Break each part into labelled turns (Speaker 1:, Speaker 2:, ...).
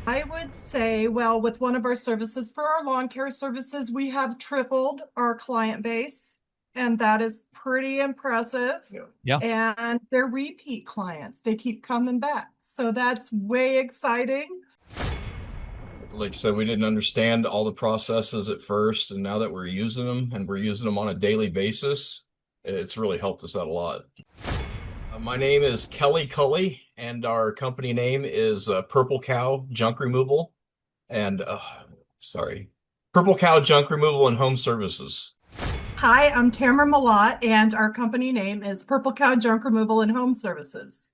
Speaker 1: I would say, well, with one of our services for our lawn care services, we have tripled our client base, and that is pretty impressive.
Speaker 2: Yeah.
Speaker 1: And they're repeat clients, they keep coming back. So that's way exciting.
Speaker 3: Like I said, we didn't understand all the processes at first, and now that we're using them and we're using them on a daily basis, it's really helped us out a lot. My name is Kelly Cully, and our company name is Purple Cow Junk Removal and sorry, Purple Cow Junk Removal and Home Services.
Speaker 1: Hi, I'm Tamara Malott, and our company name is Purple Cow Junk Removal and Home Services.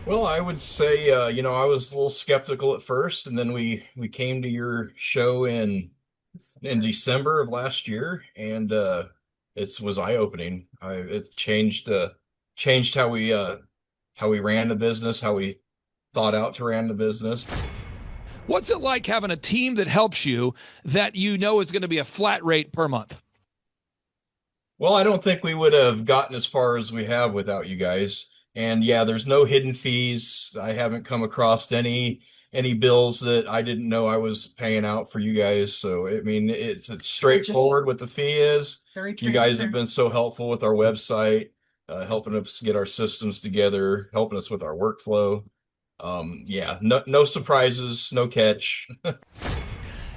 Speaker 3: Well, I would say, I was a little skeptical at first, and then we came to your show in December of last year, and it was eye-opening. It changed how we ran the business, how we thought out to run the business.
Speaker 2: What's it like having a team that helps you that you know is going to be a flat rate per month?
Speaker 3: Well, I don't think we would have gotten as far as we have without you guys. And yeah, there's no hidden fees. I haven't come across any bills that I didn't know I was paying out for you guys. So I mean, it's straightforward what the fee is.
Speaker 1: Very
Speaker 3: You guys have
Speaker 1: transparent.
Speaker 3: been so helpful with our website, helping us get our systems together, helping us with our workflow. Yeah, no surprises, no catch.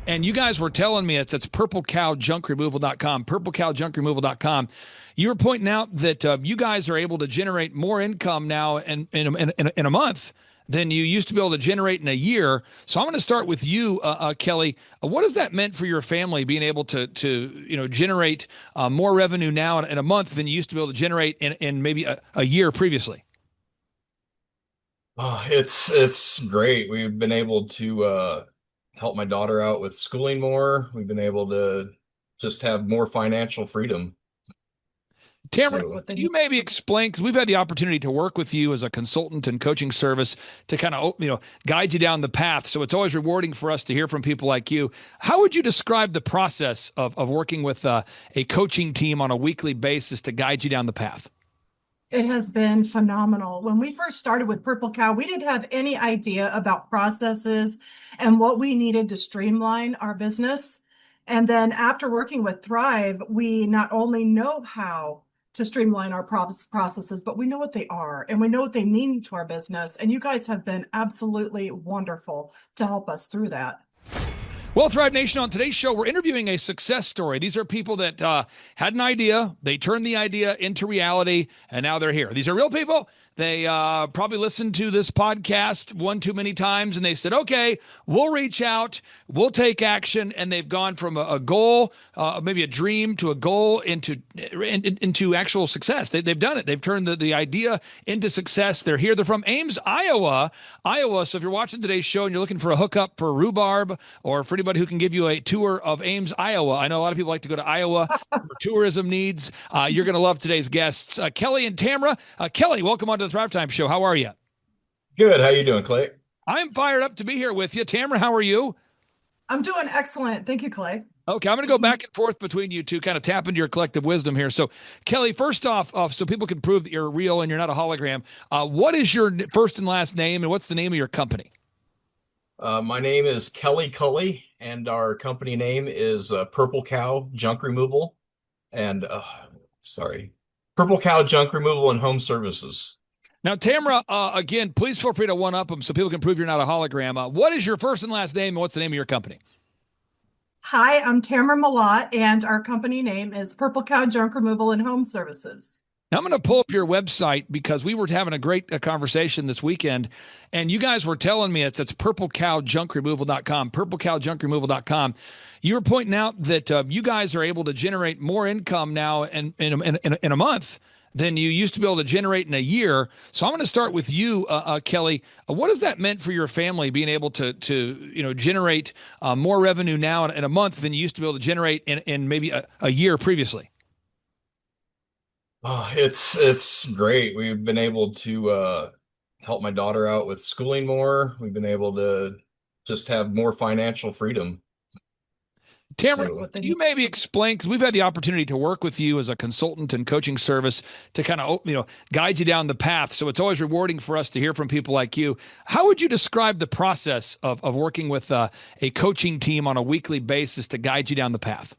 Speaker 2: And you guys were telling me it's purplecowjunkremoval.com, purplecowjunkremoval.com. You were pointing out that you guys are able to generate more income now in a month than you used to be able to generate in a year. So I'm going to start with you, Kelly. What has that meant for your family, being able to generate more revenue now in a month than you used to be able to generate in maybe a year previously?
Speaker 3: Oh, it's great. We've been able to help my daughter out with schooling more. We've been able to just have more financial freedom.
Speaker 2: Tamara,
Speaker 3: So,
Speaker 2: can you maybe explain, because we've had the opportunity to work with you as a consultant and coaching service to kind of, guide you down the path. So it's always rewarding for us to hear from people like you. How would you describe the process of working with a coaching team on a weekly basis to guide you down the path?
Speaker 1: It has been phenomenal. When we first started with Purple Cow, we didn't have any idea about processes and what we needed to streamline our business. And then after working with Thrive, we not only know how to streamline our processes, but we know what they are and we know what they mean to our business. And you guys have been absolutely wonderful to help us through that.
Speaker 2: Well, Thrive Nation, on today's show, we're interviewing a success story. These are people that had an idea, they turned the idea into reality, and now they're here. These are real people. They probably listened to this podcast one too many times, and they said, okay, we'll reach out, we'll take action, and they've gone from a goal, maybe a dream, to a goal into actual success. They've done it. They've turned the idea into success. They're here. They're from Ames, Iowa. So if you're watching today's show and you're looking for a hookup for rhubarb or for anybody who can give you a tour of Ames, Iowa, I know a lot of people like to go to Iowa for tourism needs. You're going to love today's guests, Kelly and Tamara. Kelly, welcome onto the Thrivetime Show. How are you?
Speaker 3: good. How you doing, Clay?
Speaker 2: I'm fired up to be here with you. Tamara, how are you?
Speaker 1: I'm doing excellent. Thank you, Clay.
Speaker 2: Okay, I'm going to go back and forth between you two, kind of tap into your collective wisdom here. So, Kelly, first off, so people can prove that you're real and you're not a hologram, what is your first and last name, and what's the name of your company?
Speaker 3: My name is Kelly Cully, and our company name is Purple Cow Junk Removal and sorry, Purple Cow Junk Removal and Home Services.
Speaker 2: Now, Tamara, again, please feel free to one up them so people can prove you're not a hologram. What is your first and last name, and what's the name of your company?
Speaker 1: Hi, I'm Tamara Malott, and our company name is Purple Cow Junk Removal and Home Services.
Speaker 2: Now, I'm going to pull up your website because we were having a great conversation this weekend, and you guys were telling me it's purplecowjunkremoval.com, purplecowjunkremoval.com. You were pointing out that you guys are able to generate more income now in a month than you used to be able to generate in a year. So I'm going to start with you, Kelly. What has that meant for your family, being able to generate more revenue now in a month than you used to be able to generate in maybe a year previously?
Speaker 3: Oh, it's great. We've been able to help my daughter out with schooling more. We've been able to just have more financial freedom.
Speaker 2: Tamara,
Speaker 3: So
Speaker 1: what they
Speaker 2: you
Speaker 1: need.
Speaker 2: maybe explain, because we've had the opportunity to work with you as a consultant and coaching service to kind of, guide you down the path. So it's always rewarding for us to hear from people like you. How would you describe the process of working with a coaching team on a weekly basis to guide you down the path?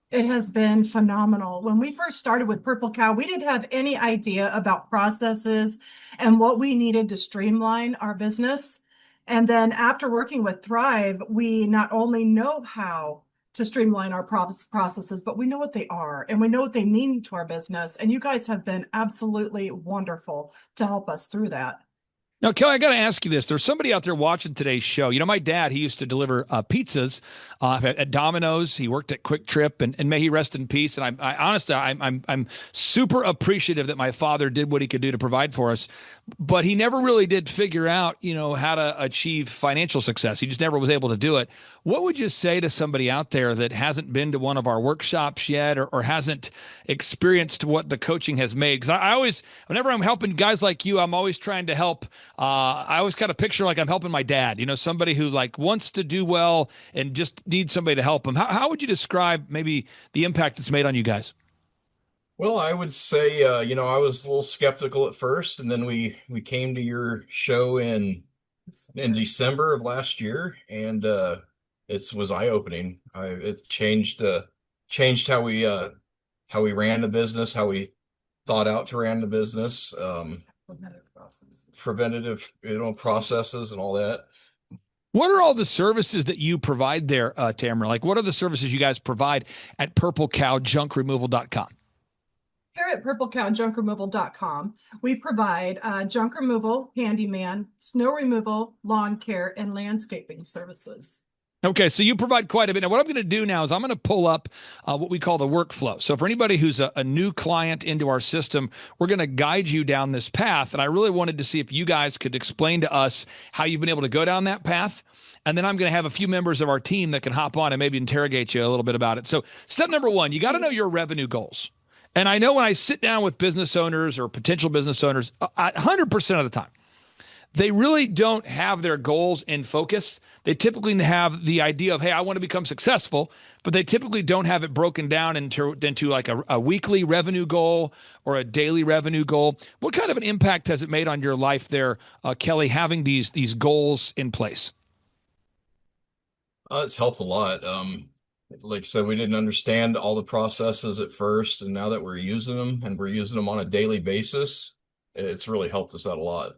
Speaker 1: It has been phenomenal. When we first started with Purple Cow, we didn't have any idea about processes and what we needed to streamline our business. And then after working with Thrive, we not only know how to streamline our processes, but we know what they are and we know what they mean to our business. And you guys have been absolutely wonderful to help us through that.
Speaker 2: Now, Kelly, I got to ask you this. There's somebody out there watching today's show. My dad, he used to deliver pizzas at Domino's. He worked at Quick Trip, and may he rest in peace. And I honestly, I'm super appreciative that my father did what he could do to provide for us. But he never really did figure out, how to achieve financial success. He just never was able to do it. What would you say to somebody out there that hasn't been to one of our workshops yet or hasn't experienced what the coaching has made? Because I always, whenever I'm helping guys like you, I'm always trying to help. I always kind of picture like I'm helping my dad, somebody who like wants to do well and just needs somebody to help him. How would you describe maybe the impact it's made on you guys?
Speaker 3: well, I would say, I was a little skeptical at first, and then we came to your show in December of last year, and it was eye-opening. It changed how we ran the business, how we thought out to ran the business, preventative, processes and all that.
Speaker 2: What are all the services that you provide there, Tamara? Like, what are the services you guys provide at purplecowjunkremoval.com?
Speaker 1: Here at purplecowjunkremoval.com, we provide junk removal, handyman, snow removal, lawn care, and landscaping services.
Speaker 2: Okay, so you provide quite a bit. Now, what I'm going to do now is I'm going to pull up what we call the workflow. So for anybody who's a new client into our system, we're going to guide you down this path. And I really wanted to see if you guys could explain to us how you've been able to go down that path. And then I'm going to have a few members of our team that can hop on and maybe interrogate you a little bit about it. So step number one, you got to know your revenue goals. And I know when I sit down with business owners or potential business owners, 100% of the time, they really don't have their goals in focus. They typically have the idea of, hey, I want to become successful, but they typically don't have it broken down into like a weekly revenue goal or a daily revenue goal. What kind of an impact has it made on your life there, Kelly, having these goals in place?
Speaker 3: It's helped a lot. Like I said, we didn't understand all the processes at first, and now that we're using them and we're using them on a daily basis, it's really helped us out a lot.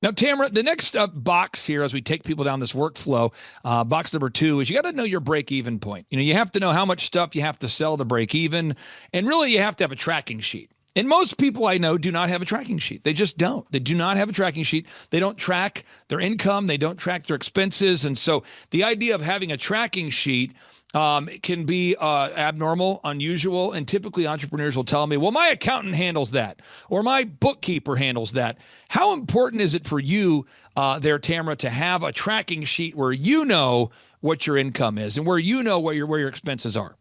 Speaker 2: Now, Tamara, the next box here as we take people down this workflow, box number 2 is you got to know your break-even point. You have to know how much stuff you have to sell to break even, and really you have to have a tracking sheet. And most people I know do not have a tracking sheet. They just don't. They do not have a tracking sheet. They don't track their income. They don't track their expenses. And so the idea of having a tracking sheet can be abnormal, unusual, and typically entrepreneurs will tell me, well, my accountant handles that, or my bookkeeper handles that. How important is it for you there, Tamara, to have a tracking sheet where you know what your income is and where you know where your expenses are?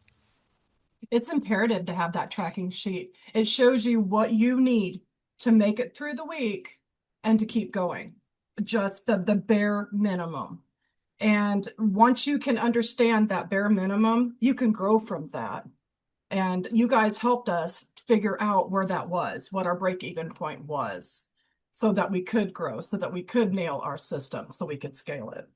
Speaker 1: It's imperative to have that tracking sheet. It shows you what you need to make it through the week and to keep going, just the bare minimum. And once you can understand that bare minimum, you can grow from that. And you guys helped us figure out where that was, what our break-even point was, so that we could grow, so that we could nail our system, so we could scale it.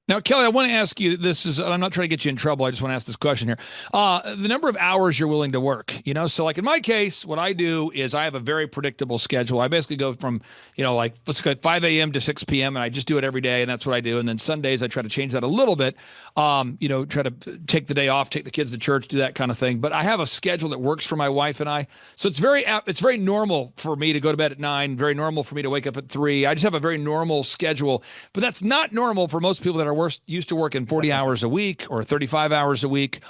Speaker 2: Now, Kelly, I want to ask you, I'm not trying to get you in trouble. I just want to ask this question here. The number of hours you're willing to work, so like in my case, what I do is I have a very predictable schedule. I basically go from, like let's go 5 a.m. to 6 p.m. and I just do it every day. And that's what I do. And then Sundays, I try to change that a little bit, try to take the day off, take the kids to church, do that kind of thing. But I have a schedule that works for my wife and I. So it's very normal for me to go to bed at 9, very normal for me to wake up at 3. I just have a very normal schedule, but that's not normal for most people that are used to working 40 hours a week or 35 hours a week.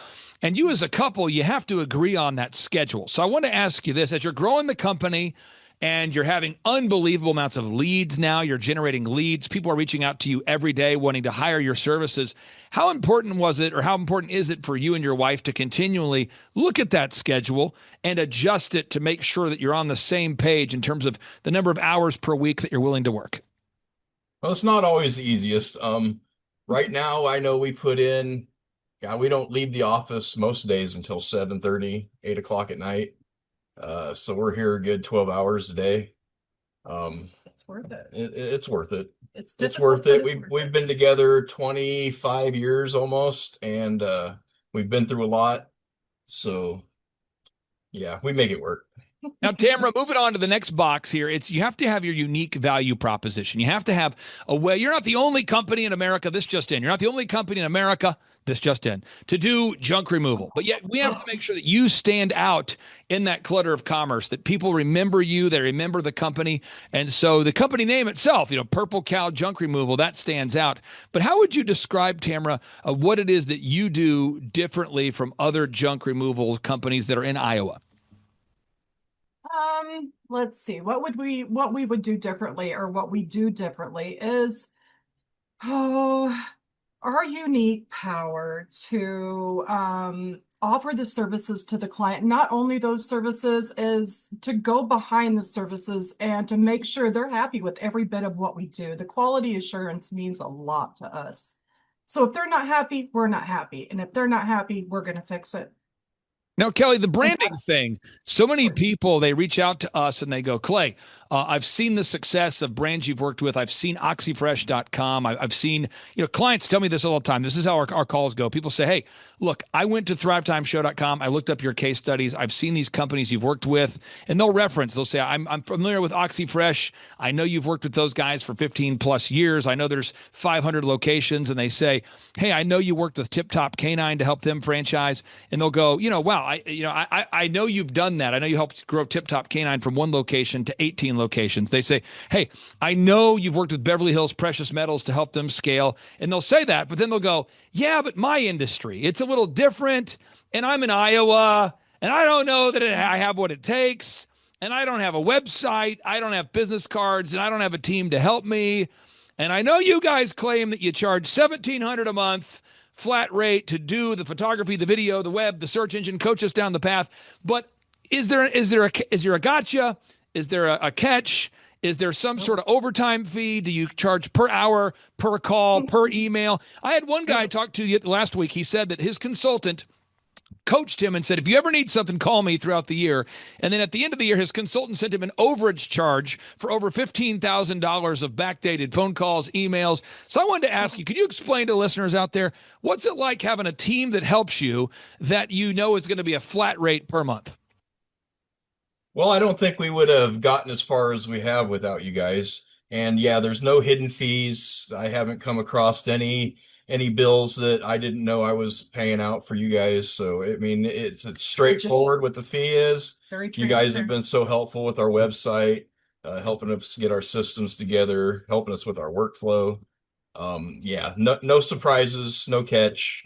Speaker 2: And you as a couple, you have to agree on that schedule. So I want to ask you this, as you're growing the company and you're having unbelievable amounts of leads now, you're generating leads, people are reaching out to you every day wanting to hire your services. How important was it, or how important is it for you and your wife to continually look at that schedule and adjust it to make sure that you're on the same page in terms of the number of hours per week that you're willing to work?
Speaker 3: Well, it's not always the easiest. Right now, I know we put in God, we don't leave the office most days until 7:30, 8 o'clock at night. So we're here a good 12 hours a day.
Speaker 1: It's worth it.
Speaker 3: It's worth it.
Speaker 1: It's
Speaker 3: It's
Speaker 1: difficult,
Speaker 3: worth
Speaker 1: but
Speaker 3: it.
Speaker 1: it's
Speaker 3: We've
Speaker 1: worth
Speaker 3: we've
Speaker 1: it.
Speaker 3: been together 25 years almost, and we've been through a lot. So yeah, we make it work.
Speaker 2: Now, Tamara, moving on to the next box here, it's you have to have your unique value proposition. You have to have a way. You're not the only company in America, this just in. You're not the only company in America, this just in, to do junk removal. But yet we have to make sure that you stand out in that clutter of commerce, that people remember you, they remember the company. And so the company name itself, Purple Cow Junk Removal, that stands out. But how would you describe, Tamara, what it is that you do differently from other junk removal companies that are in Iowa?
Speaker 1: Let's see. What we would do differently, or what we do differently is, oh, our unique power to offer the services to the client. Not only those services, is to go behind the services and to make sure they're happy with every bit of what we do. The quality assurance means a lot to us. So if they're not happy, we're not happy. And if they're not happy, we're going to fix it.
Speaker 2: Now, Kelly, the
Speaker 1: And
Speaker 2: branding thing, so many people, they reach out to us and they go, Clay, I've seen the success of brands you've worked with. I've seen oxyfresh.com. I've seen, clients tell me this all the time. This is how our calls go. People say, hey, look, I went to thrivetimeshow.com. I looked up your case studies. I've seen these companies you've worked with, and they'll say, I'm familiar with Oxyfresh. I know you've worked with those guys for 15 plus years. I know there's 500 locations. And they say, hey, I know you worked with Tip Top Canine to help them franchise. And they'll go, wow, I know you've done that. I know you helped grow Tip Top Canine from one location to 18 locations. They say, hey, I know you've worked with Beverly Hills Precious Metals to help them scale. And they'll say that, but then they'll go, yeah, but my industry, it's a little different. And I'm in Iowa, and I don't know that I have what it takes. And I don't have a website. I don't have business cards, and I don't have a team to help me. And I know you guys claim that you charge $1,700 a month flat rate to do the photography, the video, the web, the search engine, coach us down the path. But is there a gotcha? Is there a catch? Is there some sort of overtime fee? Do you charge per hour, per call, per email? I had one guy talk to you last week. He said that his consultant coached him and said, if you ever need something, call me throughout the year. And then at the end of the year, his consultant sent him an overage charge for over $15,000 of backdated phone calls, emails. So I wanted to ask you, could you explain to listeners out there, what's it like having a team that helps you that you know is going to be a flat rate per month?
Speaker 3: Well, I don't think we would have gotten as far as we have without you guys. And yeah, there's no hidden fees. I haven't come across any bills that I didn't know I was paying out for you guys. So I mean, it's straightforward what the fee is.
Speaker 1: Very
Speaker 3: You guys have
Speaker 1: transparent.
Speaker 3: been so helpful with our website, helping us get our systems together, helping us with our workflow. Yeah, no surprises, no catch.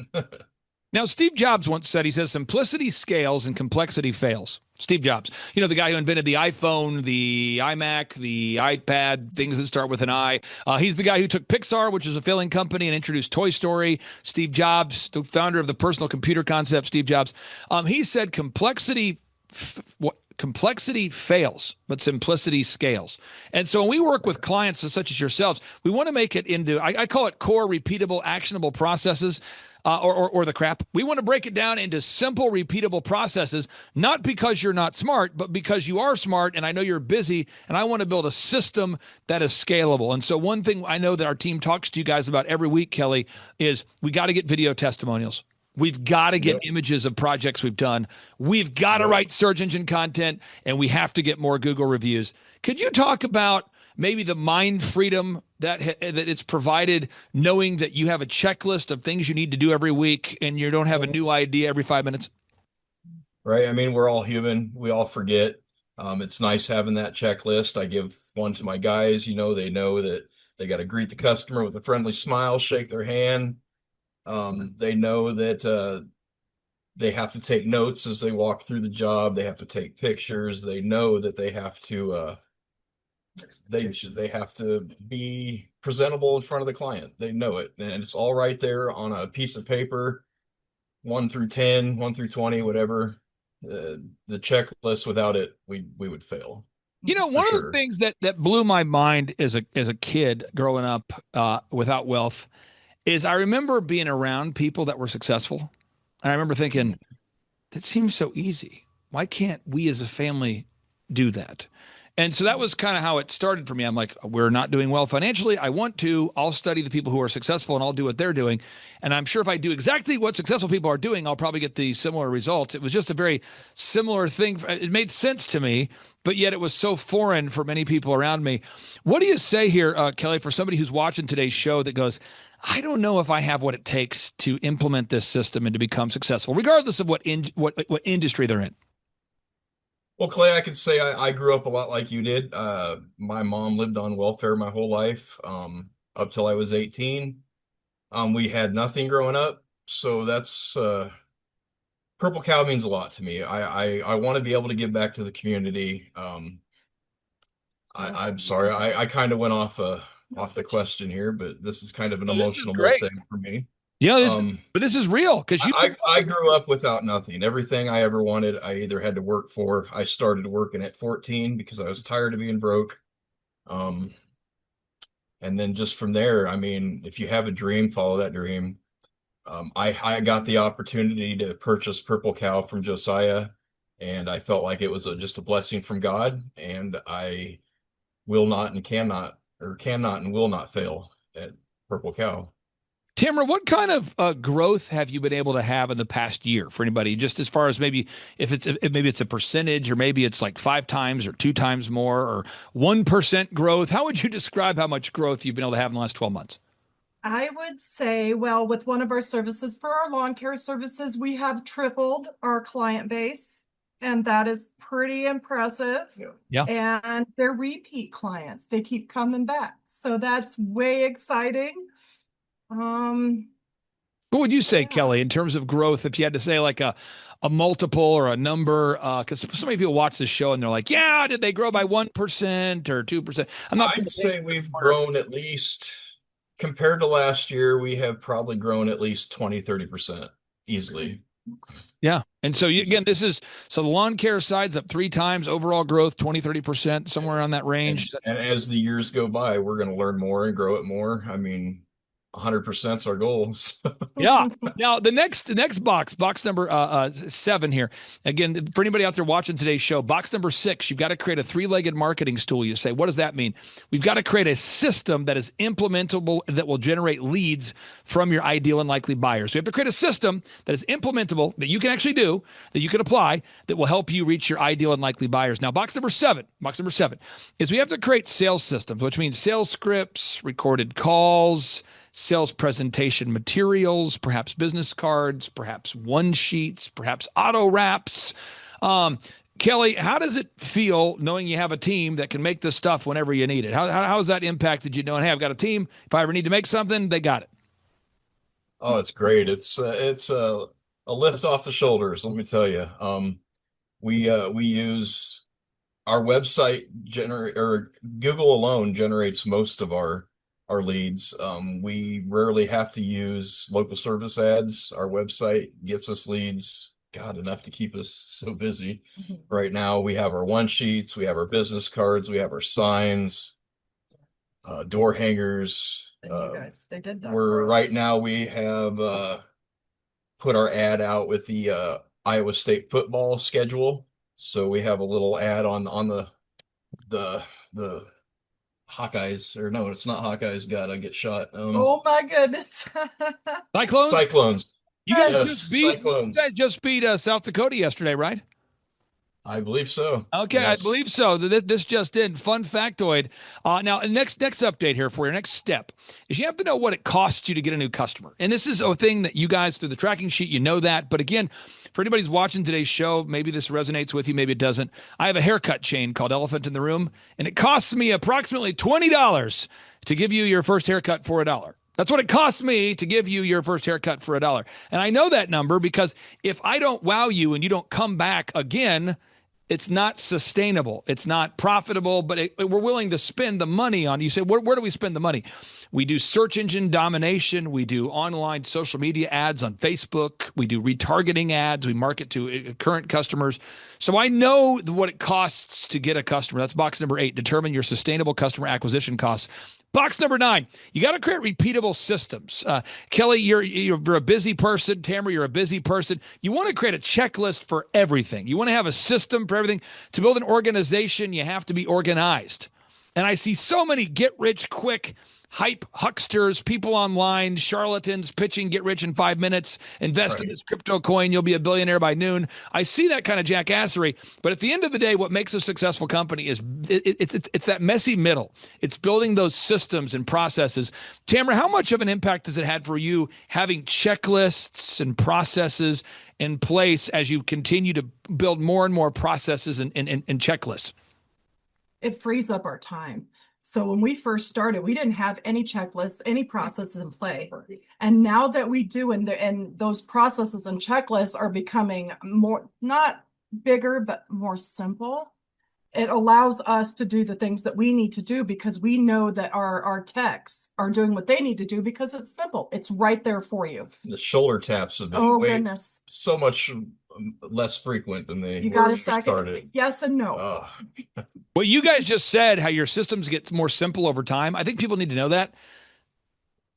Speaker 2: Now, Steve Jobs once said, he says, simplicity scales and complexity fails. Steve Jobs, the guy who invented the iPhone, the iMac, the iPad, things that start with an I. He's the guy who took Pixar, which is a failing company, and introduced Toy Story. Steve Jobs, the founder of the personal computer concept, Steve Jobs. He said complexity fails, but simplicity scales. And so when we work with clients such as yourselves, we want to make it into, I call it core, repeatable, actionable processes. Or the crap. We want to break it down into simple, repeatable processes, not because you're not smart, but because you are smart, and I know you're busy, and I want to build a system that is scalable. And so one thing I know that our team talks to you guys about every week, Kelly, is we got to get video testimonials. We've got to get images of projects we've done. We've got to write search engine content, and we have to get more Google reviews. Could you talk about maybe the mind freedom that it's provided, knowing that you have a checklist of things you need to do every week and you don't have a new idea every 5 minutes?
Speaker 3: Right. I mean, we're all human. We all forget. It's nice having that checklist. I give one to my guys. They know that they got to greet the customer with a friendly smile, shake their hand. They know that they have to take notes as they walk through the job. They have to take pictures. They know that they have to be presentable in front of the client. They know it, and it's all right there on a piece of paper, 1 through 10, 1 through 20, whatever. The checklist, without it, we would fail.
Speaker 2: One of the things that blew my mind as a kid growing up without wealth, is I remember being around people that were successful. And I remember thinking, that seems so easy. Why can't we as a family do that? And so that was kind of how it started for me. I'm like, we're not doing well financially. I want to. I'll study the people who are successful and I'll do what they're doing. And I'm sure if I do exactly what successful people are doing, I'll probably get the similar results. It was just a very similar thing. It made sense to me, but yet it was so foreign for many people around me. What do you say here, Kelly, for somebody who's watching today's show that goes, I don't know if I have what it takes to implement this system and to become successful, regardless of what what industry they're in?
Speaker 3: Well, Clay, I could say I grew up a lot like you did. My mom lived on welfare my whole life, up till I was 18. We had nothing growing up, so that's Purple Cow means a lot to me. I want to be able to give back to the community. I'm sorry, I kind of went off the question here, but this is kind of an
Speaker 2: Oh, this is
Speaker 3: emotional
Speaker 2: great.
Speaker 3: thing for me.
Speaker 2: Yeah,
Speaker 3: Um,
Speaker 2: but this is real because you.
Speaker 3: I grew up without nothing. Everything I ever wanted, I either had to work for. I started working at 14 because I was tired of being broke. Um, and then just from there, I mean, if you have a dream, follow that dream. I got the opportunity to purchase Purple Cow from Josiah, and I felt like it was just a blessing from God, and I will not and cannot, or cannot and will not fail at Purple Cow.
Speaker 2: Tamara, what kind of growth have you been able to have in the past year for anybody? Just as far as maybe if maybe it's a percentage, or maybe it's like 5 times or 2 times more, or 1% growth. How would you describe how much growth you've been able to have in the last 12 months?
Speaker 1: I would say, well, with one of our services for our lawn care services, we have tripled our client base, and that is pretty impressive.
Speaker 2: Yeah.
Speaker 1: And they're repeat clients. They keep coming back. So that's way exciting.
Speaker 2: What would you say,
Speaker 1: Yeah.
Speaker 2: Kelly, in terms of growth? If you had to say like a multiple or a number, because so many people watch this show and they're like, yeah, did they grow by 1% or 2%? I'm not.
Speaker 3: I'd say we've grown at least, compared to last year, we have probably grown at least 20-30% easily.
Speaker 2: Yeah. And so again, so the lawn care side's up 3 times, overall growth 20-30%, somewhere around that range.
Speaker 3: And as the years go by, we're going to learn more and grow it more. I mean, 100% is our goal.
Speaker 2: Yeah. Now the next box number 7 here. Again, for anybody out there watching today's show, box number 6, you've got to create a 3-legged marketing stool. You say, what does that mean? We've got to create a system that is implementable that will generate leads from your ideal and likely buyers. So you have to create a system that is implementable, that you can actually do, that you can apply, that will help you reach your ideal and likely buyers. Now, box number seven is we have to create sales systems, which means sales scripts, recorded calls, sales presentation materials, perhaps business cards, perhaps one sheets, perhaps auto wraps. Kelly, how does it feel knowing you have a team that can make this stuff whenever you need it? How has that impacted you knowing, hey, I've got a team. If I ever need to make something, they got it.
Speaker 3: Oh, it's great. It's a lift off the shoulders, let me tell you. We use our website or Google alone generates most of our leads. We rarely have to use local service ads. Our website gets us leads, God, enough to keep us so busy. Right now, we have our one sheets, we have our business cards, we have our signs, door hangers.
Speaker 1: And you guys, they did that.
Speaker 3: Right now we have put our ad out with the Iowa State football schedule. So we have a little ad on the Hawkeyes, or no, it's not Hawkeyes. God, I get shot.
Speaker 1: Oh my goodness.
Speaker 3: Cyclones.
Speaker 2: You guys
Speaker 3: Cyclones.
Speaker 2: just beat South Dakota yesterday, right?
Speaker 3: I believe so.
Speaker 2: Okay, yes. I believe so. This just in. Fun factoid. Now, next update here for your next step is you have to know what it costs you to get a new customer. And this is a thing that you guys, through the tracking sheet, you know that. But again, for anybody who's watching today's show, maybe this resonates with you, maybe it doesn't. I have a haircut chain called Elephant in the Room, and it costs me approximately $20 to give you your first haircut for $1. That's what it costs me to give you your first haircut for $1. And I know that number because if I don't wow you and you don't come back again, it's not sustainable. It's not profitable, but we're willing to spend the money on. You say, where do we spend the money? We do search engine domination. We do online social media ads on Facebook. We do retargeting ads. We market to current customers. So I know what it costs to get a customer. That's box number 8. Determine your sustainable customer acquisition costs. Box number 9, you got to create repeatable systems. Kelly, you're a busy person. Tamara, you're a busy person. You want to create a checklist for everything. You want to have a system for everything. To build an organization, you have to be organized. And I see so many get-rich-quick hype hucksters, people online, charlatans pitching get rich in 5 minutes, invest in this crypto coin, you'll be a billionaire by noon. I see that kind of jackassery, but at the end of the day, what makes a successful company is it's that messy middle. It's building those systems and processes. Tamara, how much of an impact has it had for you having checklists and processes in place as you continue to build more and more processes and checklists?
Speaker 1: It frees up our time. So when we first started, we didn't have any checklists, any processes in play. And now that we do, and those processes and checklists are becoming more, not bigger, but more simple, it allows us to do the things that we need to do because we know that our techs are doing what they need to do because it's simple. It's right there for you.
Speaker 3: The shoulder taps have been
Speaker 1: goodness,
Speaker 3: so much less frequent than they
Speaker 1: you got a second started. Yes and no.
Speaker 2: Well, you guys just said how your systems get more simple over time. I think people need to know that.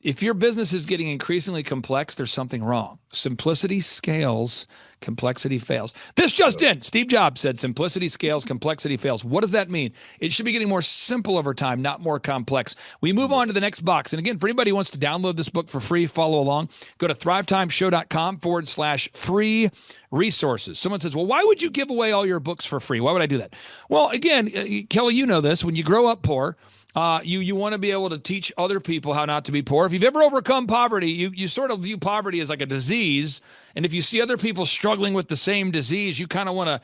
Speaker 2: If your business is getting increasingly complex, there's something wrong. Simplicity scales, complexity fails. This just in. Steve Jobs said simplicity scales, complexity fails. What does that mean? It should be getting more simple over time, not more complex. We move on to the next box. And again, for anybody who wants to download this book for free, follow along, go to thrivetimeshow.com/free resources. Someone says, well, why would you give away all your books for free? Why would I do that? Well, again, Kelly, you know this. When you grow up poor, you want to be able to teach other people how not to be poor. If you've ever overcome poverty, you sort of view poverty as like a disease. And if you see other people struggling with the same disease, you kind of want to,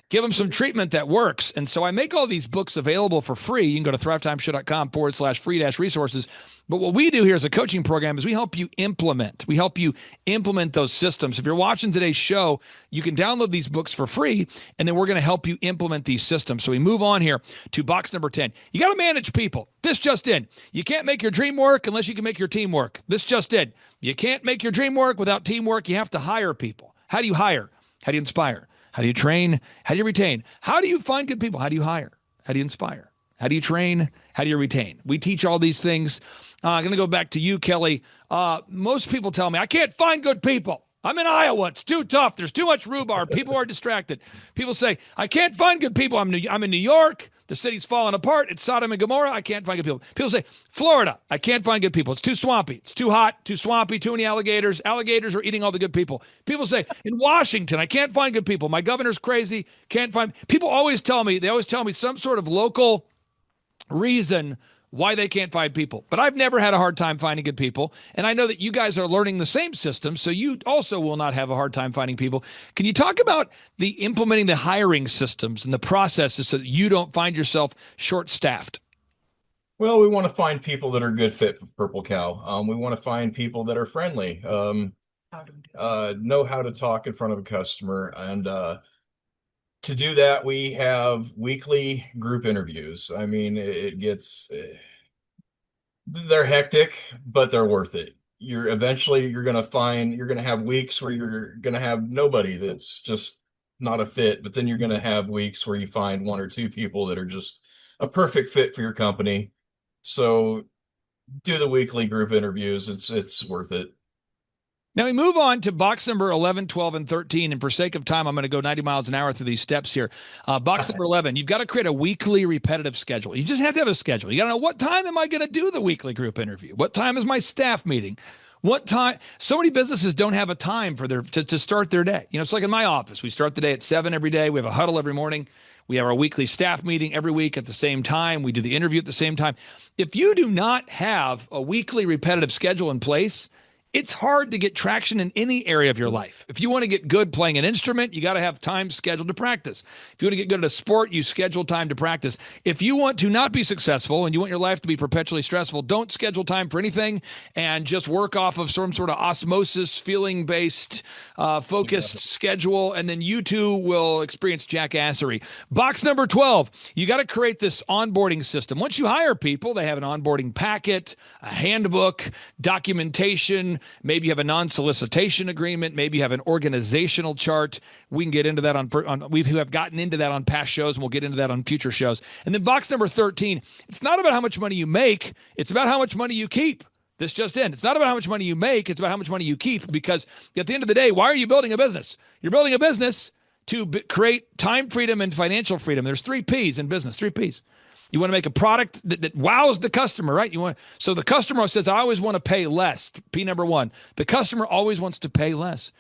Speaker 2: give them some treatment that works. And so I make all these books available for free. You can go to thrivetimeshow.com/free-resources. But what we do here as a coaching program is we help you implement. We help you implement those systems. If you're watching today's show, you can download these books for free, and then we're going to help you implement these systems. So we move on here to box number 10. You got to manage people. This just in. You can't make your dream work unless you can make your team work. This just in. You can't make your dream work without teamwork. You have to hire people. How do you hire? How do you inspire? How do you train? How do you retain? How do you find good people? How do you hire? How do you inspire? How do you train? How do you retain? We teach all these things. I'm going to go back to you, Kelly. Most people tell me, I can't find good people. I'm in Iowa. It's too tough. There's too much rhubarb. People are distracted. People say, I can't find good people. I'm in New York. The city's falling apart. It's Sodom and Gomorrah. I can't find good people. People say, Florida. I can't find good people. It's too swampy. It's too hot, too swampy, too many alligators. Alligators are eating all the good people. People say, in Washington, I can't find good people. My governor's crazy. Can't find. People always tell me some sort of local reason why they can't find people. But I've never had a hard time finding good people. And I know that you guys are learning the same system, so you also will not have a hard time finding people. Can you talk about the implementing the hiring systems and the processes so that you don't find yourself short-staffed?
Speaker 3: Well, we want to find people that are good fit for Purple Cow. We want to find people that are friendly, know how to talk in front of a customer. And to do that, we have weekly group interviews. I mean, they're hectic, but they're worth it. You're going to have weeks where you're going to have nobody that's just not a fit, but then you're going to have weeks where you find one or two people that are just a perfect fit for your company. So do the weekly group interviews. It's worth it.
Speaker 2: Now we move on to box number 11, 12, and 13. And for sake of time, I'm going to go 90 miles an hour through these steps here. Box number 11, you've got to create a weekly repetitive schedule. You just have to have a schedule. You got to know, what time am I going to do the weekly group interview? What time is my staff meeting? What time? So many businesses don't have a time for to start their day. It's like in my office. We start the day at 7 every day. We have a huddle every morning. We have our weekly staff meeting every week at the same time. We do the interview at the same time. If you do not have a weekly repetitive schedule in place, it's hard to get traction in any area of your life. If you want to get good playing an instrument, you got to have time scheduled to practice. If you want to get good at a sport, you schedule time to practice. If you want to not be successful and you want your life to be perpetually stressful, don't schedule time for anything and just work off of some sort of osmosis, feeling-based, focused schedule, and then you too will experience jackassery. Box number 12, you got to create this onboarding system. Once you hire people, they have an onboarding packet, a handbook, documentation, Maybe you have a non-solicitation agreement. Maybe you have an organizational chart. We can get into that we have gotten into that on past shows, and we'll get into that on future shows. And then box number 13, it's not about how much money you make. It's about how much money you keep. This just in. It's not about how much money you make. It's about how much money you keep, because at the end of the day, why are you building a business? You're building a business to create time freedom and financial freedom. There's 3 P's in business, 3 P's. You want to make a product that wows the customer, right? So the customer says, I always want to pay less. P number 1. The customer always wants to pay less.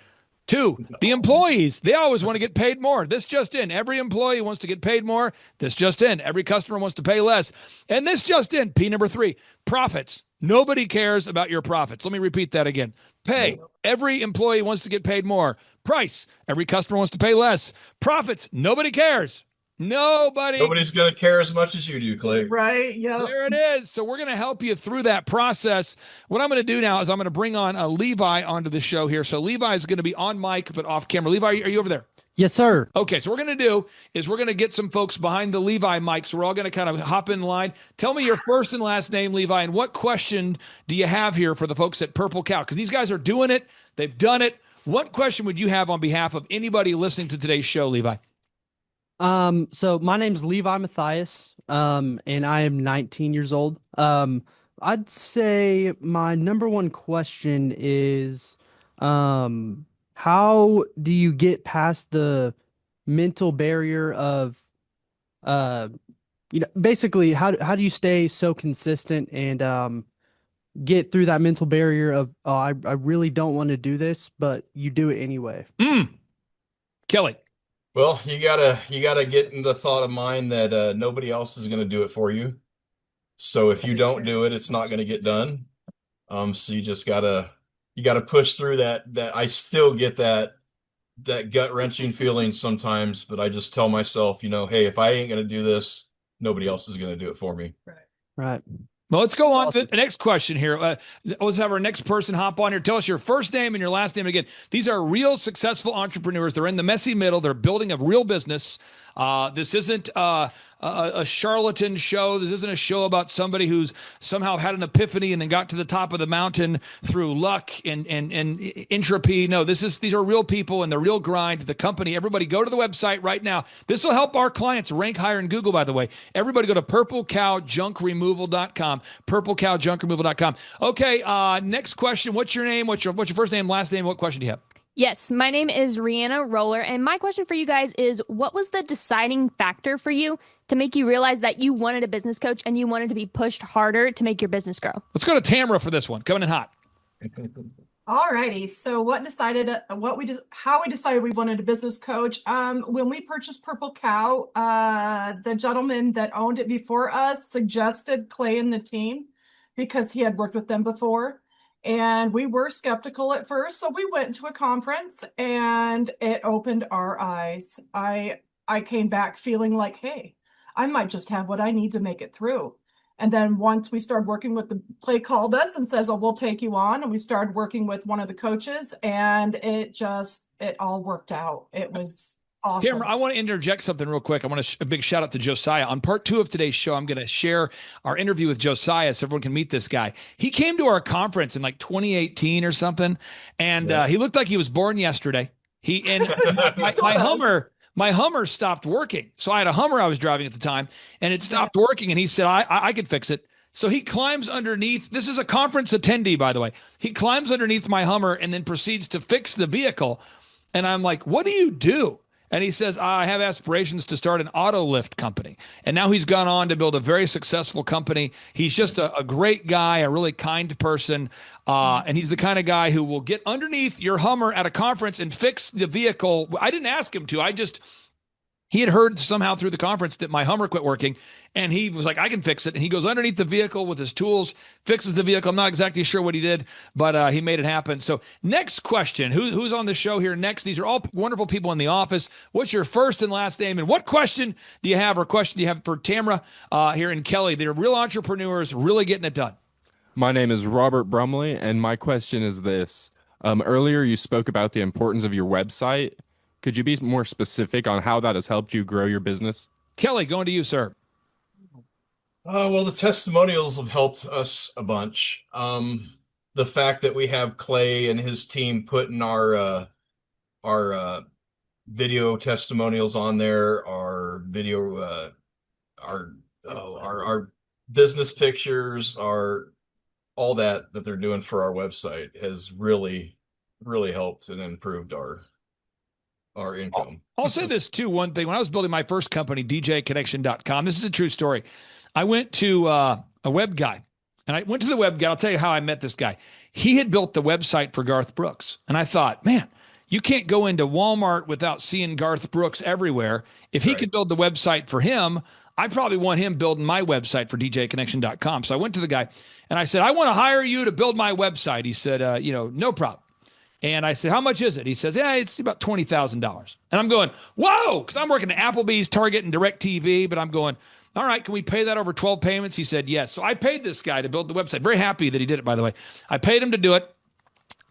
Speaker 2: 2, the employees, they always want to get paid more. This just in. Every employee wants to get paid more. This just in. Every customer wants to pay less. And this just in. P number 3, profits. Nobody cares about your profits. Let me repeat that again. Pay. Every employee wants to get paid more. Price. Every customer wants to pay less. Profits. Nobody cares. Nobody's
Speaker 3: going to care as much as you do, Clay.
Speaker 1: Right. Yeah.
Speaker 2: There it is. So we're going to help you through that process. What I'm going to do now is I'm going to bring on Levi onto the show here. So Levi is going to be on mic, but off camera. Levi, are you over there?
Speaker 4: Yes, sir.
Speaker 2: Okay, so what we're going to do is we're going to get some folks behind the Levi mic. So we're all going to kind of hop in line. Tell me your first and last name, Levi, and what question do you have here for the folks at Purple Cow? Because these guys are doing it. They've done it. What question would you have on behalf of anybody listening to today's show, Levi?
Speaker 4: So my name's Levi Matthias, and I am 19 years old. I'd say my number one question is, how do you get past the mental barrier of, basically how do you stay so consistent and, get through that mental barrier of, oh, I really don't want to do this, but you do it anyway.
Speaker 2: Kelly.
Speaker 3: Well, you gotta get into the thought of mind that nobody else is gonna do it for you. So if you don't do it, it's not gonna get done. So you just gotta push through that. I still get that gut wrenching feeling sometimes, but I just tell myself, hey, if I ain't gonna do this, nobody else is gonna do it for me.
Speaker 4: Right.
Speaker 2: Well, let's go on to the next question here. Let's have our next person hop on here. Tell us your first name and your last name again. These are real successful entrepreneurs. They're in the messy middle. They're building a real business. This isn't a charlatan show. This isn't a show about somebody who's somehow had an epiphany and then got to the top of the mountain through luck and entropy. No, these are real people and the real grind. The company, everybody go to the website right now. This will help our clients rank higher in Google, by the way. Everybody go to purplecowjunkremoval.com, purplecowjunkremoval.com. Okay, next question. What's your name? What's your first name, last name? What question do you have?
Speaker 5: Yes, my name is Rihanna Roller, and my question for you guys is, what was the deciding factor for you to make you realize that you wanted a business coach and you wanted to be pushed harder to make your business grow?
Speaker 2: Let's go to Tamara for this one. Coming in hot.
Speaker 1: All righty. So how we decided we wanted a business coach. When we purchased Purple Cow, the gentleman that owned it before us suggested Clay and the team because he had worked with them before. And we were skeptical at first, so we went to a conference and it opened our eyes. I came back feeling like, hey, I might just have what I need to make it through. And then once we started working with Clay called us and says, oh, we'll take you on. And we started working with one of the coaches and it all worked out. It was awesome.
Speaker 2: Cameron, I want to interject something real quick. I want a big shout out to Josiah. On part 2 of today's show, I'm going to share our interview with Josiah so everyone can meet this guy. He came to our conference in like 2018 or something, and he looked like he was born yesterday. My Hummer stopped working. So I had a Hummer I was driving at the time, and it stopped working, and he said, I could fix it. So he climbs underneath. This is a conference attendee, by the way. He climbs underneath my Hummer and then proceeds to fix the vehicle. And I'm like, what do you do? And he says, I have aspirations to start an auto lift company. And now he's gone on to build a very successful company. He's just a great guy, a really kind person. And he's the kind of guy who will get underneath your Hummer at a conference and fix the vehicle. I didn't ask him to. He had heard somehow through the conference that my Hummer quit working, and he was like, I can fix it. And he goes underneath the vehicle with his tools, fixes the vehicle. I'm not exactly sure what he did, but he made it happen. So next question, who's on the show here next? These are all wonderful people in the office. What's your first and last name? And what question do you have for Tamara here in Kelly? They're real entrepreneurs, really getting it done.
Speaker 6: My name is Robert Brumley, and my question is this. Earlier, you spoke about the importance of your website. Could you be more specific on how that has helped you grow your business?
Speaker 2: Kelly, going to you, sir.
Speaker 3: Well, the testimonials have helped us a bunch. the fact that we have Clay and his team putting our video testimonials on there, our video, our business pictures, our all that they're doing for our website has really helped and improved our income.
Speaker 2: I'll say this too. One thing, when I was building my first company, djconnection.com, this is a true story. I went to a web guy, and I went to the web guy. I'll tell you how I met this guy. He had built the website for Garth Brooks. And I thought, man, you can't go into Walmart without seeing Garth Brooks everywhere. If he could build the website for him, I probably want him building my website for djconnection.com. So I went to the guy and I said, I want to hire you to build my website. He said, no problem. And I said, how much is it? He says, yeah, it's about $20,000. And I'm going, whoa, because I'm working at Applebee's, Target, and DirecTV. But I'm going, all right, can we pay that over 12 payments? He said, yes. So I paid this guy to build the website. Very happy that he did it, by the way. I paid him to do it.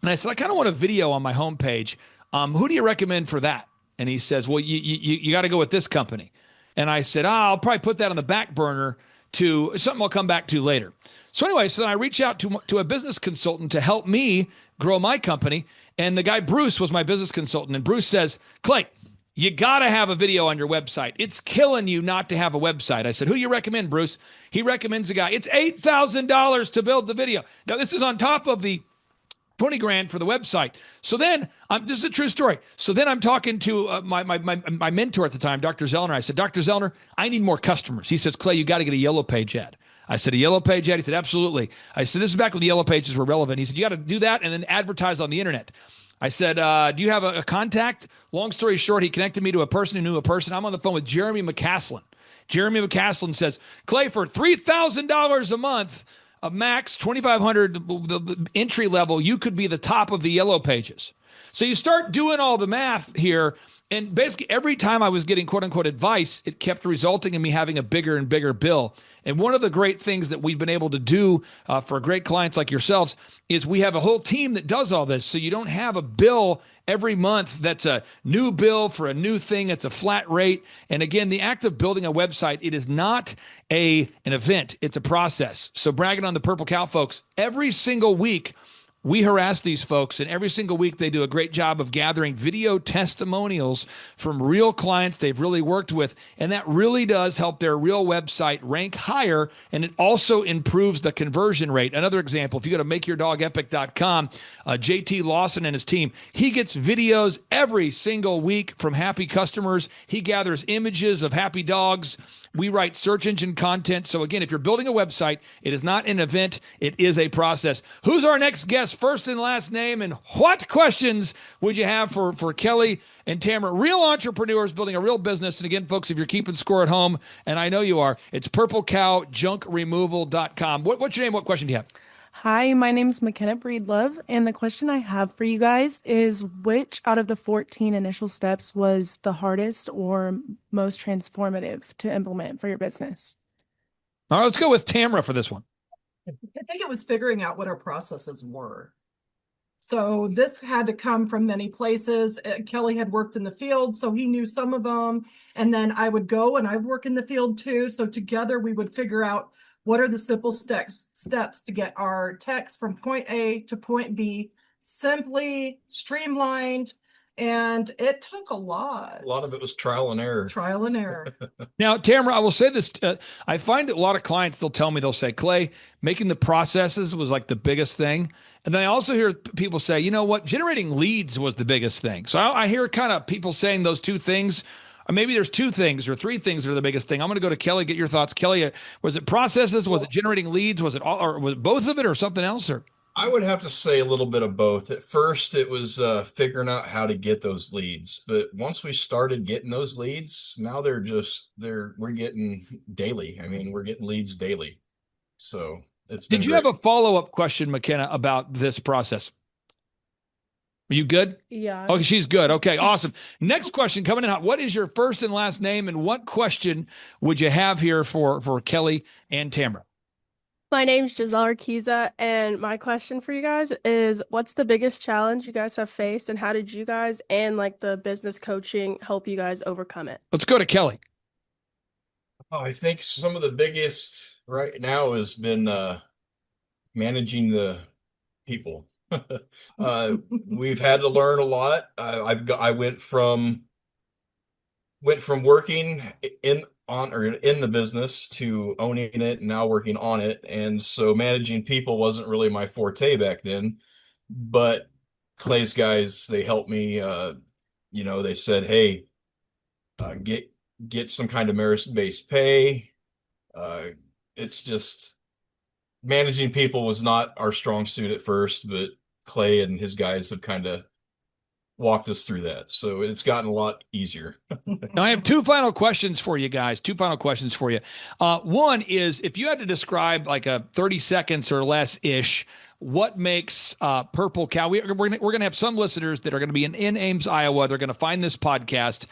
Speaker 2: And I said, I kind of want a video on my homepage. Who do you recommend for that? And he says, well, you got to go with this company. And I said, I'll probably put that on the back burner to something I'll come back to later. So anyway, so then I reached out to a business consultant to help me grow my company. And the guy, Bruce, was my business consultant. And Bruce says, Clay, you got to have a video on your website. It's killing you not to have a website. I said, who you recommend, Bruce? He recommends a guy. It's $8,000 to build the video. Now, this is on top of the 20 grand for the website. So then, this is a true story. So then I'm talking to my mentor at the time, Dr. Zellner. I said, Dr. Zellner, I need more customers. He says, Clay, you got to get a yellow page ad. I said, a yellow page ad? He said, absolutely. I said, this is back when the yellow pages were relevant. He said, you got to do that and then advertise on the internet. I said, do you have a contact? Long story short, he connected me to a person who knew a person. I'm on the phone with Jeremy McCaslin. Jeremy McCaslin says, Clay, for $3,000 a month, a max 2,500, the entry level, you could be the top of the yellow pages. So you start doing all the math here. And basically every time I was getting quote unquote advice, it kept resulting in me having a bigger and bigger bill. And one of the great things that we've been able to do for great clients like yourselves is we have a whole team that does all this. So you don't have a bill every month that's a new bill for a new thing. It's a flat rate. And again, the act of building a website, it is not an event. It's a process. So bragging on the Purple Cow folks, every single week, we harass these folks, and every single week they do a great job of gathering video testimonials from real clients they've really worked with, and that really does help their real website rank higher, and it also improves the conversion rate. Another example, if you go to makeyourdogepic.com, JT Lawson and his team, he gets videos every single week from happy customers. He gathers images of happy dogs. We write search engine content. So again, if you're building a website, it is not an event. It is a process. Who's our next guest? First and last name. And what questions would you have for Kelly and Tamara? Real entrepreneurs building a real business. And again, folks, if you're keeping score at home, and I know you are, it's purplecowjunkremoval.com. What's your name? What question do you have?
Speaker 7: Hi, my name is McKenna Breedlove, and the question I have for you guys is which out of the 14 initial steps was the hardest or most transformative to implement for your business?
Speaker 2: All right, let's go with Tamara for this one.
Speaker 1: I think it was figuring out what our processes were. So this had to come from many places. Kelly had worked in the field, so he knew some of them. And then I would go and I'd work in the field too. So together we would figure out what are the simple steps to get our text from point A to point B, simply, streamlined, and it took a lot.
Speaker 3: A lot of it was trial and error.
Speaker 1: Trial and error.
Speaker 2: Now, Tamara, I will say this. I find that a lot of clients, they'll say, Clay, making the processes was like the biggest thing. And then I also hear people say, you know what, generating leads was the biggest thing. So I hear kind of people saying those two things. Or maybe there's two things or three things that are the biggest thing. I'm going to go to Kelly, get your thoughts. Kelly, was it processes? Was it generating leads? Was it all, or was it both of it or something else? Or
Speaker 3: I would have to say a little bit of both. At first, it was figuring out how to get those leads. But once we started getting those leads, now we're getting daily. I mean, we're getting leads daily. So it's been
Speaker 2: Did you
Speaker 3: great.
Speaker 2: have a follow-up question, McKenna, about this process? Are you good?
Speaker 7: Yeah.
Speaker 2: Okay, she's good. Okay, awesome. Next question coming in hot. What is your first and last name, and what question would you have here for Kelly and Tamara?
Speaker 8: My name's Giselle Arquiza, and my question for you guys is, what's the biggest challenge you guys have faced, and how did you guys and like the business coaching help you guys overcome it?
Speaker 2: Let's go to Kelly.
Speaker 3: Oh, I think some of the biggest right now has been managing the people. We've had to learn a lot. I went from working in the business to owning it and now working on it. And so managing people wasn't really my forte back then, but Clay's guys, they helped me. They said, hey, get some kind of merit-based pay. It's just managing people was not our strong suit at first, but Clay and his guys have kind of walked us through that. So it's gotten a lot easier.
Speaker 2: Now, I have two final questions for you guys. One is, if you had to describe like a 30 seconds or less ish, what makes Purple Cow? We're going to have some listeners that are going to be in Ames, Iowa. They're going to find this podcast.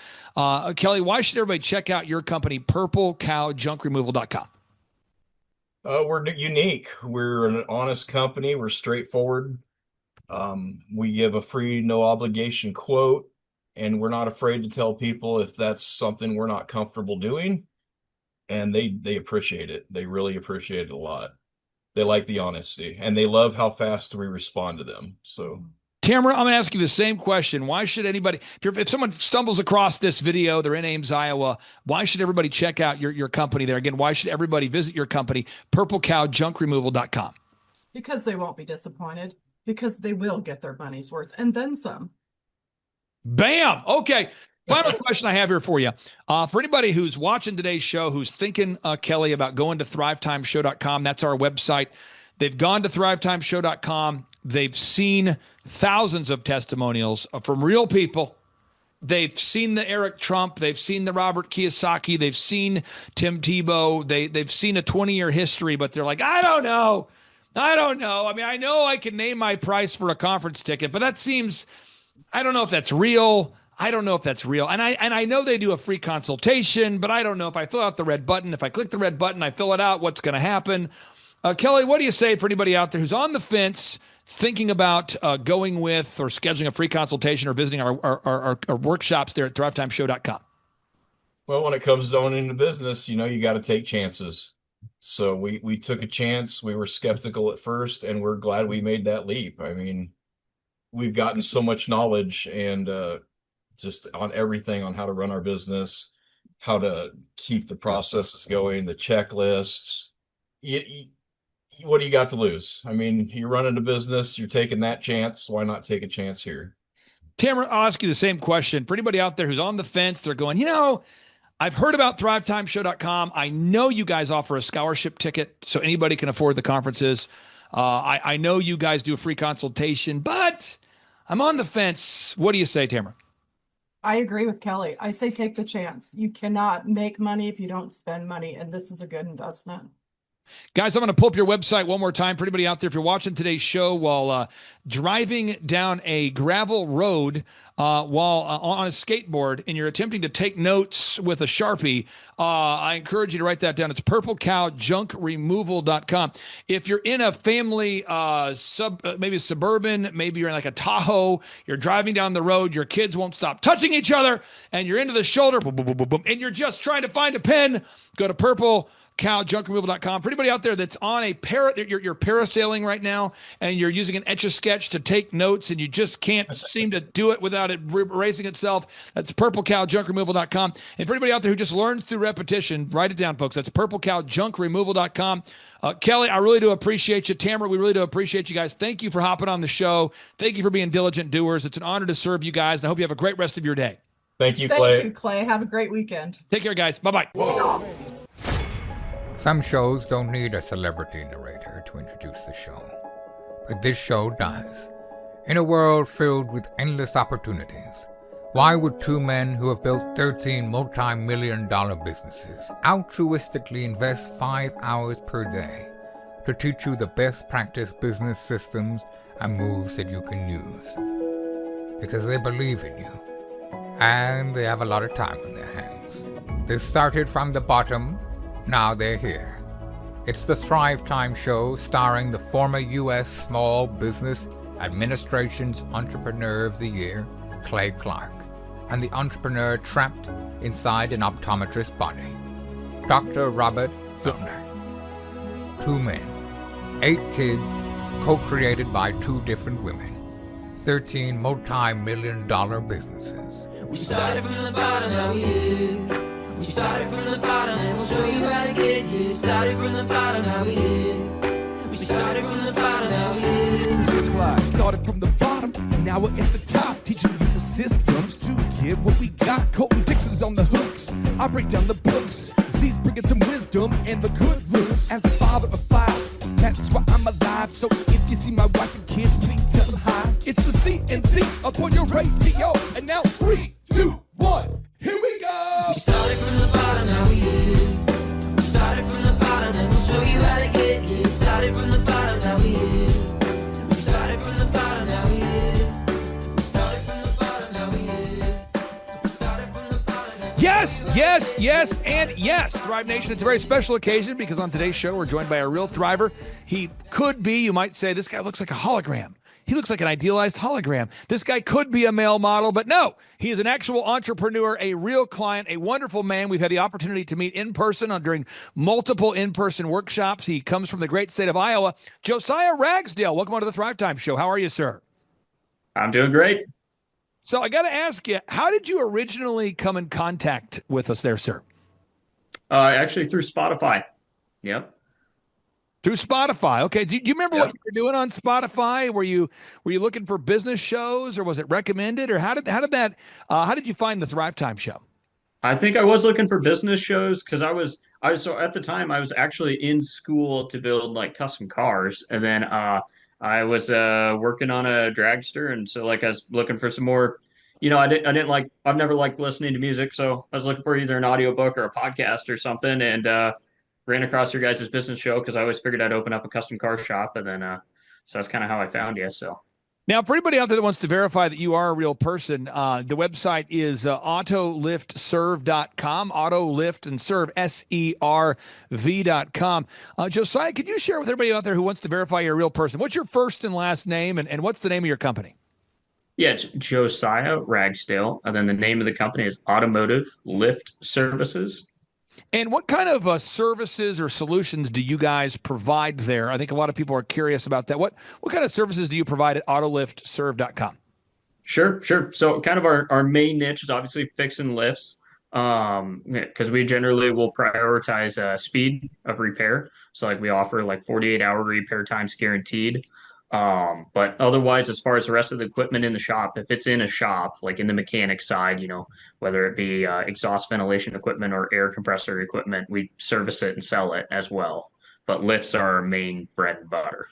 Speaker 2: Kelly, why should everybody check out your company, purplecowjunkremoval.com?
Speaker 3: We're unique. We're an honest company. We're straightforward. We give a free, no obligation quote, and we're not afraid to tell people if that's something we're not comfortable doing. And they appreciate it. They really appreciate it a lot. They like the honesty, and they love how fast we respond to them. So,
Speaker 2: Tamara, I'm going to ask you the same question. Why should anybody, if someone stumbles across this video, they're in Ames, Iowa, why should everybody check out your company there? Again, why should everybody visit your company, purplecowjunkremoval.com?
Speaker 1: Because they won't be disappointed, because they will get their money's worth and then some.
Speaker 2: Bam. Okay. Final question I have here for you. For anybody who's watching today's show, who's thinking, Kelly, about going to thrivetimeshow.com, that's our website. They've gone to thrivetimeshow.com. They've seen thousands of testimonials from real people. They've seen the Eric Trump. They've seen the Robert Kiyosaki. They've seen Tim Tebow. They've seen a 20-year history, but they're like, I don't know. I mean, I know I can name my price for a conference ticket, but that seems, I don't know if that's real. And I know they do a free consultation, but I don't know if I fill out the red button. If I click the red button, I fill it out, what's going to happen? Kelly, what do you say for anybody out there who's on the fence, thinking about going with or scheduling a free consultation or visiting our workshops there at thrivetimeshow.com?
Speaker 3: Well, when it comes to owning the business, you got to take chances. So we took a chance. We were skeptical at first, and we're glad we made that leap. I mean, we've gotten so much knowledge and just on everything on how to run our business, how to keep the processes going, the checklists. What do you got to lose? I mean, you're running a business, you're taking that chance. Why not take a chance here?
Speaker 2: Tamara, I'll ask you the same question. For anybody out there who's on the fence, they're going, I've heard about thrivetimeshow.com. I know you guys offer a scholarship ticket so anybody can afford the conferences. I know you guys do a free consultation, but I'm on the fence. What do you say, Tamara?
Speaker 1: I agree with Kelly. I say take the chance. You cannot make money if you don't spend money, and this is a good investment.
Speaker 2: Guys, I'm going to pull up your website one more time for anybody out there. If you're watching today's show while driving down a gravel road while on a skateboard and you're attempting to take notes with a Sharpie, I encourage you to write that down. It's purplecowjunkremoval.com. If you're in a family, maybe suburban, maybe you're in like a Tahoe, you're driving down the road, your kids won't stop touching each other, and you're into the shoulder, boom, boom, boom, boom, boom, and you're just trying to find a pen, go to purplecowjunkremoval.com. For anybody out there that's on a you're parasailing right now and you're using an Etch-a-Sketch to take notes and you just can't seem to do it without it erasing itself, that's purplecowjunkremoval.com. And for anybody out there who just learns through repetition, write it down, folks. That's purplecowjunkremoval.com. Kelly, I really do appreciate you. Tamara, we really do appreciate you guys. Thank you for hopping on the show. Thank you for being diligent doers. It's an honor to serve you guys, and I hope you have a great rest of your day.
Speaker 3: Thank you, Clay.
Speaker 1: Thank you, Clay. Have a great weekend.
Speaker 2: Take care, guys. Bye-bye. Whoa.
Speaker 9: Some shows don't need a celebrity narrator to introduce the show, but this show does. In a world filled with endless opportunities, why would two men who have built 13 multi-million-dollar businesses altruistically invest 5 hours per day to teach you the best practice business systems and moves that you can use? Because they believe in you, and they have a lot of time on their hands. They started from the bottom. Now they're here. It's the Thrivetime Show, starring the former U.S. Small Business Administration's Entrepreneur of the Year, Clay Clark, and the entrepreneur trapped inside an optometrist's body, Dr. Robert Zillner. 2 men, 8 kids, co-created by two different women, 13 multi-million-dollar businesses.
Speaker 10: We started from the bottom, now we're here. We started from the bottom, and we'll show you how to get here. Started from the bottom, now we're here. We started from the bottom, now we're here.
Speaker 11: Mr. Clyde started from the bottom, and now we're at the top, teaching you the systems to get what we got. Colton Dixon's on the hooks, I break down the books. C's bringing some wisdom and the good looks. As the father of five, that's why I'm alive. So if you see my wife and kids, please tell them hi. It's the CNC up on your radio, and now 3, 2, 1, here we go.
Speaker 10: We started from the bottom, now we're here. We started from the bottom, and we'll show you how to get here. Started from the bottom, now we're here. We started from the bottom, now we're here. We started from the bottom, now we're here. We started from the bottom.
Speaker 2: Yes, yes, yes, and yes. Thrive Nation, it's a very special occasion because on today's show, we're joined by a real thriver. He could be, you might say, this guy looks like a hologram. He looks like an idealized hologram. This guy could be a male model, but no, he is an actual entrepreneur, a real client, a wonderful man. We've had the opportunity to meet in person during multiple in-person workshops. He comes from the great state of Iowa. Josiah Ragsdale, welcome onto the Thrivetime Show. How are you, sir?
Speaker 12: I'm doing great.
Speaker 2: So I got to ask you, how did you originally come in contact with us there, sir?
Speaker 12: Actually through Spotify. Yep.
Speaker 2: Through Spotify. Okay. Do you remember what you were doing on Spotify? Were you looking for business shows, or was it recommended, or how did you find the Thrive Time show?
Speaker 12: I think I was looking for business shows because so at the time I was actually in school to build like custom cars, and then I was working on a dragster, and so like I was looking for some more. I've never liked listening to music, so I was looking for either an audiobook or a podcast or something, and ran across your guys' business show because I always figured I'd open up a custom car shop, and then so that's kind of how I found you. So
Speaker 2: now, for anybody out there that wants to verify that you are a real person, the website is autoliftserve.com, autolift and serve, SERV.com. Josiah, could you share with everybody out there who wants to verify you're a real person? What's your first and last name, and what's the name of your company?
Speaker 12: yeah, it's Josiah Ragsdale, and then the name of the company is Automotive Lift Services.
Speaker 2: And what kind of services or solutions do you guys provide there? I think a lot of people are curious about that. What kind of services do you provide at autoliftserve.com?
Speaker 12: Sure. So kind of our main niche is obviously fixing lifts, because we generally will prioritize speed of repair. So like we offer like 48-hour repair times guaranteed. But otherwise, as far as the rest of the equipment in the shop, if it's in a shop, like in the mechanic side, whether it be exhaust ventilation equipment or air compressor equipment, we service it and sell it as well. But lifts are our main bread and butter.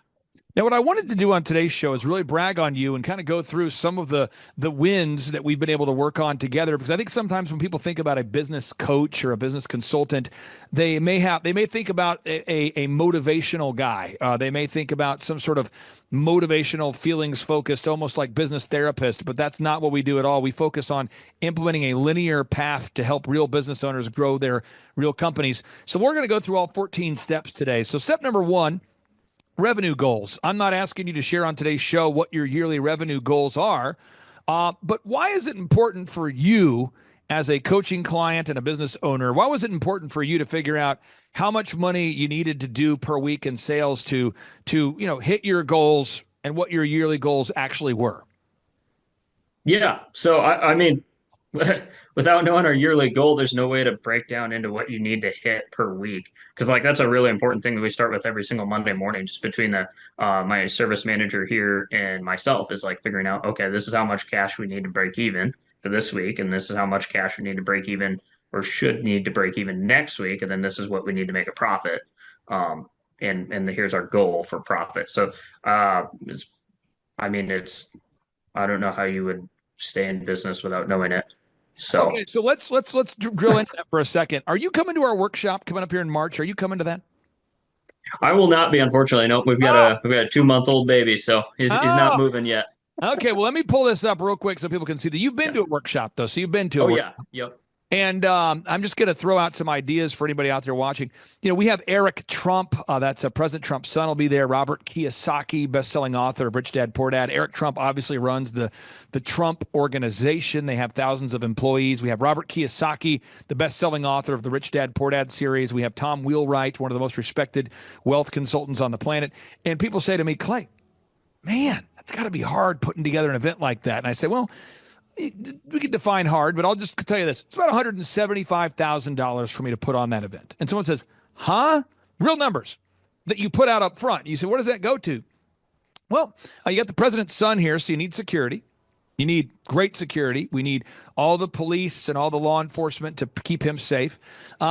Speaker 2: Now, what I wanted to do on today's show is really brag on you and kind of go through some of the wins that we've been able to work on together, because I think sometimes when people think about a business coach or a business consultant, they may think about a motivational guy. They may think about some sort of motivational, feelings focused, almost like business therapist, but that's not what we do at all. We focus on implementing a linear path to help real business owners grow their real companies. So we're going to go through all 14 steps today. So step number 1, revenue goals. I'm not asking you to share on today's show what your yearly revenue goals are, but why is it important for you as a coaching client and a business owner? Why was it important for you to figure out how much money you needed to do per week in sales to hit your goals, and what your yearly goals actually were?
Speaker 12: Yeah. So I mean, without knowing our yearly goal, there's no way to break down into what you need to hit per week. Because like that's a really important thing that we start with every single Monday morning, just between my service manager here and myself, is like figuring out, okay, this is how much cash we need to break even for this week, and this is how much cash we need to break even or should need to break even next week, and then this is what we need to make a profit. And here's our goal for profit. So I don't know how you would stay in business without knowing it. So
Speaker 2: okay, so let's drill into that for a second. Are you coming to our workshop coming up here in March? Are you coming to that?
Speaker 12: I will not be, unfortunately. No, we've got a 2-month-old baby, so he's not moving yet.
Speaker 2: Okay, well, let me pull this up real quick so people can see that you've been to a workshop, though. So you've been to a workshop.
Speaker 12: Yeah, yep.
Speaker 2: And I'm just going to throw out some ideas for anybody out there watching. We have Eric Trump. That's President Trump's son will be there. Robert Kiyosaki, best-selling author of Rich Dad, Poor Dad. Eric Trump obviously runs the Trump Organization. They have thousands of employees. We have Robert Kiyosaki, the best-selling author of the Rich Dad, Poor Dad series. We have Tom Wheelwright, one of the most respected wealth consultants on the planet. And people say to me, Clay, man, it's got to be hard putting together an event like that. And I say, well, we could define hard, but I'll just tell you this. It's about $175,000 for me to put on that event. And someone says, huh? Real numbers that you put out up front. You say, what does that go to? Well, you got the president's son here, so you need security. You need great security. We need all the police and all the law enforcement to keep him safe.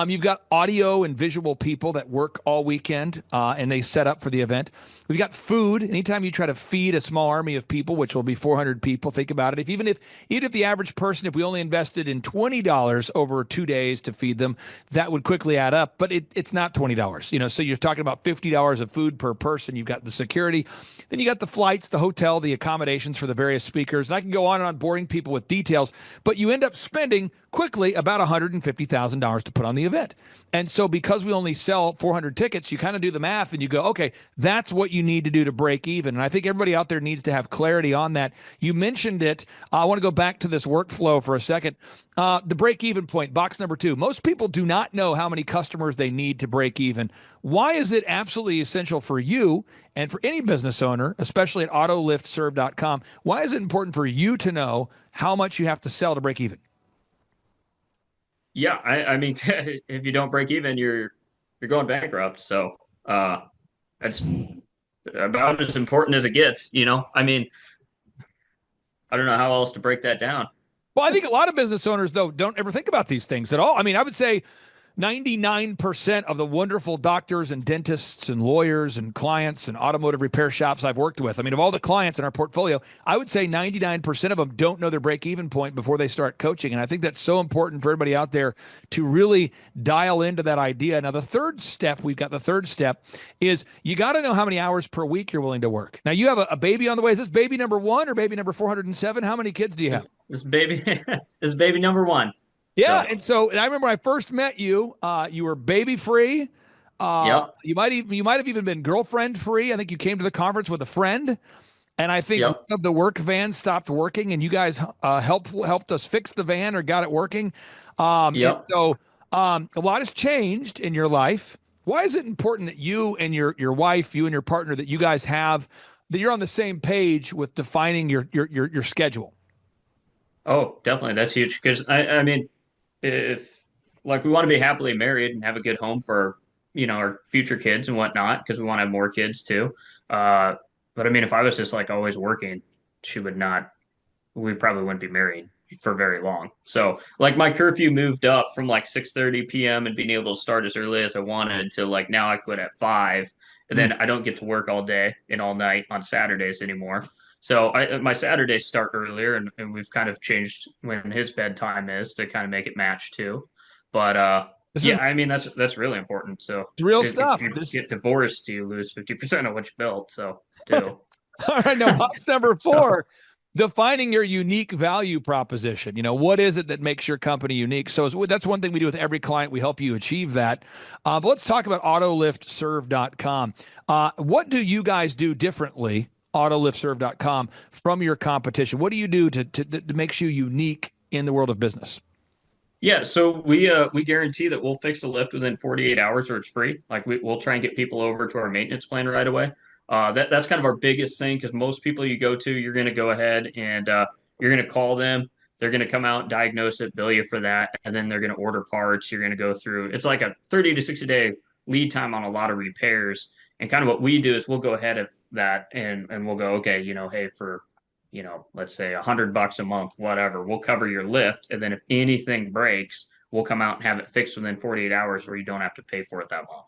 Speaker 2: You've got audio and visual people that work all weekend, and they set up for the event. We've got food. Anytime you try to feed a small army of people, which will be 400 people, think about it. Even if the average person, if we only invested in $20 over 2 days to feed them, that would quickly add up. But it's not $20. So you're talking about $50 of food per person. You've got the security. Then you got the flights, the hotel, the accommodations for the various speakers. And I can go on and on boring people with details, but you end up spending quickly about $150,000 to put on the event. And so because we only sell 400 tickets, you kind of do the math and you go, okay, that's what you need to do to break even. And I think everybody out there needs to have clarity on that. You mentioned it. I want to go back to this workflow for a second. The break even point, box number 2. Most people do not know how many customers they need to break even. Why is it absolutely essential for you and for any business owner, especially at autoliftserve.com? Why is it important for you to know how much you have to sell to break even?
Speaker 12: Yeah, I mean, if you don't break even, you're going bankrupt. So that's about as important as it gets. I mean, I don't know how else to break that down.
Speaker 2: Well, I think a lot of business owners, though, don't ever think about these things at all. I mean, I would say 99% of the wonderful doctors and dentists and lawyers and clients and automotive repair shops I've worked with, I mean, of all the clients in our portfolio, I would say 99% of them don't know their break-even point before they start coaching. And I think that's so important for everybody out there to really dial into that idea. Now, the third step is you got to know how many hours per week you're willing to work. Now, you have a baby on the way. Is this baby number 1 or baby number 407? How many kids do you have?
Speaker 12: This baby number 1.
Speaker 2: Yeah, and I remember when I first met you. You were baby free.
Speaker 12: Yep.
Speaker 2: You might have even been girlfriend free. I think you came to the conference with a friend, and I think one of the work vans stopped working, and you guys helped us fix the van or got it working.
Speaker 12: Yep.
Speaker 2: So a lot has changed in your life. Why is it important that you and your wife, you and your partner, that you guys that you're on the same page with defining your schedule?
Speaker 12: Oh, definitely, that's huge. Because I mean, if like we want to be happily married and have a good home for our future kids and whatnot, because we want to have more kids too. But I mean, if I was just like always working, we probably wouldn't be married for very long. So like my curfew moved up from like 6:30 p.m. and being able to start as early as I wanted to like now I quit at 5, and then I don't get to work all day and all night on Saturdays anymore. So my Saturdays start earlier, and we've kind of changed when his bedtime is to kind of make it match too. But I mean that's really important. So
Speaker 2: it's real stuff.
Speaker 12: If you get divorced, you lose 50% of what you built. So do.
Speaker 2: All right, now box number 4. Defining your unique value proposition. What is it that makes your company unique? So that's one thing we do with every client. We help you achieve that. But let's talk about autoliftserve.com. What do you guys do differently, autoliftserve.com, from your competition? What do you do that makes you unique in the world of business?
Speaker 12: Yeah, so we guarantee that we'll fix the lift within 48 hours or it's free. Like we'll try and get people over to our maintenance plan right away. That's kind of our biggest thing, because most people you go to, you're going to go ahead and you're going to call them. They're going to come out, diagnose it, bill you for that, and then they're going to order parts. You're going to go through. It's like a 30 to 60 day lead time on a lot of repairs. And kind of what we do is we'll go ahead of that and we'll go, okay, hey, for let's say $100 a month, whatever, we'll cover your lift, and then if anything breaks, we'll come out and have it fixed within 48 hours, where you don't have to pay for it that month.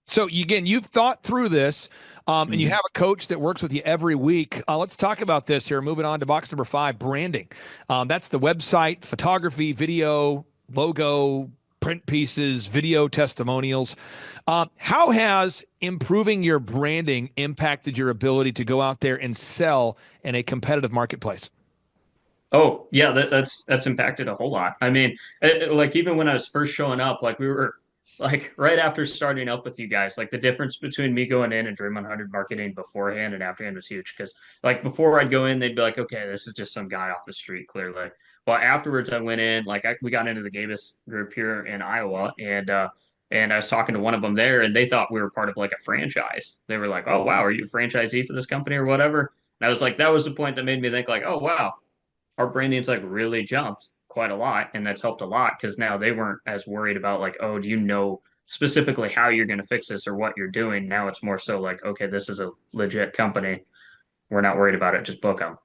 Speaker 2: So again, you've thought through this, and you have a coach that works with you every week. Let's talk about this here. Moving on to box number 5, branding. That's the website, photography, video, logo, print pieces, video testimonials. How has improving your branding impacted your ability to go out there and sell in a competitive marketplace?
Speaker 12: Oh, yeah, that's impacted a whole lot. I mean, like even when I was first showing up, like we were like right after starting up with you guys, like the difference between me going in and Dream 100 marketing beforehand and afterhand was huge. Because like before I'd go in, they'd be like, okay, this is just some guy off the street, clearly. But afterwards, I went in, like we got into the Gabus group here in Iowa, and I was talking to one of them there, and they thought we were part of like a franchise. They were like, "Oh wow, are you a franchisee for this company or whatever?" And I was like, that was the point that made me think like, "Oh wow, our branding's like really jumped quite a lot," and that's helped a lot because now they weren't as worried about like, oh, do you know specifically how you're going to fix this or what you're doing. Now it's more so like, okay, this is a legit company. We're not worried about it. Just book them.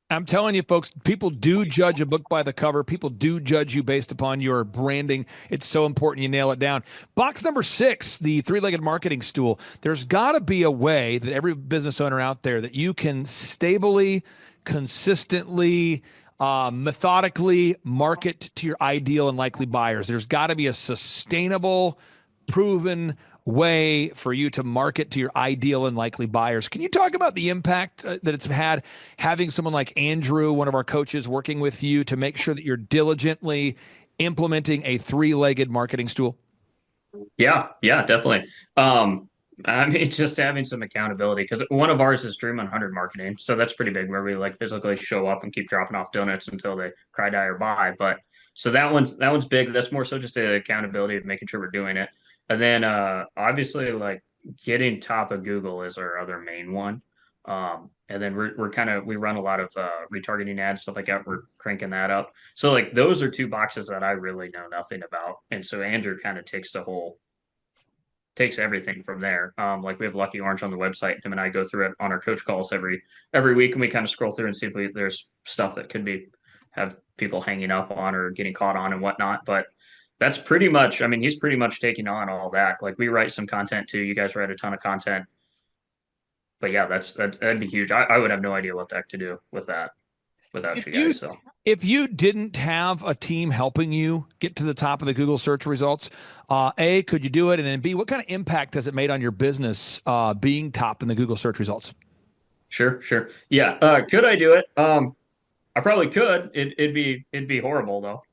Speaker 2: I'm telling you, folks, people do judge a book by the cover. People do judge you based upon your branding. It's so important you nail it down. Box number 6, the three-legged marketing stool. There's got to be a way that every business owner out there that you can stably, consistently, methodically market to your ideal and likely buyers. There's got to be a sustainable, proven way for you to market to your ideal and likely buyers. Can you talk about the impact that it's had having someone like Andrew, one of our coaches, working with you to make sure that you're diligently implementing a three-legged marketing stool?
Speaker 12: Yeah, yeah, definitely. I mean, just having some accountability because one of ours is Dream 100 marketing, so that's pretty big where we like physically show up and keep dropping off donuts until they cry, die, or buy. But so that one's big. That's more so just the accountability of making sure we're doing it, and then obviously like getting top of Google is our other main one. And then we're kind of we run a lot of retargeting ads, stuff like that. We're cranking that up. So like those are two boxes that I really know nothing about, and so Andrew kind of takes everything from there. Like we have Lucky Orange on the website. Him and I go through it on our coach calls every week, and we kind of scroll through and see if there's stuff that could be have people hanging up on or getting caught on and whatnot. But that's pretty much. I mean, he's pretty much taking on all that. Like we write some content too. You guys write a ton of content. But yeah, that'd be huge. I would have no idea what the heck to do with that without you guys. So
Speaker 2: if you didn't have a team helping you get to the top of the Google search results, A, could you do it? And then B, what kind of impact has it made on your business being top in the Google search results?
Speaker 12: Sure. Yeah. Could I do it? I probably could. It'd be horrible though.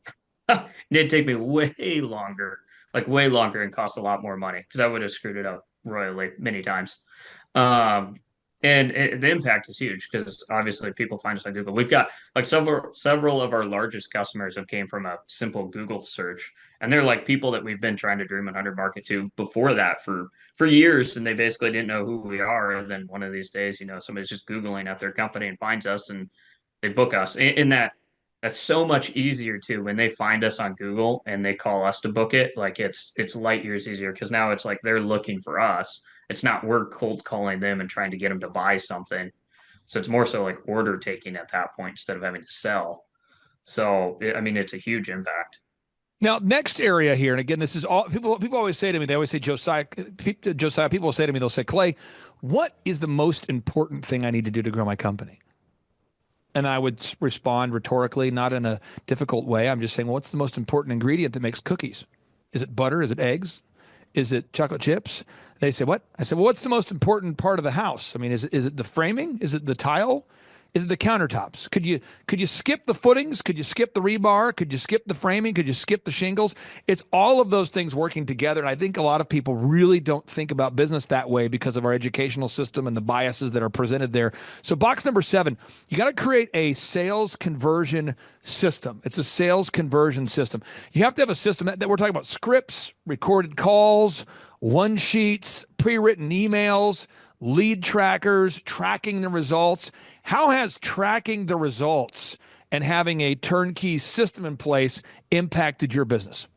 Speaker 12: It'd take me way longer and cost a lot more money because I would have screwed it up royally many times. Um, and the impact is huge because obviously people find us on Google. We've got like several of our largest customers have came from a simple Google search, and they're like people that we've been trying to Dream 100 market to before that for years, and they basically didn't know who we are. And then one of these days, somebody's just Googling at their company and finds us, and they book us. And that's so much easier too when they find us on Google and they call us to book it. Like it's light years easier because now it's like they're looking for us. It's not we're cold calling them and trying to get them to buy something. So it's more so like order taking at that point instead of having to sell. So I mean, it's a huge impact.
Speaker 2: Now, next area here, and again, this is all people always say to me, they always say, Josiah, people will say to me, they'll say, Clay, what is the most important thing I need to do to grow my company? And I would respond rhetorically, not in a difficult way. I'm just saying, well, what's the most important ingredient that makes cookies? Is it butter? Is it eggs? Is it chocolate chips? They say, what? I said, well, what's the most important part of the house? I mean, is it the framing? Is it the tile? Is it the countertops? Could you skip the footings? Could you skip the rebar? Could you skip the framing? Could you skip the shingles? It's all of those things working together. And I think a lot of people really don't think about business that way because of our educational system and the biases that are presented there. So box number 7, you got to create a sales conversion system. It's a sales conversion system. You have to have a system that we're talking about scripts, recorded calls, one sheets, pre-written emails, lead trackers, tracking the results. How has tracking the results and having a turnkey system in place impacted your business?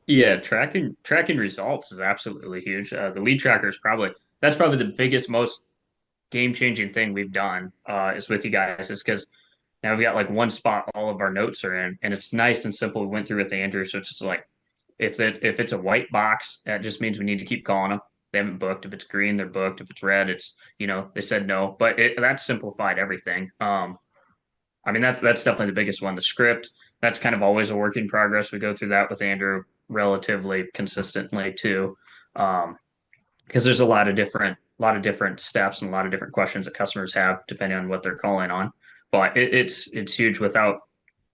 Speaker 12: Yeah, tracking results is absolutely huge. The lead tracker is probably the biggest, most game-changing thing we've done is with you guys is because now we've got like one spot all of our notes are in, and it's nice and simple. We went through with Andrew, so it's just like if it's a white box, that just means we need to keep calling them. They haven't booked. If it's green, they're booked. If it's red, it's they said no. But that's simplified everything. I mean that's definitely the biggest one. The script, that's kind of always a work in progress. We go through that with Andrew relatively consistently too, because there's a lot of different steps and a lot of different questions that customers have depending on what they're calling on. but it's huge without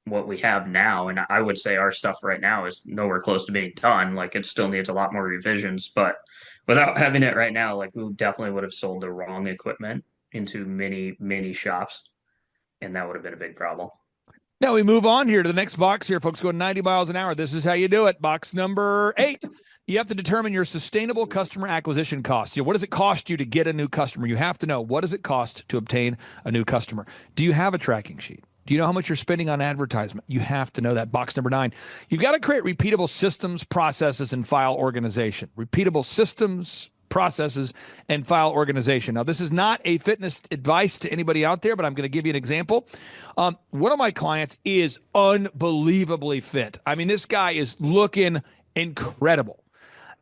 Speaker 12: what we have now. And I would say our stuff right now is nowhere close to being done. Like it still needs a lot more revisions, but without having it right now, like we definitely would have sold the wrong equipment into many shops, and that would have been a big problem.
Speaker 2: Now we move on here to the next box here, folks, going 90 miles an hour. This is how you do it. Box number 8. You have to determine your sustainable customer acquisition costs. What does it cost you to get a new customer? You have to know, what does it cost to obtain a new customer? Do you have a tracking sheet? Do you know how much you're spending on advertisement? You have to know that. Box number 9. You've got to create repeatable systems, processes, and file organization. Repeatable systems, processes, and file organization. Now, this is not a fitness advice to anybody out there, but I'm going to give you an example. One of my clients is unbelievably fit. I mean, this guy is looking incredible.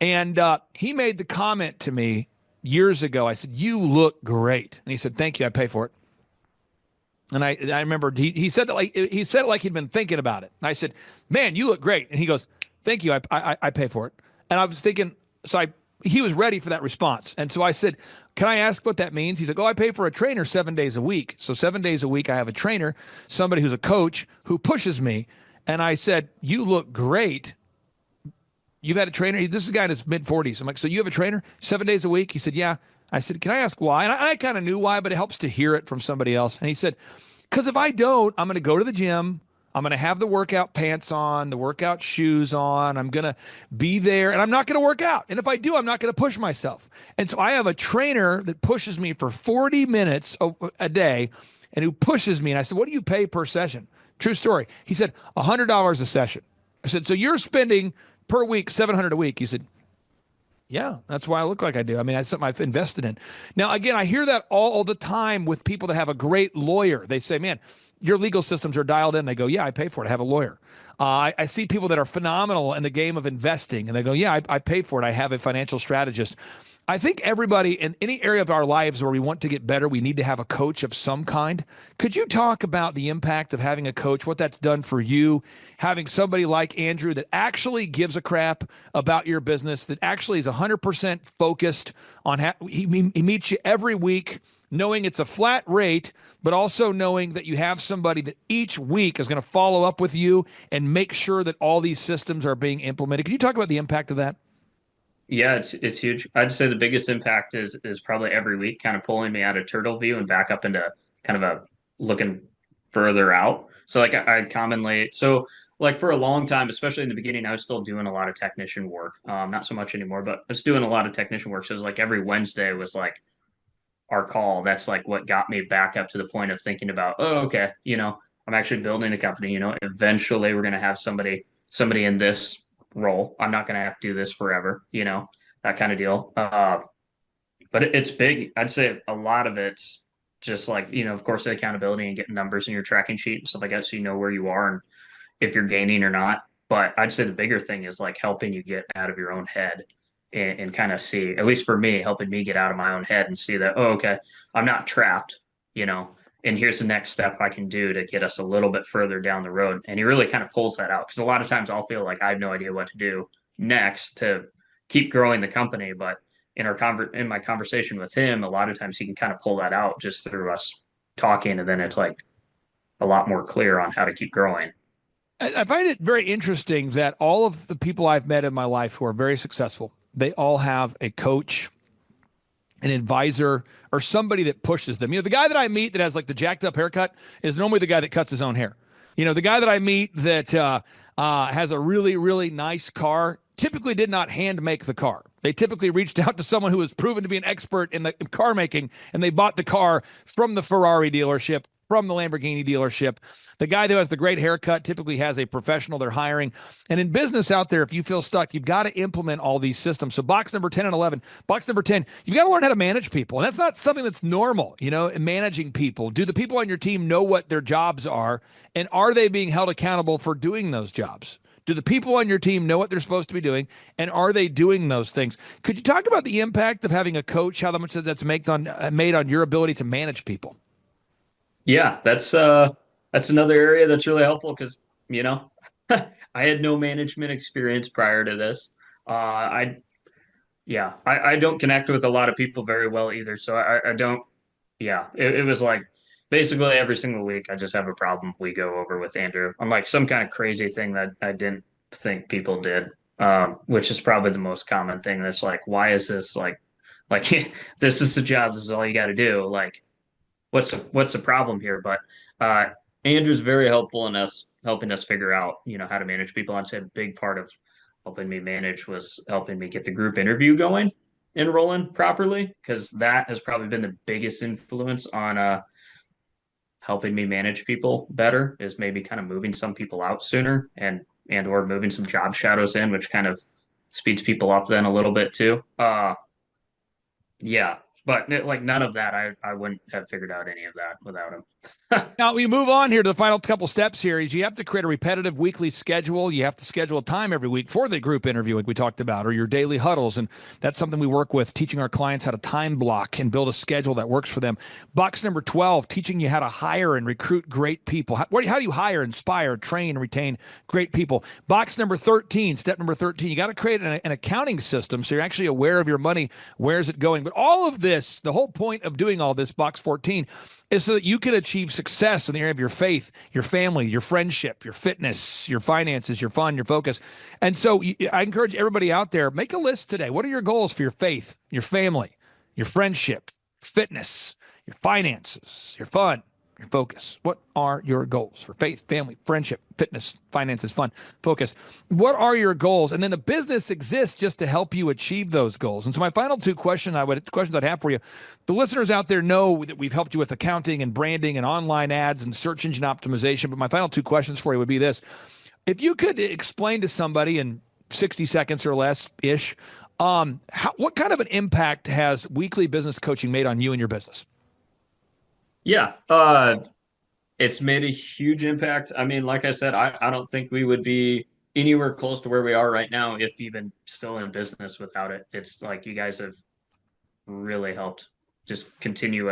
Speaker 2: And he made the comment to me years ago. I said, "You look great." And he said, "Thank you. I pay for it." And I remember he said that he said it like he'd been thinking about it. And I said, "Man, you look great." And he goes, "Thank you. I pay for it." And I was thinking, he was ready for that response. And so I said, "Can I ask what that means?" He's like, "Oh, I pay for a trainer 7 days a week. So 7 days a week, I have a trainer, somebody who's a coach who pushes me." And I said, "You look great. You've had a trainer?" This is a guy in his mid-40s. I'm like, "So you have a trainer 7 days a week?" He said, "Yeah." I said, "Can I ask why?" And I kind of knew why, but it helps to hear it from somebody else. And he said, "Because if I don't, I'm going to go to the gym. I'm going to have the workout pants on, the workout shoes on. I'm going to be there, and I'm not going to work out. And if I do, I'm not going to push myself. And so I have a trainer that pushes me for 40 minutes a day and who pushes me." And I said, "What do you pay per session?" True story. He said, $100 a session. I said, "So you're spending per week $700 a week?" He said, "Yeah, that's why I look like I do. I mean, that's something I've invested in." Now, again, I hear that all the time with people that have a great lawyer. They say, "Man, your legal systems are dialed in." They go, "Yeah, I pay for it. I have a lawyer." I see people that are phenomenal in the game of investing, and they go, "Yeah, I pay for it. I have a financial strategist." I think everybody in any area of our lives where we want to get better, we need to have a coach of some kind. Could you talk about the impact of having a coach, what that's done for you, having somebody like Andrew that actually gives a crap about your business, that actually is 100% focused on he meets you every week, knowing it's a flat rate, but also knowing that you have somebody that each week is going to follow up with you and make sure that all these systems are being implemented? Can you talk about the impact of that?
Speaker 12: Yeah, it's huge. I'd say the biggest impact is probably every week kind of pulling me out of turtle view and back up into kind of a looking further out. So like I'd commonly like for a long time, especially in the beginning, I was still doing a lot of technician work. Not so much anymore, but I was doing a lot of technician work. So it was like every Wednesday was like our call. That's like what got me back up to the point of thinking about, oh, okay, I'm actually building a company, eventually we're gonna have somebody in this role. I'm not gonna have to do this forever, that kind of deal. But it's big. I'd say a lot of it's just like, of course, the accountability and getting numbers in your tracking sheet and stuff like that so you know where you are and if you're gaining or not. But I'd say the bigger thing is like helping you get out of your own head and kind of see, at least for me, helping me get out of my own head and see that, oh, okay, I'm not trapped, and here's the next step I can do to get us a little bit further down the road. And he really kind of pulls that out because a lot of times I'll feel like I have no idea what to do next to keep growing the company. But in my conversation with him, a lot of times he can kind of pull that out just through us talking, and then it's like a lot more clear on how to keep growing.
Speaker 2: I find it very interesting that all of the people I've met in my life who are very successful, they all have a coach, an advisor, or somebody that pushes them. The guy that I meet that has like the jacked up haircut is normally the guy that cuts his own hair. The guy that I meet that has a really, really nice car typically did not hand make the car. They typically reached out to someone who was proven to be an expert in the car making, and they bought the car from the Ferrari dealership, from the Lamborghini dealership. The guy who has the great haircut typically has a professional they're hiring. And in business out there, if you feel stuck, you've got to implement all these systems. So box number 10 and 11, box number 10, you've got to learn how to manage people. And that's not something that's normal, managing people. Do the people on your team know what their jobs are? And are they being held accountable for doing those jobs? Do the people on your team know what they're supposed to be doing? And are they doing those things? Could you talk about the impact of having a coach, how much that's made on your ability to manage people?
Speaker 12: Yeah, that's another area that's really helpful because, I had no management experience prior to this. I Yeah, I don't connect with a lot of people very well either. So I don't, yeah, it was like basically every single week I just have a problem we go over with Andrew on like some kind of crazy thing that I didn't think people did. Which is probably the most common thing. That's like, why is this like this is the job, this is all you got to do. Like, what's the problem here? But uh, Andrew's very helpful in us helping us figure out, how to manage people. I'd say a big part of helping me manage was helping me get the group interview going and rolling properly, because that has probably been the biggest influence on helping me manage people better, is maybe kind of moving some people out sooner and or moving some job shadows in, which kind of speeds people up then a little bit too. Yeah, but like none of that, I wouldn't have figured out any of that without him.
Speaker 2: Now we move on here to the final couple steps here. Is you have to create a repetitive weekly schedule. You have to schedule a time every week for the group interview, like we talked about, or your daily huddles. And that's something we work with, teaching our clients how to time block and build a schedule that works for them. Box number 12, teaching you how to hire and recruit great people. How do you hire, inspire, train, and retain great people? Box number 13, step number 13, you got to create an accounting system so you're actually aware of your money. Where is it going? But all of this, the whole point of doing all this, box 14, is so that you can achieve success in the area of your faith, your family, your friendship, your fitness, your finances, your fun, your focus. And so I encourage everybody out there, make a list today. What are your goals for your faith, your family, your friendship, fitness, your finances, your fun, your focus? What are your goals for faith, family, friendship, fitness, finances, fun, focus? What are your goals? And then the business exists just to help you achieve those goals. And so my final two questions I'd have for you, the listeners out there know that we've helped you with accounting and branding and online ads and search engine optimization. But my final two questions for you would be this. If you could explain to somebody in 60 seconds or less-ish, what kind of an impact has weekly business coaching made on you and your business?
Speaker 12: Yeah, it's made a huge impact. I mean, like I said, I don't think we would be anywhere close to where we are right now, if even still in business, without it. It's like you guys have really helped just continue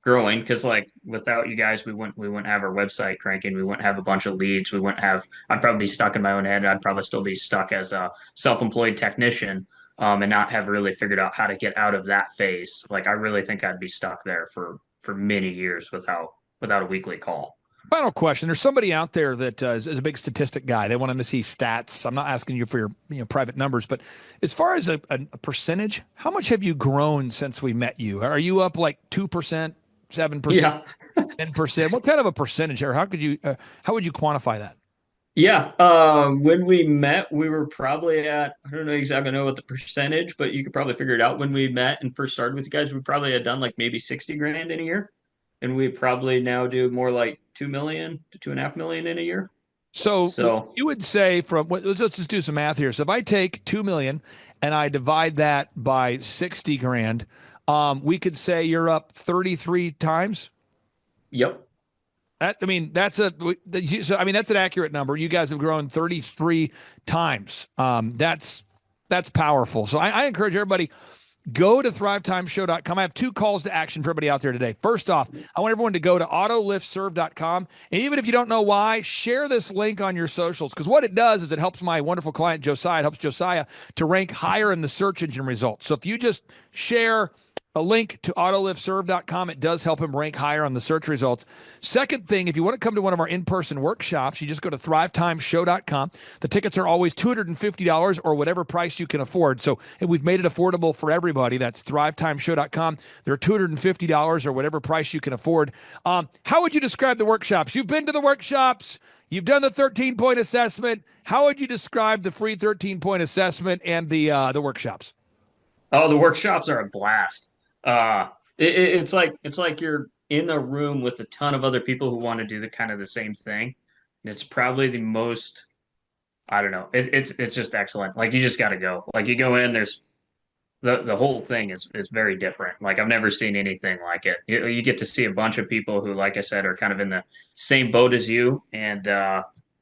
Speaker 12: growing, because like without you guys, we wouldn't have our website cranking, we wouldn't have a bunch of leads, I'd probably be stuck in my own head. I'd probably still be stuck as a self-employed technician, and not have really figured out how to get out of that phase. Like I really think I'd be stuck there for many years without a weekly call.
Speaker 2: Final question. There's somebody out there that is a big statistic guy. They want them to see stats. I'm not asking you for your private numbers, but as far as a percentage, how much have you grown since we met you? Are you up like 2%, 7%,
Speaker 12: Yeah.
Speaker 2: 10%? What kind of a percentage, or how would you quantify that?
Speaker 12: Yeah. When we met, we were probably at, I don't know exactly know what the percentage, but you could probably figure it out. When we met and first started with you guys, we probably had done like maybe 60 grand in a year. And we probably now do more like 2 million to 2.5 million in a year.
Speaker 2: So you would say let's just do some math here. So if I take 2 million and I divide that by 60 grand, we could say you're up 33 times.
Speaker 12: Yep.
Speaker 2: That's an accurate number. You guys have grown 33 times. That's powerful. So I encourage everybody, go to thrivetimeshow.com. I have two calls to action for everybody out there today. First off, I want everyone to go to autoliftserve.com. And even if you don't know why, share this link on your socials, because what it does is it helps my wonderful client, Josiah. It helps Josiah to rank higher in the search engine results. So if you just share a link to autoliftserve.com, it does help him rank higher on the search results. Second thing, if you want to come to one of our in-person workshops, you just go to thrivetimeshow.com. The tickets are always $250 or whatever price you can afford. So we've made it affordable for everybody. That's thrivetimeshow.com. They're $250 or whatever price you can afford. How would you describe the workshops? You've been to the workshops. You've done the 13-point assessment. How would you describe the free 13-point assessment and the workshops?
Speaker 12: Oh, the workshops are a blast. It's like you're in a room with a ton of other people who want to do the same thing. And it's probably the most, I don't know. It's just excellent. Like you just got to go. Like you go in, there's the whole thing is very different. Like I've never seen anything like it. You get to see a bunch of people who, like I said, are kind of in the same boat as you, and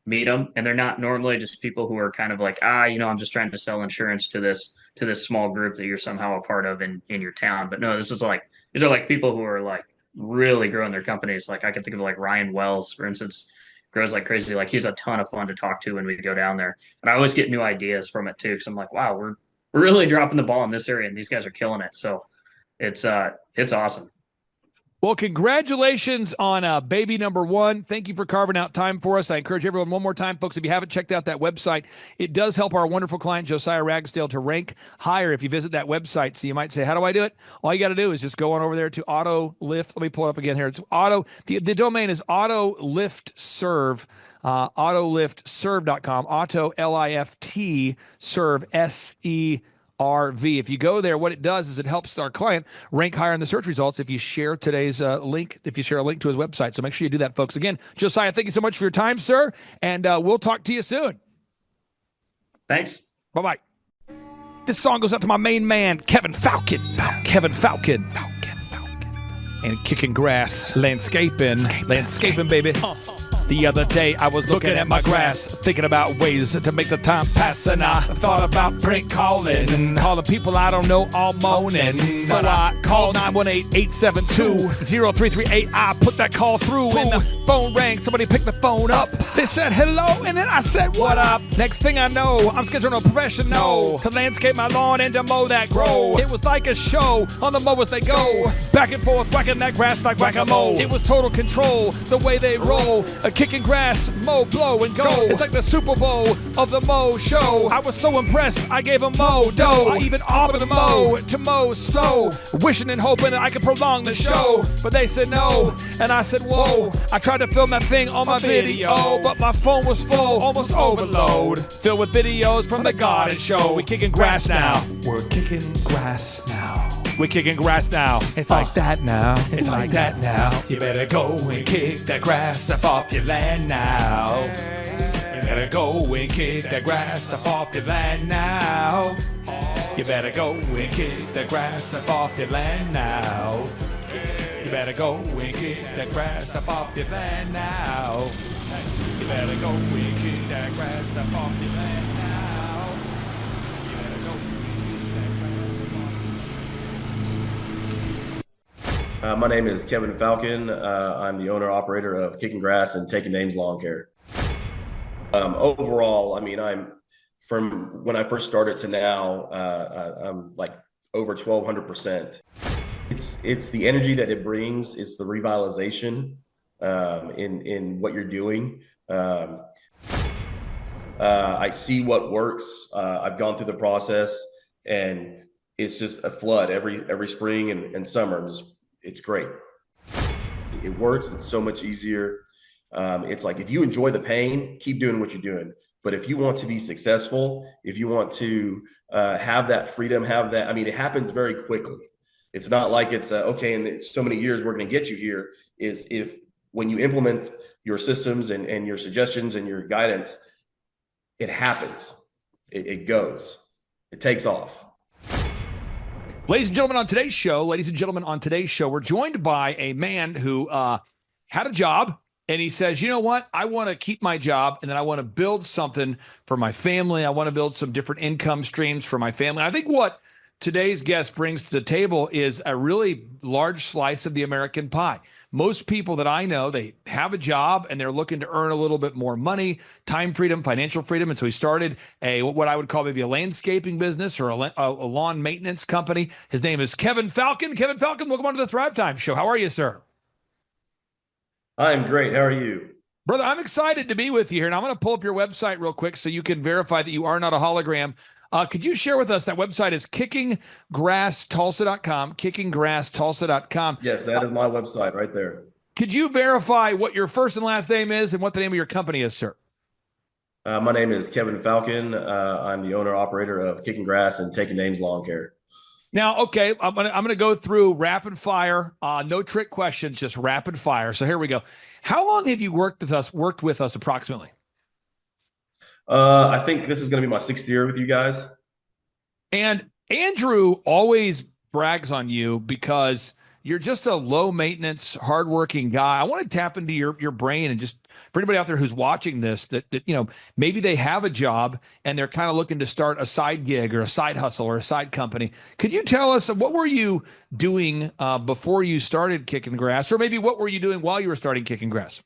Speaker 12: meet them. And they're not normally just people who are kind of like, I'm just trying to sell insurance to this small group that you're somehow a part of in your town. But no, these are like people who are like really growing their companies. Like I can think of like Ryan Wells, for instance, grows like crazy. Like he's a ton of fun to talk to when we go down there. And I always get new ideas from it too. Cause I'm like, wow, we're really dropping the ball in this area and these guys are killing it. So it's awesome.
Speaker 2: Well, congratulations on baby number one. Thank you for carving out time for us. I encourage everyone one more time, folks, if you haven't checked out that website, it does help our wonderful client, Josiah Ragsdale, to rank higher if you visit that website. So you might say, how do I do it? All you got to do is just go on over there to Auto Lift. Let me pull it up again here. It's the domain is Auto Lift Serve. Autoliftserve.com, auto L-I-F-T serve SERV. If you go there, what it does is it helps our client rank higher in the search results if you share today's link, if you share a link to his website. So make sure you do that, folks. Again, Josiah, thank you so much for your time, sir, and we'll talk to you soon.
Speaker 12: Thanks.
Speaker 2: Bye-bye. This song goes out to my main man, Kevin Falcon. Kevin Falcon. And Kicking Grass, landscaping, baby. The other day I was looking at my grass, thinking about ways to make the time pass, and I thought about prank calling people I don't know all morning. So I called 918-872-0338. I put that call through and the phone rang. Somebody picked the phone up. They said hello, and then I said what up. Next thing I know, I'm scheduling a professional to landscape my lawn and to mow that grow. It was like a show on the mowers they go, back and forth whacking that grass like whack-a-mole. It was total control the way they roll. Kicking grass, mow, blow, and go. It's like the Super Bowl of the mow show. I was so impressed, I gave them mow dough. I even offered to mow slow, wishing and hoping that I could prolong the show. But they said no, and I said whoa. I tried to film that thing on my video, but my phone was full, almost overload. Filled with videos from the garden show. We kicking grass now. We're kicking grass now. We're kicking grass now. It's like that now. It's like that now. You better go and kick that grass up off your land now. You better go and kick that grass up off your land now. You better go and kick that grass up off your land now. You better go and kick that grass up off your land now. You better go and kick that grass up off your land now. You better go and kick that grass up off.
Speaker 13: My name is Kevin Falcon. I'm the owner-operator of Kicking Grass and Taking Names Lawn Care. Overall, I mean, I'm from when I first started to now, I'm like over 1,200%. It's the energy that it brings. It's the revitalization in what you're doing. I see what works. I've gone through the process, and it's just a flood every spring and summer. It's great. It works. It's so much easier. It's like, if you enjoy the pain, keep doing what you're doing. But if you want to be successful, if you want to have that freedom, I mean, it happens very quickly. It's not like it's okay, in so many years we're going to get you here. Is if when you implement your systems and your suggestions and your guidance, it happens. It goes. It takes off.
Speaker 2: Ladies and gentlemen, on today's show, we're joined by a man who had a job, and he says, you know what? I want to keep my job, and then I want to build something for my family. I want to build some different income streams for my family. I think what today's guest brings to the table is a really large slice of the American pie. Most people that I know, they have a job and they're looking to earn a little bit more money, time freedom, financial freedom. And so he started what I would call maybe a landscaping business or a lawn maintenance company. His name is Kevin Falcon. Kevin Falcon, welcome on to the Thrivetime Show. How are you, sir?
Speaker 13: I'm great. How are you?
Speaker 2: Brother, I'm excited to be with you here. And I'm going to pull up your website real quick so you can verify that you are not a hologram. Could you share with us, that website is kickinggrasstulsa.com, kickinggrasstulsa.com.
Speaker 13: Yes, that is my website right there.
Speaker 2: Could you verify what your first and last name is and what the name of your company is, sir?
Speaker 13: My name is Kevin Falcon. I'm the owner-operator of Kicking Grass and Taking Names Lawn Care.
Speaker 2: Now, okay, I'm gonna go through rapid fire, no trick questions, just rapid fire. So here we go. How long have you worked with us approximately?
Speaker 13: I think this is going to be my 6th year with you guys.
Speaker 2: And Andrew always brags on you because you're just a low maintenance, hardworking guy. I want to tap into your brain, and just for anybody out there who's watching this, that maybe they have a job and they're kind of looking to start a side gig or a side hustle or a side company. Could you tell us, what were you doing before you started Kicking Grass, or maybe what were you doing while you were starting Kicking Grass?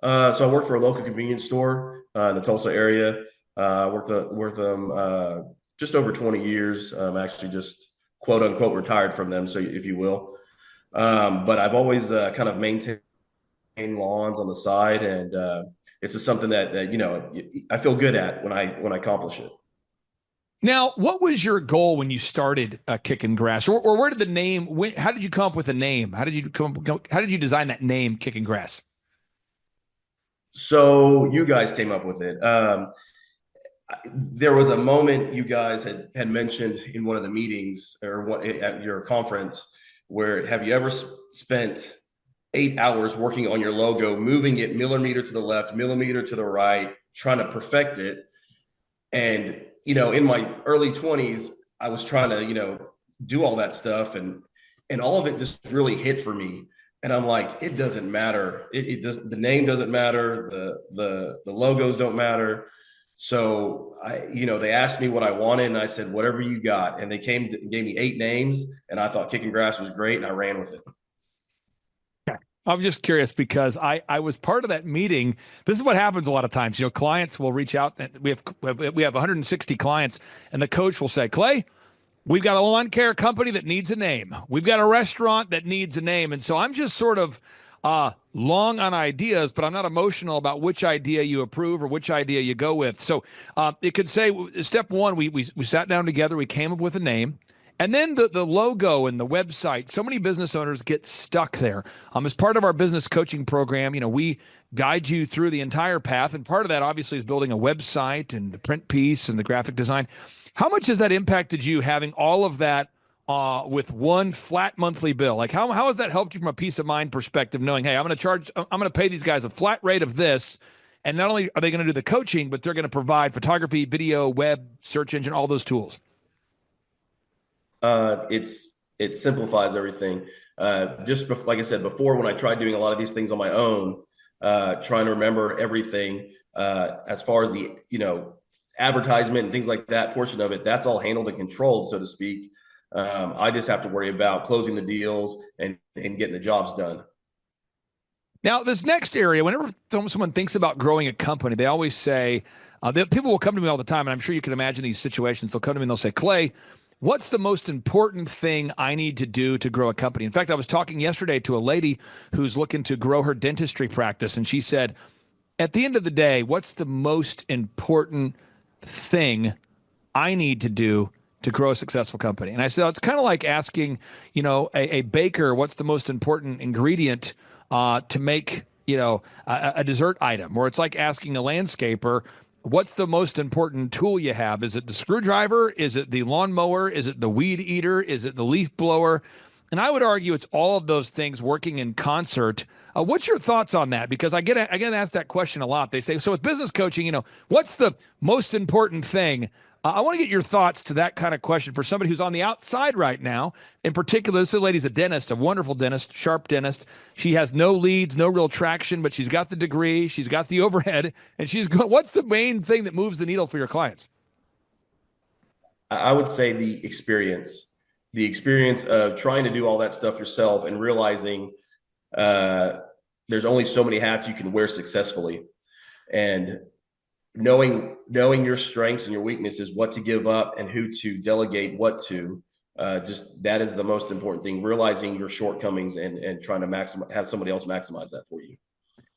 Speaker 13: So I worked for a local convenience store in the Tulsa area. Worked them just over 20 years. Actually just quote unquote retired from them, so if you will. But I've always kind of maintained lawns on the side, and it's just something that you know I feel good at when I accomplish it.
Speaker 2: Now, what was your goal when you started Kicking Grass, or where did the name? How did you come up with the name? How did you How did you design that name, Kicking Grass?
Speaker 13: So you guys came up with it. There was a moment you guys had mentioned in one of the meetings or what at your conference where have you ever spent 8 hours working on your logo, moving it millimeter to the left, millimeter to the right, trying to perfect it? And you know, in my early 20s, I was trying to, you know, do all that stuff, and all of it just really hit for me. And I'm like, it doesn't matter. It doesn't. The name doesn't matter. The logos don't matter. So you know, they asked me what I wanted, and I said, whatever you got. And they gave me 8 names, and I thought Kicking Grass was great, and I ran with it.
Speaker 2: I'm just curious because I was part of that meeting. This is what happens a lot of times. You know, clients will reach out. And we have 160 clients, and the coach will say, Clay, we've got a lawn care company that needs a name. We've got a restaurant that needs a name. And so I'm just sort of long on ideas, but I'm not emotional about which idea you approve or which idea you go with. So it could say step one, we sat down together, we came up with a name. And then the logo and the website, so many business owners get stuck there. As part of our business coaching program, you know, we guide you through the entire path. And part of that obviously is building a website and the print piece and the graphic design. How much has that impacted you having all of that with one flat monthly bill? Like how has that helped you from a peace of mind perspective, knowing, hey, I'm going to pay these guys a flat rate of this. And not only are they going to do the coaching, but they're going to provide photography, video, web, search engine, all those tools.
Speaker 13: It simplifies everything. Like I said before, when I tried doing a lot of these things on my own, trying to remember everything as far as the, you know, advertisement and things like that portion of it, that's all handled and controlled, so to speak. I just have to worry about closing the deals and getting the jobs done.
Speaker 2: Now, this next area, whenever someone thinks about growing a company, they always say, people will come to me all the time, and I'm sure you can imagine these situations. They'll come to me and they'll say, Clay, what's the most important thing I need to do to grow a company? In fact, I was talking yesterday to a lady who's looking to grow her dentistry practice, and she said, at the end of the day, what's the most important thing I need to do to grow a successful company? And I said, it's kind of like asking, you know, a baker, what's the most important ingredient to make, you know, a dessert item? Or it's like asking a landscaper, what's the most important tool you have? Is it the screwdriver? Is it the lawnmower? Is it the weed eater? Is it the leaf blower? And I would argue it's all of those things working in concert. What's your thoughts on that? Because I get asked that question a lot. They say, so with business coaching, you know, what's the most important thing? I want to get your thoughts to that kind of question for somebody who's on the outside right now. In particular, this lady's a dentist, a wonderful dentist, sharp dentist. She has no leads, no real traction, but she's got the degree, she's got the overhead, and she's going, what's the main thing that moves the needle for your clients?
Speaker 13: I would say the experience of trying to do all that stuff yourself and realizing there's only so many hats you can wear successfully, and knowing your strengths and your weaknesses, what to give up and who to delegate what to. Just that is the most important thing, realizing your shortcomings and trying to have somebody else maximize that for you.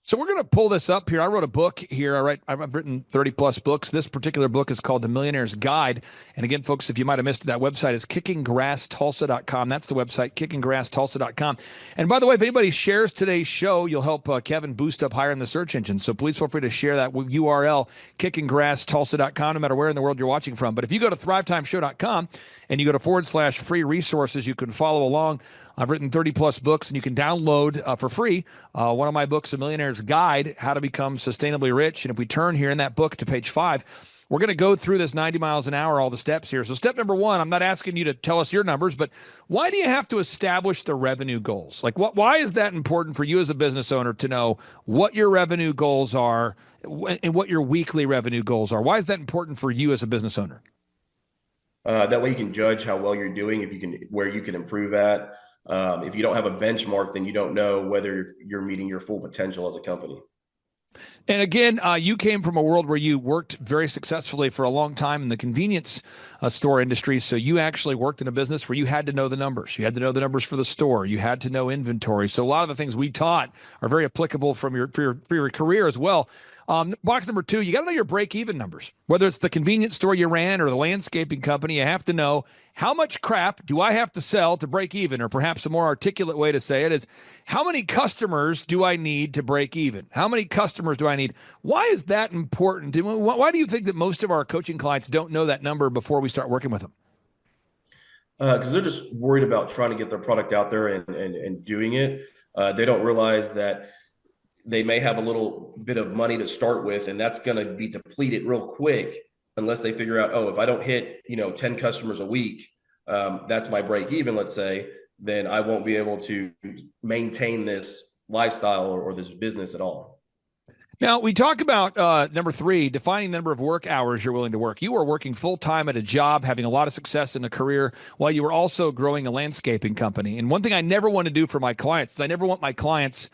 Speaker 2: So we're going to pull this up here. I wrote a book here. I've written 30 plus books. This particular book is called The Millionaire's Guide. And again, folks, if you might have missed it, that website is kickinggrasstulsa.com. That's the website, kickinggrasstulsa.com. And by the way, if anybody shares today's show, you'll help Kevin boost up higher in the search engine. So please feel free to share that URL, kickinggrasstulsa.com, no matter where in the world you're watching from. But if you go to thrivetimeshow.com and you go to /free resources, you can follow along. I've written 30 plus books, and you can download for free one of my books, A Millionaire's Guide, How to Become Sustainably Rich. And if we turn here in that book to page 5, we're going to go through this 90 miles an hour, all the steps here. So step number 1, I'm not asking you to tell us your numbers, but why do you have to establish the revenue goals? Like why is that important for you as a business owner to know what your revenue goals are and what your weekly revenue goals are? Why is that important for you as a business owner?
Speaker 13: That way you can judge how well you're doing, where you can improve at. If you don't have a benchmark, then you don't know whether you're meeting your full potential as a company.
Speaker 2: And again, you came from a world where you worked very successfully for a long time in the convenience store industry. So you actually worked in a business where you had to know the numbers. You had to know the numbers for the store. You had to know inventory. So a lot of the things we taught are very applicable from for your career as well. Box number 2, you got to know your break-even numbers. Whether it's the convenience store you ran or the landscaping company, you have to know how much crap do I have to sell to break even, or perhaps a more articulate way to say it is, how many customers do I need to break even? How many customers do I need? Why is that important? And why do you think that most of our coaching clients don't know that number before we start working with them?
Speaker 13: Because they're just worried about trying to get their product out there and doing it. They don't realize that they may have a little bit of money to start with, and that's going to be depleted real quick unless they figure out, oh, if I don't hit 10 customers a week, that's my break even, let's say, then I won't be able to maintain this lifestyle or this business at all.
Speaker 2: Now, we talk about number 3, defining the number of work hours you're willing to work. You were working full-time at a job, having a lot of success in a career, while you were also growing a landscaping company. And one thing I never want to do for my clients is I never want my clients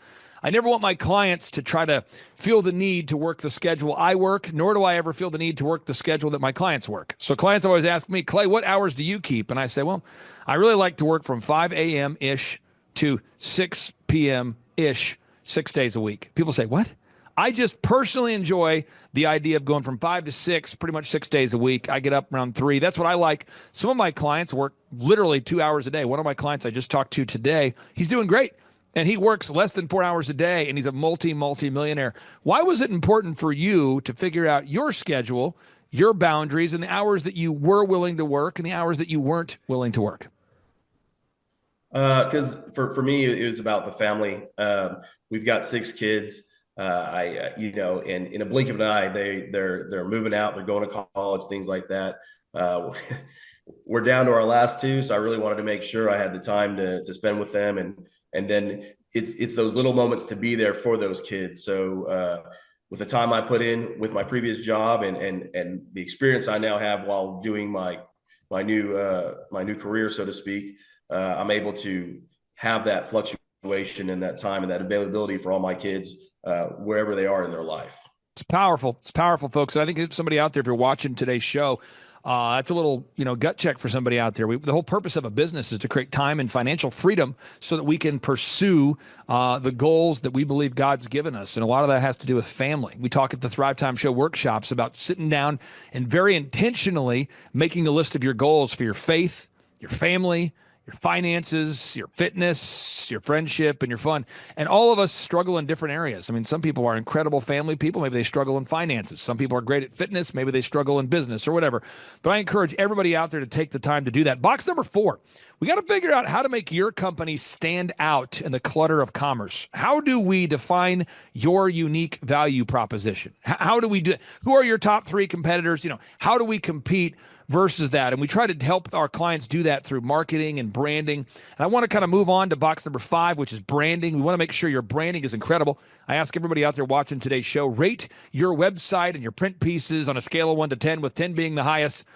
Speaker 2: to try to feel the need to work the schedule I work, nor do I ever feel the need to work the schedule that my clients work. So clients always ask me, Clay, what hours do you keep? And I say, well, I really like to work from 5 a.m.-ish to 6 p.m.-ish, 6 days a week. People say, what? I just personally enjoy the idea of going from 5 to 6, pretty much 6 days a week. I get up around 3. That's what I like. Some of my clients work literally 2 hours a day. One of my clients I just talked to today, he's doing great. And he works less than 4 hours a day, and he's a multi-millionaire. Why was it important for you to figure out your schedule, your boundaries, and the hours that you were willing to work and the hours that you weren't willing to work?
Speaker 13: Because for me, it was about the family. We've got 6 kids. And in a blink of an eye, they're moving out, they're going to college, things like that. We're down to our last 2, so I really wanted to make sure I had the time to spend with them, and then it's those little moments to be there for those kids. So with the time I put in with my previous job and the experience I now have while doing my new career, so to speak, I'm able to have that fluctuation and that time and that availability for all my kids wherever they are in their life.
Speaker 2: It's powerful. It's powerful, folks. And I think if somebody out there, if you're watching today's show, that's a little, gut check for somebody out there. The whole purpose of a business is to create time and financial freedom so that we can pursue the goals that we believe God's given us. And a lot of that has to do with family. We talk at the Thrivetime Show workshops about sitting down and very intentionally making a list of your goals for your faith, your family, your finances, your fitness, your friendship, and your fun. And all of us struggle in different areas. I mean, some people are incredible family people. Maybe they struggle in finances. Some people are great at fitness. Maybe they struggle in business or whatever. But I encourage everybody out there to take the time to do that. Box number 4, we got to figure out how to make your company stand out in the clutter of commerce. How do we define your unique value proposition? How do we do? Who are your top 3 competitors? How do we compete versus that? And we try to help our clients do that through marketing and branding. And I want to kind of move on to box number 5, which is branding. We want to make sure your branding is incredible. I ask everybody out there watching today's show, rate your website and your print pieces on a scale of 1 to 10, with 10 being the highest.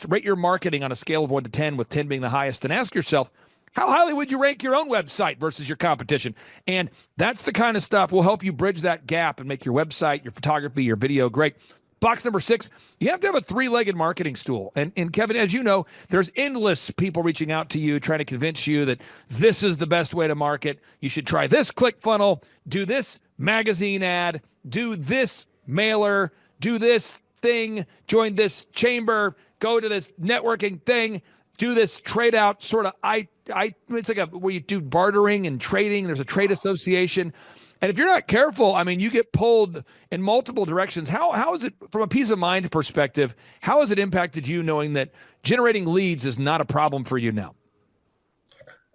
Speaker 2: Rate your marketing on a scale of 1 to 10, with 10 being the highest. And ask yourself, how highly would you rank your own website versus your competition? And that's the kind of stuff will help you bridge that gap and make your website, your photography, your video great. Box number 6, you have to have a 3-legged marketing stool. And Kevin, as you know, there's endless people reaching out to you, trying to convince you that this is the best way to market. You should try this ClickFunnels, do this magazine ad, do this mailer, do this thing, join this chamber, go to this networking thing, do this trade out sort of, it's like where you do bartering and trading. There's a trade association. And if you're not careful, I mean, you get pulled in multiple directions. How is it, from a peace of mind perspective, how has it impacted you knowing that generating leads is not a problem for you now?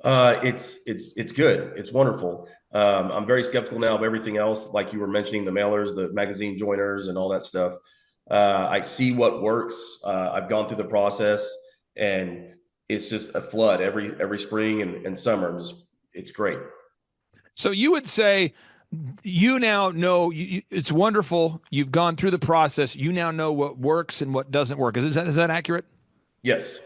Speaker 13: It's good. It's wonderful. I'm very skeptical now of everything else, like you were mentioning, the mailers, the magazine joiners, and all that stuff. I see what works. I've gone through the process, and it's just a flood every spring and summer. It's great.
Speaker 2: So you would say you now know it's wonderful. You've gone through the process. You now know what works and what doesn't work. Is that accurate?
Speaker 13: Yes.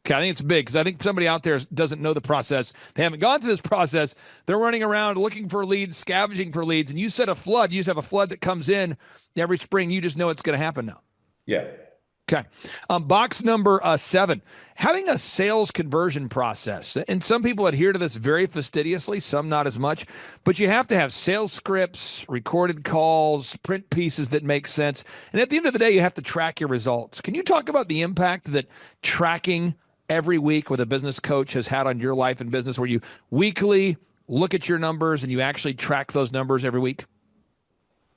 Speaker 2: Okay, I think it's big because I think somebody out there doesn't know the process. They haven't gone through this process. They're running around looking for leads, scavenging for leads, and you set a flood. You just have a flood that comes in every spring. You just know it's going to happen now.
Speaker 13: Yeah.
Speaker 2: Okay. Box number 7, having a sales conversion process. And some people adhere to this very fastidiously, some not as much, but you have to have sales scripts, recorded calls, print pieces that make sense. And at the end of the day, you have to track your results. Can you talk about the impact that tracking every week with a business coach has had on your life and business, where you weekly look at your numbers and you actually track those numbers every week?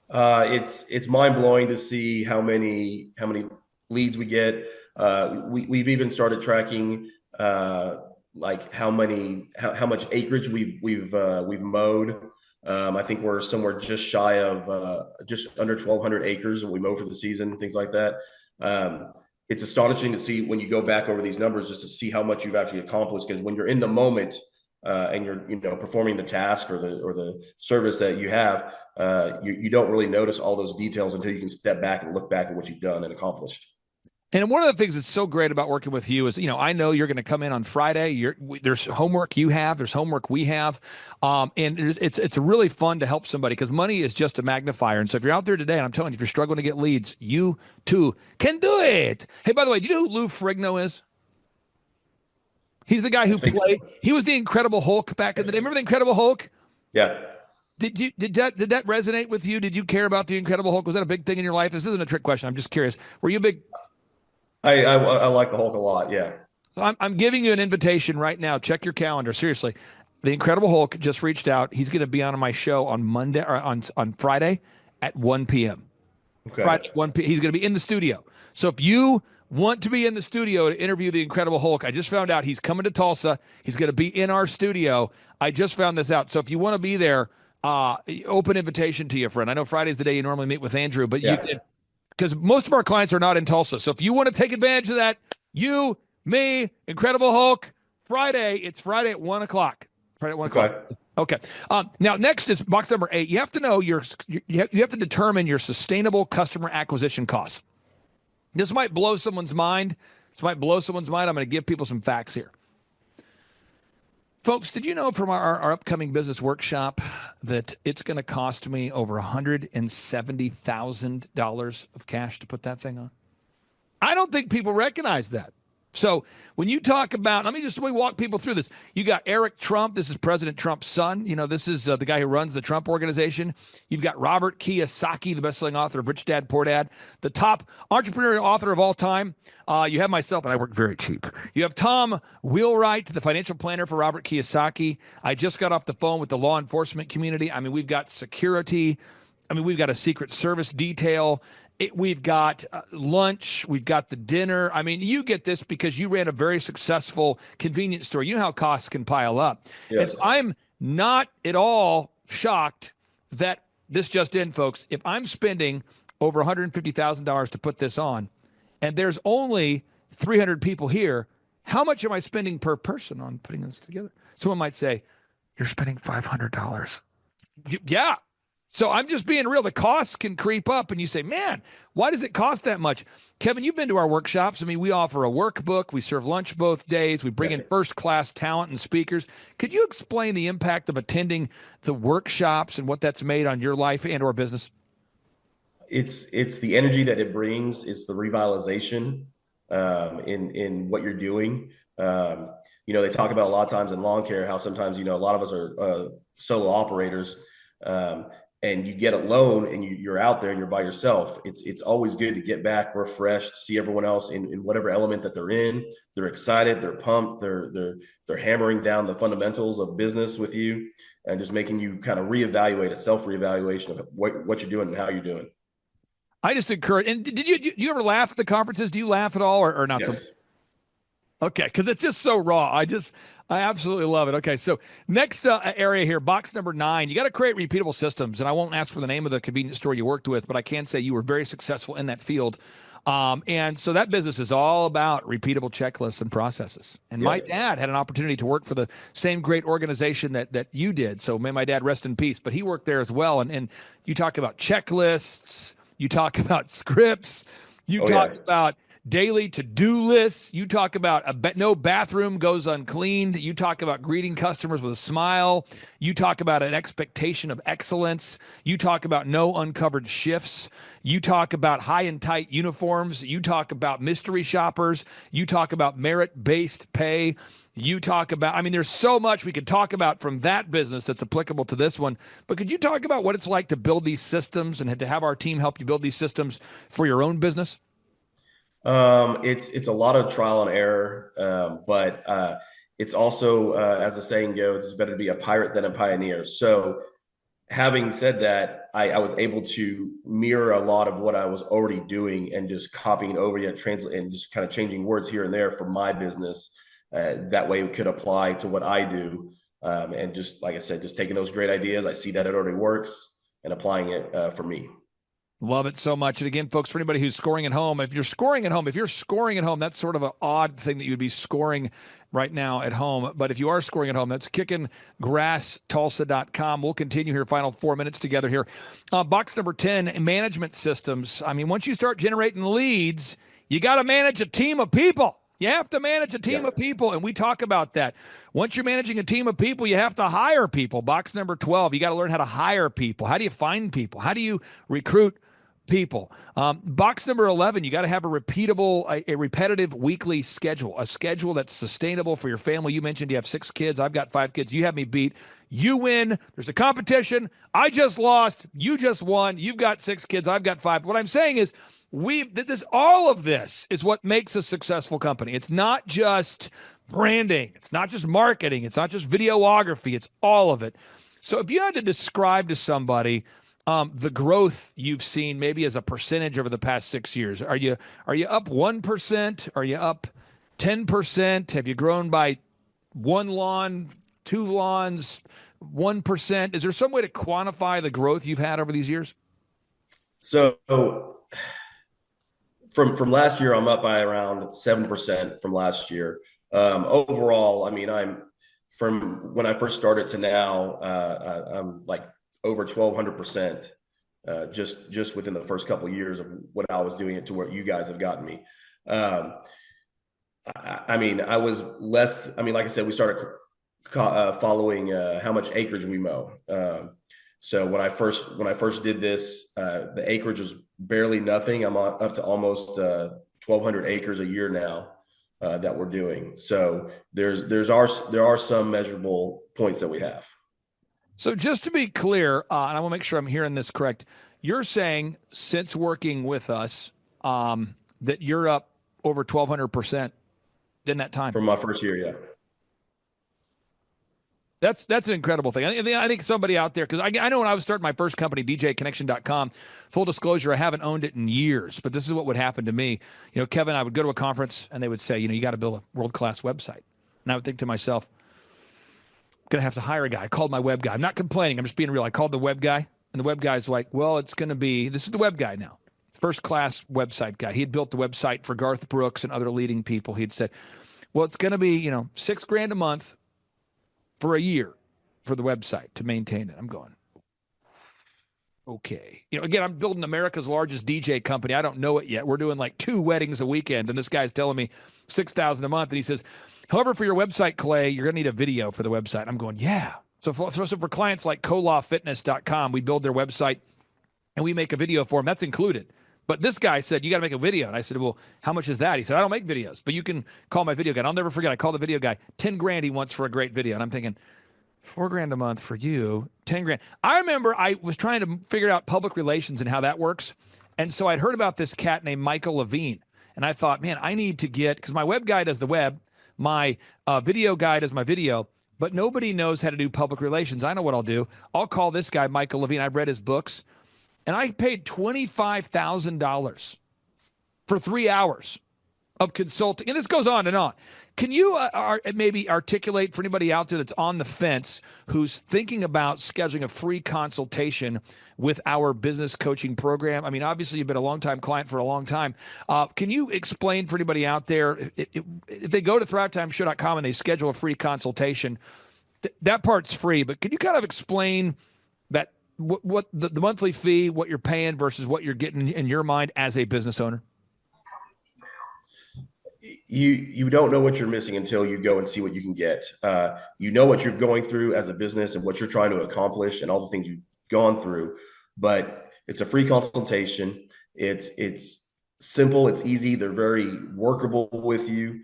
Speaker 13: It's mind blowing to see how many leads we get. We've even started tracking like how much acreage we've mowed. I think we're somewhere just shy of just under 1,200 acres that we mow for the season, things like that. It's astonishing to see when you go back over these numbers, just to see how much you've actually accomplished. Because when you're in the moment and you're performing the task or the service that you have, you don't really notice all those details until you can step back and look back at what you've done and accomplished.
Speaker 2: And one of the things that's so great about working with you is, I know you're going to come in on Friday. There's homework you have, there's homework we have. And it's really fun to help somebody, because money is just a magnifier. And so if you're out there today, and I'm telling you, if you're struggling to get leads, you too can do it. Hey, by the way, do you know who Lou Ferrigno is? He's the guy who played, he was the Incredible Hulk back in the day. Remember the Incredible Hulk?
Speaker 13: Yeah.
Speaker 2: Did that resonate with you? Did you care about the Incredible Hulk? Was that a big thing in your life? This isn't a trick question. I'm just curious. Were you a big...
Speaker 13: I like the Hulk a lot. Yeah.
Speaker 2: I'm giving you an invitation right now. Check your calendar. Seriously. The Incredible Hulk just reached out. He's going to be on my show on Monday or on Friday at 1 p.m.
Speaker 13: Okay.
Speaker 2: Friday at 1 p.m. He's going to be in the studio. So if you want to be in the studio to interview the Incredible Hulk, I just found out he's coming to Tulsa. He's going to be in our studio. I just found this out. So if you want to be there, open invitation to you, friend. I know Friday's the day you normally meet with Andrew, but you can, because most of our clients are not in Tulsa. So if you want to take advantage of that, you, me, Incredible Hulk, it's Friday at 1 o'clock. Friday at 1 o'clock. Okay. Now, next is box number 8. You have to know you have to determine your sustainable customer acquisition costs. This might blow someone's mind. I'm going to give people some facts here. Folks, did you know from our upcoming business workshop that it's going to cost me over $170,000 of cash to put that thing on? I don't think people recognize that. So when you talk about, let me walk people through this. You got Eric Trump. This is President Trump's son. This is the guy who runs the Trump Organization. You've got Robert Kiyosaki, the best-selling author of Rich Dad, Poor Dad, the top entrepreneurial author of all time. You have myself, and I work very cheap. You have Tom Wheelwright, the financial planner for Robert Kiyosaki. I just got off the phone with the law enforcement community. I mean, we've got security. I mean, we've got a Secret Service detail. We've got lunch. We've got the dinner. I mean, you get this because you ran a very successful convenience store. You know how costs can pile up. Yes. And so I'm not at all shocked that this just in, folks. If I'm spending over $150,000 to put this on, and there's only 300 people here, how much am I spending per person on putting this together? Someone might say, you're spending $500. Yeah. So I'm just being real. The costs can creep up, and you say, man, why does it cost that much? Kevin, you've been to our workshops. I mean, we offer a workbook. We serve lunch both days. We bring in first-class talent and speakers. Could you explain the impact of attending the workshops and what that's made on your life and or business?
Speaker 13: It's the energy that it brings. It's the revitalization in what you're doing. They talk about a lot of times in lawn care how sometimes, a lot of us are solo operators. And you get alone and you're out there and you're by yourself. It's always good to get back refreshed, see everyone else in whatever element that they're in. They're excited, they're pumped, they're hammering down the fundamentals of business with you and just making you kind of reevaluate, a self-reevaluation of what you're doing and how you're doing.
Speaker 2: I just encourage, and do you ever laugh at the conferences? Do you laugh at all or not?
Speaker 13: Yes.
Speaker 2: So okay, because it's just so raw. I absolutely love it. Okay, so next area here, box number 9. You got to create repeatable systems, and I won't ask for the name of the convenience store you worked with, but I can say you were very successful in that field. And so that business is all about repeatable checklists and processes. And my dad had an opportunity to work for the same great organization that you did. So may my dad rest in peace, but he worked there as well. And you talk about checklists, you talk about scripts, you talk about daily to-do lists. You talk about no bathroom goes uncleaned. You talk about greeting customers with a smile. You talk about an expectation of excellence. You talk about no uncovered shifts. You talk about high and tight uniforms. You talk about mystery shoppers. You talk about merit-based pay. You talk about, I mean, there's so much we could talk about from that business that's applicable to this one. But could you talk about what it's like to build these systems and to have our team help you build these systems for your own business?
Speaker 13: It's a lot of trial and error, but it's also, as the saying goes, it's better to be a pirate than a pioneer. So having said that, I was able to mirror a lot of what I was already doing and just copying over and translate and just kind of changing words here and there for my business. That way it could apply to what I do. And just like I said, just taking those great ideas, I see that it already works and applying it for me.
Speaker 2: Love it so much. And again, folks, for anybody who's scoring at home, if you're scoring at home, that's sort of an odd thing that you'd be scoring right now at home. But if you are scoring at home, that's kickinggrasstulsa.com. We'll continue here, final 4 minutes together here. Box number 10, management systems. I mean, once you start generating leads, you got to manage a team of people. You have to manage a team of people, and we talk about that. Once you're managing a team of people, you have to hire people. Box number 12, you got to learn how to hire people. How do you find people? How do you recruit people? Box number 11, you got to have a repetitive weekly schedule, a schedule that's sustainable for your family. You mentioned you have 6 kids. I've got 5 kids. You have me beat. You win. There's a competition. I just lost. You just won. You've got 6 kids. I've got 5. What I'm saying is, all of this is what makes a successful company. It's not just branding. It's not just marketing. It's not just videography. It's all of it. So if you had to describe to somebody the growth you've seen, maybe as a percentage over the past 6 years, are you up 1%? Are you up 10%? Have you grown by 1 lawn, 2 lawns, 1%? Is there some way to quantify the growth you've had over these years?
Speaker 13: So from last year, I'm up by around 7% from last year. Overall, I mean, I'm from when I first started to now, I'm like over 1,200%, just within the first couple of years of what I was doing it to where you guys have gotten me. I mean, I was less. I mean, like I said, we started following how much acreage we mow. So when I first did this, the acreage was barely nothing. I'm up to almost 1,200 acres a year now that we're doing. So there are some measurable points that we have.
Speaker 2: So just to be clear, and I want to make sure I'm hearing this correct, you're saying since working with us that you're up over 1,200% in that time?
Speaker 13: From my first year, yeah.
Speaker 2: That's an incredible thing. I think somebody out there, because I know when I was starting my first company, djconnection.com, full disclosure, I haven't owned it in years, but this is what would happen to me. You know, Kevin, I would go to a conference and they would say, you got to build a world-class website. And I would think to myself, I'm going to have to hire a guy. I called my web guy. I'm not complaining. I'm just being real. I called the web guy, and the web guy's like, well, it's going to be, this is the web guy now, first-class website guy. He had built the website for Garth Brooks and other leading people. He'd said, well, it's going to be, $6,000 a month for a year for the website to maintain it. I'm going, okay. Again, I'm building America's largest DJ company. I don't know it yet. We're doing like 2 weddings a weekend, and this guy's telling me $6,000 a month. And he says, however, for your website, Clay, you're going to need a video for the website. I'm going, yeah. So for clients like colawfitness.com, we build their website and we make a video for them. That's included. But this guy said, you got to make a video. And I said, well, how much is that? He said, I don't make videos, but you can call my video guy. And I'll never forget. I called the video guy, $10,000 he wants for a great video. And I'm thinking, $4,000 a month for you, $10,000. I remember I was trying to figure out public relations and how that works. And so I'd heard about this cat named Michael Levine. And I thought, man, I need to get, because my web guy does the web, my video guy does my video, but nobody knows how to do public relations. I know what I'll do. I'll call this guy, Michael Levine. I've read his books. And I paid $25,000 for 3 hours of consulting. And this goes on and on. Can you maybe articulate for anybody out there that's on the fence who's thinking about scheduling a free consultation with our business coaching program? I mean, obviously, you've been a long-time client for a long time. Can you explain for anybody out there, if they go to thrivetimeshow.com and they schedule a free consultation, that part's free, but can you kind of explain that what the monthly fee, what you're paying versus what you're getting in your mind as a business owner?
Speaker 13: you don't know what you're missing until you go and see what you can get. You know what you're going through as a business and what you're trying to accomplish and all the things you've gone through, but it's a free consultation. It's simple, it's easy, they're very workable with you.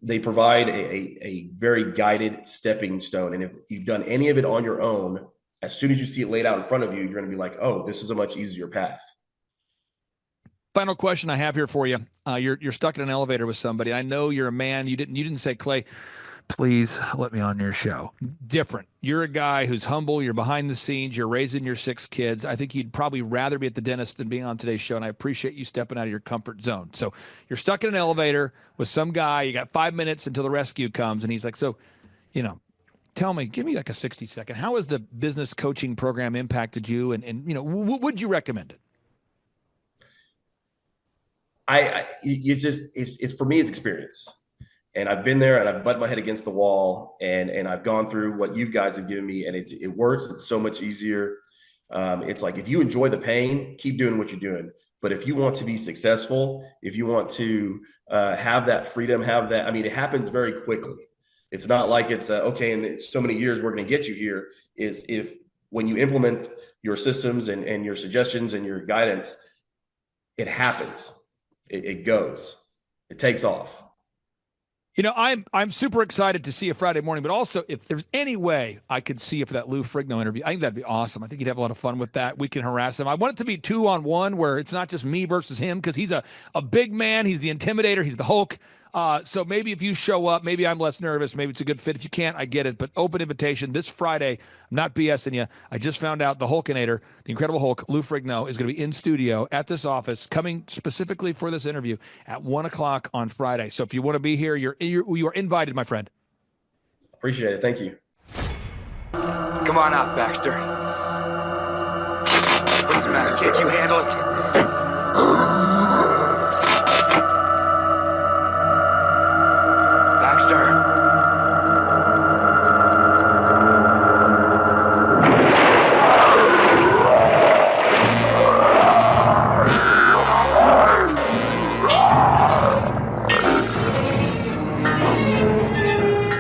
Speaker 13: They provide a very guided stepping stone, and if you've done any of it on your own, as soon as you see it laid out in front of you, you're going to be like, oh, this is a much easier path.
Speaker 2: Final question I have here for you. You're stuck in an elevator with somebody. I know you're a man. You didn't say, Clay, please let me on your show. Different. You're a guy who's humble. You're behind the scenes. You're raising your 6 kids. I think you'd probably rather be at the dentist than being on today's show, and I appreciate you stepping out of your comfort zone. So you're stuck in an elevator with some guy. You got 5 minutes until the rescue comes, and he's like, so, tell me, give me like a 60-second. How has the business coaching program impacted you, and would you recommend it?
Speaker 13: It's for me, it's experience. And I've been there and I've butted my head against the wall and I've gone through what you guys have given me, and it works. It's so much easier. It's like, if you enjoy the pain, keep doing what you're doing. But if you want to be successful, if you want to have that freedom, it happens very quickly. It's not like it's okay, in so many years, we're going to get you here. Is if when you implement your systems and your suggestions and your guidance, it happens. It goes. It takes off.
Speaker 2: I'm super excited to see you Friday morning, but also if there's any way I could see you for that Lou Frigno interview, I think that'd be awesome. I think you'd have a lot of fun with that. We can harass him. I want it to be 2-on-1 where it's not just me versus him, because he's a big man. He's the intimidator. He's the Hulk. So maybe if you show up, maybe I'm less nervous. Maybe it's a good fit. If you can't, I get it. But open invitation this Friday. I'm not BSing you. I just found out the Hulkinator, the Incredible Hulk, Lou Frigno, is going to be in studio at this office, coming specifically for this interview at 1:00 on Friday. So if you want to be here, you are invited, my friend.
Speaker 13: Appreciate it. Thank you.
Speaker 14: Come on out, Baxter. What's the matter? Can't you handle it?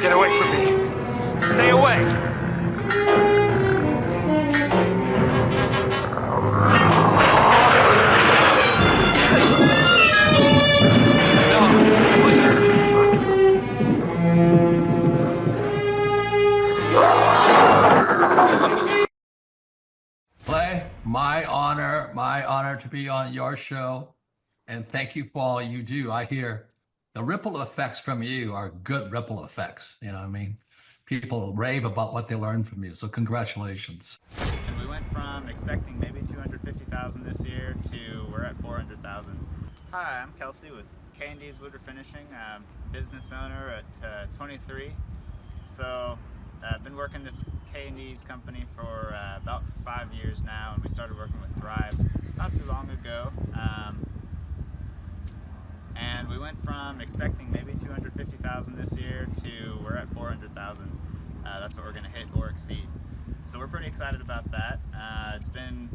Speaker 14: Get away from me. Stay away. No, please.
Speaker 15: Clay, my honor to be on your show, and thank you for all you do. I hear the ripple effects from you are good ripple effects. You know what I mean? People rave about what they learned from you, so congratulations.
Speaker 16: And we went from expecting maybe 250,000 this year to we're at 400,000. Hi, I'm Kelsey with K&D's Woodward Finishing, business owner at 23. So I've been working this K&D's company for about 5 years now, and we started working with Thrive not too long ago. And we went from expecting maybe 250,000 this year to we're at 400,000. That's what we're going to hit or exceed. So we're pretty excited about that. It's been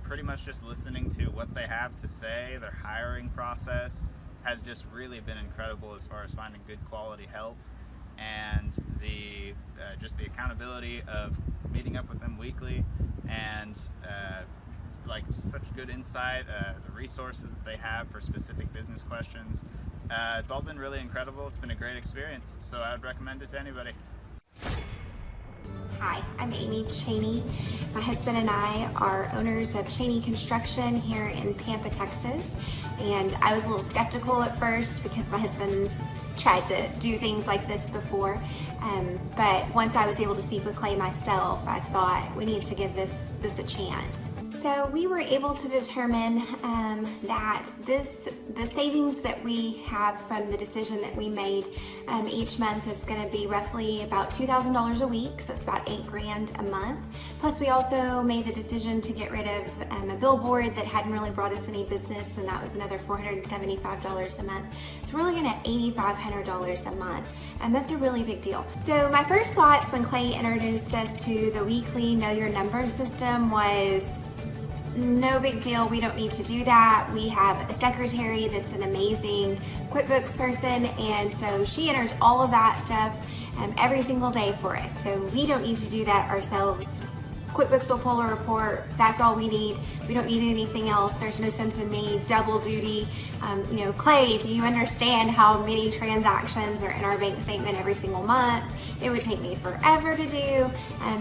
Speaker 16: pretty much just listening to what they have to say. Their hiring process has just really been incredible as far as finding good quality help, and the just the accountability of meeting up with them weekly, and like such good insight, the resources that they have for specific business questions. It's all been really incredible. It's been a great experience, so I would recommend it to anybody.
Speaker 17: Hi, I'm Amy Cheney. My husband and I are owners of Cheney Construction here in Pampa, Texas. And I was a little skeptical at first because my husband's tried to do things like this before. But once I was able to speak with Clay myself, I thought we need to give this a chance. So we were able to determine that the savings that we have from the decision that we made each month is going to be roughly about $2,000 a week, so it's about $8,000 a month. Plus we also made the decision to get rid of a billboard that hadn't really brought us any business, and that was another $475 a month. So we're looking at $8,500 a month, and that's a really big deal. So my first thoughts when Clay introduced us to the weekly Know Your Number system was, no big deal. We don't need to do that. We have a secretary that's an amazing QuickBooks person, and so she enters all of that stuff every single day for us. So we don't need to do that ourselves. QuickBooks will pull a report. That's all we need. We don't need anything else. There's no sense in me double duty. Clay, do you understand how many transactions are in our bank statement every single month? It would take me forever to do.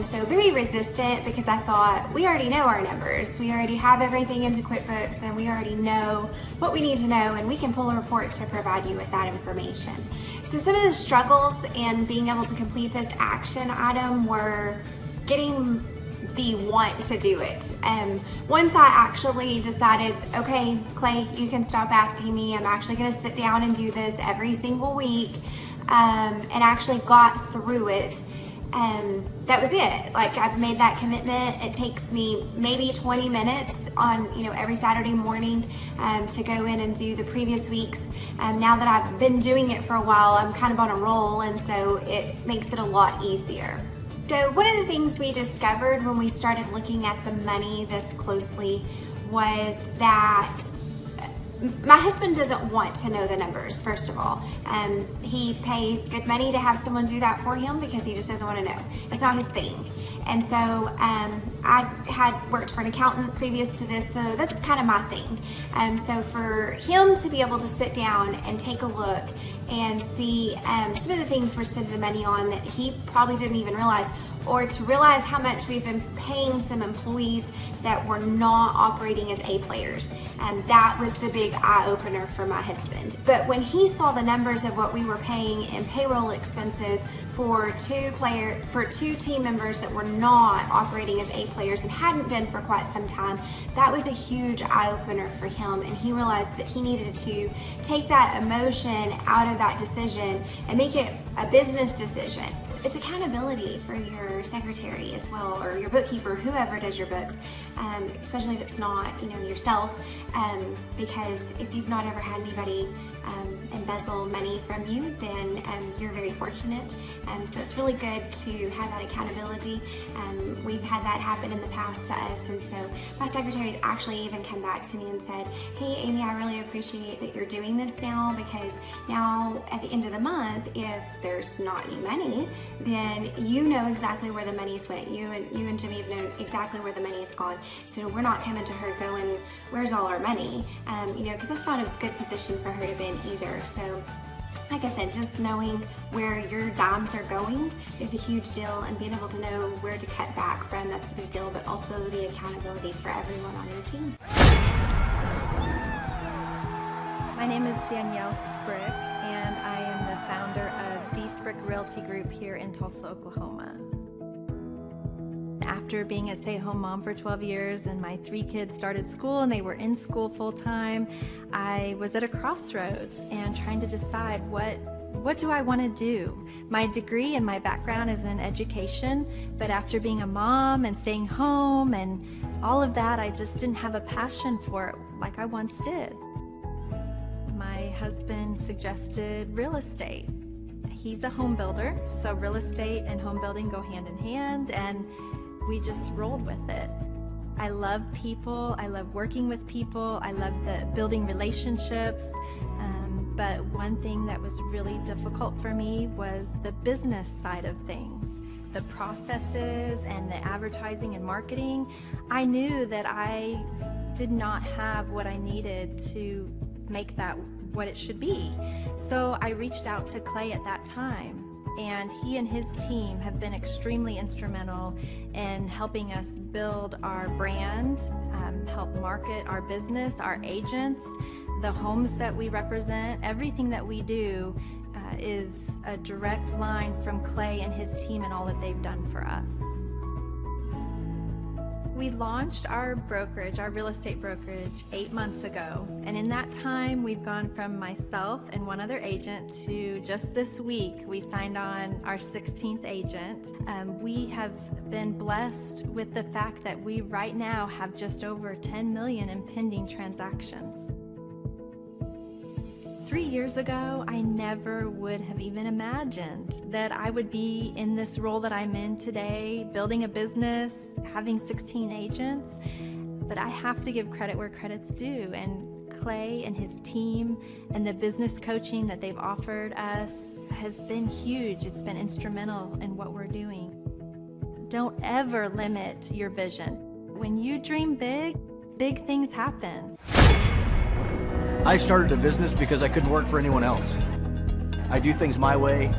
Speaker 17: So very resistant, because I thought, we already know our numbers. We already have everything into QuickBooks, and we already know what we need to know, and we can pull a report to provide you with that information. So some of the struggles in being able to complete this action item were getting the want to do it. Once I actually decided, okay, Clay, you can stop asking me. I'm actually going to sit down and do this every single week, and actually got through it. That was it. Like, I've made that commitment. It takes me maybe 20 minutes on, every Saturday morning to go in and do the previous weeks. Now that I've been doing it for a while, I'm kind of on a roll, and so it makes it a lot easier. So one of the things we discovered when we started looking at the money this closely was that my husband doesn't want to know the numbers, first of all. He pays good money to have someone do that for him because he just doesn't want to know. It's not his thing. And so I had worked for an accountant previous to this, so that's kind of my thing. So for him to be able to sit down and take a look and see some of the things we're spending money on that he probably didn't even realize, or to realize how much we've been paying some employees that were not operating as A players. And that was the big eye-opener for my husband. But when he saw the numbers of what we were paying in payroll expenses for two team members that were not operating as A players and hadn't been for quite some time, that was a huge eye-opener for him, and he realized that he needed to take that emotion out of that decision and make it a business decision. It's accountability for your secretary as well, or your bookkeeper, whoever does your books, especially if it's not yourself, because if you've not ever had anybody embezzle money from you, then you're very fortunate. So it's really good to have that accountability. We've had that happen in the past to us, and so my secretary's actually even come back to me and said, hey Amy, I really appreciate that you're doing this now, because now at the end of the month, if there's not any money, then you know exactly where the money's went. You and Jimmy have known exactly where the money has gone. So we're not coming to her going, where's all our money? Because that's not a good position for her to be in either. So like I said, just knowing where your dimes are going is a huge deal, and being able to know where to cut back from, that's a big deal, but also the accountability for everyone on your team.
Speaker 18: My name is Danielle Sprick, and I am the founder of D Sprick Realty Group here in Tulsa, Oklahoma. After being a stay-at-home mom for 12 years and my 3 kids started school and they were in school full-time, I was at a crossroads and trying to decide what do I want to do? My degree and my background is in education, but after being a mom and staying home and all of that, I just didn't have a passion for it like I once did. My husband suggested real estate. He's a home builder, so real estate and home building go hand in hand, and we just rolled with it. I love people, I love working with people, I love building relationships, but one thing that was really difficult for me was the business side of things. The processes and the advertising and marketing. I knew that I did not have what I needed to make that what it should be. So I reached out to Clay at that time, and he and his team have been extremely instrumental in helping us build our brand, help market our business, our agents, the homes that we represent. Everything that we do is a direct line from Clay and his team and all that they've done for us. We launched our brokerage, our real estate brokerage, 8 months ago. And in that time, we've gone from myself and one other agent to just this week, we signed on our 16th agent. We have been blessed with the fact that we right now have just over 10 million in pending transactions. 3 years ago, I never would have even imagined that I would be in this role that I'm in today, building a business, having 16 agents. but I have to give credit where credit's due. And Clay and his team and the business coaching that they've offered us has been huge. It's been instrumental in what we're doing. Don't ever limit your vision. When you dream big, big things happen.
Speaker 19: I started a business because I couldn't work for anyone else. I do things my way.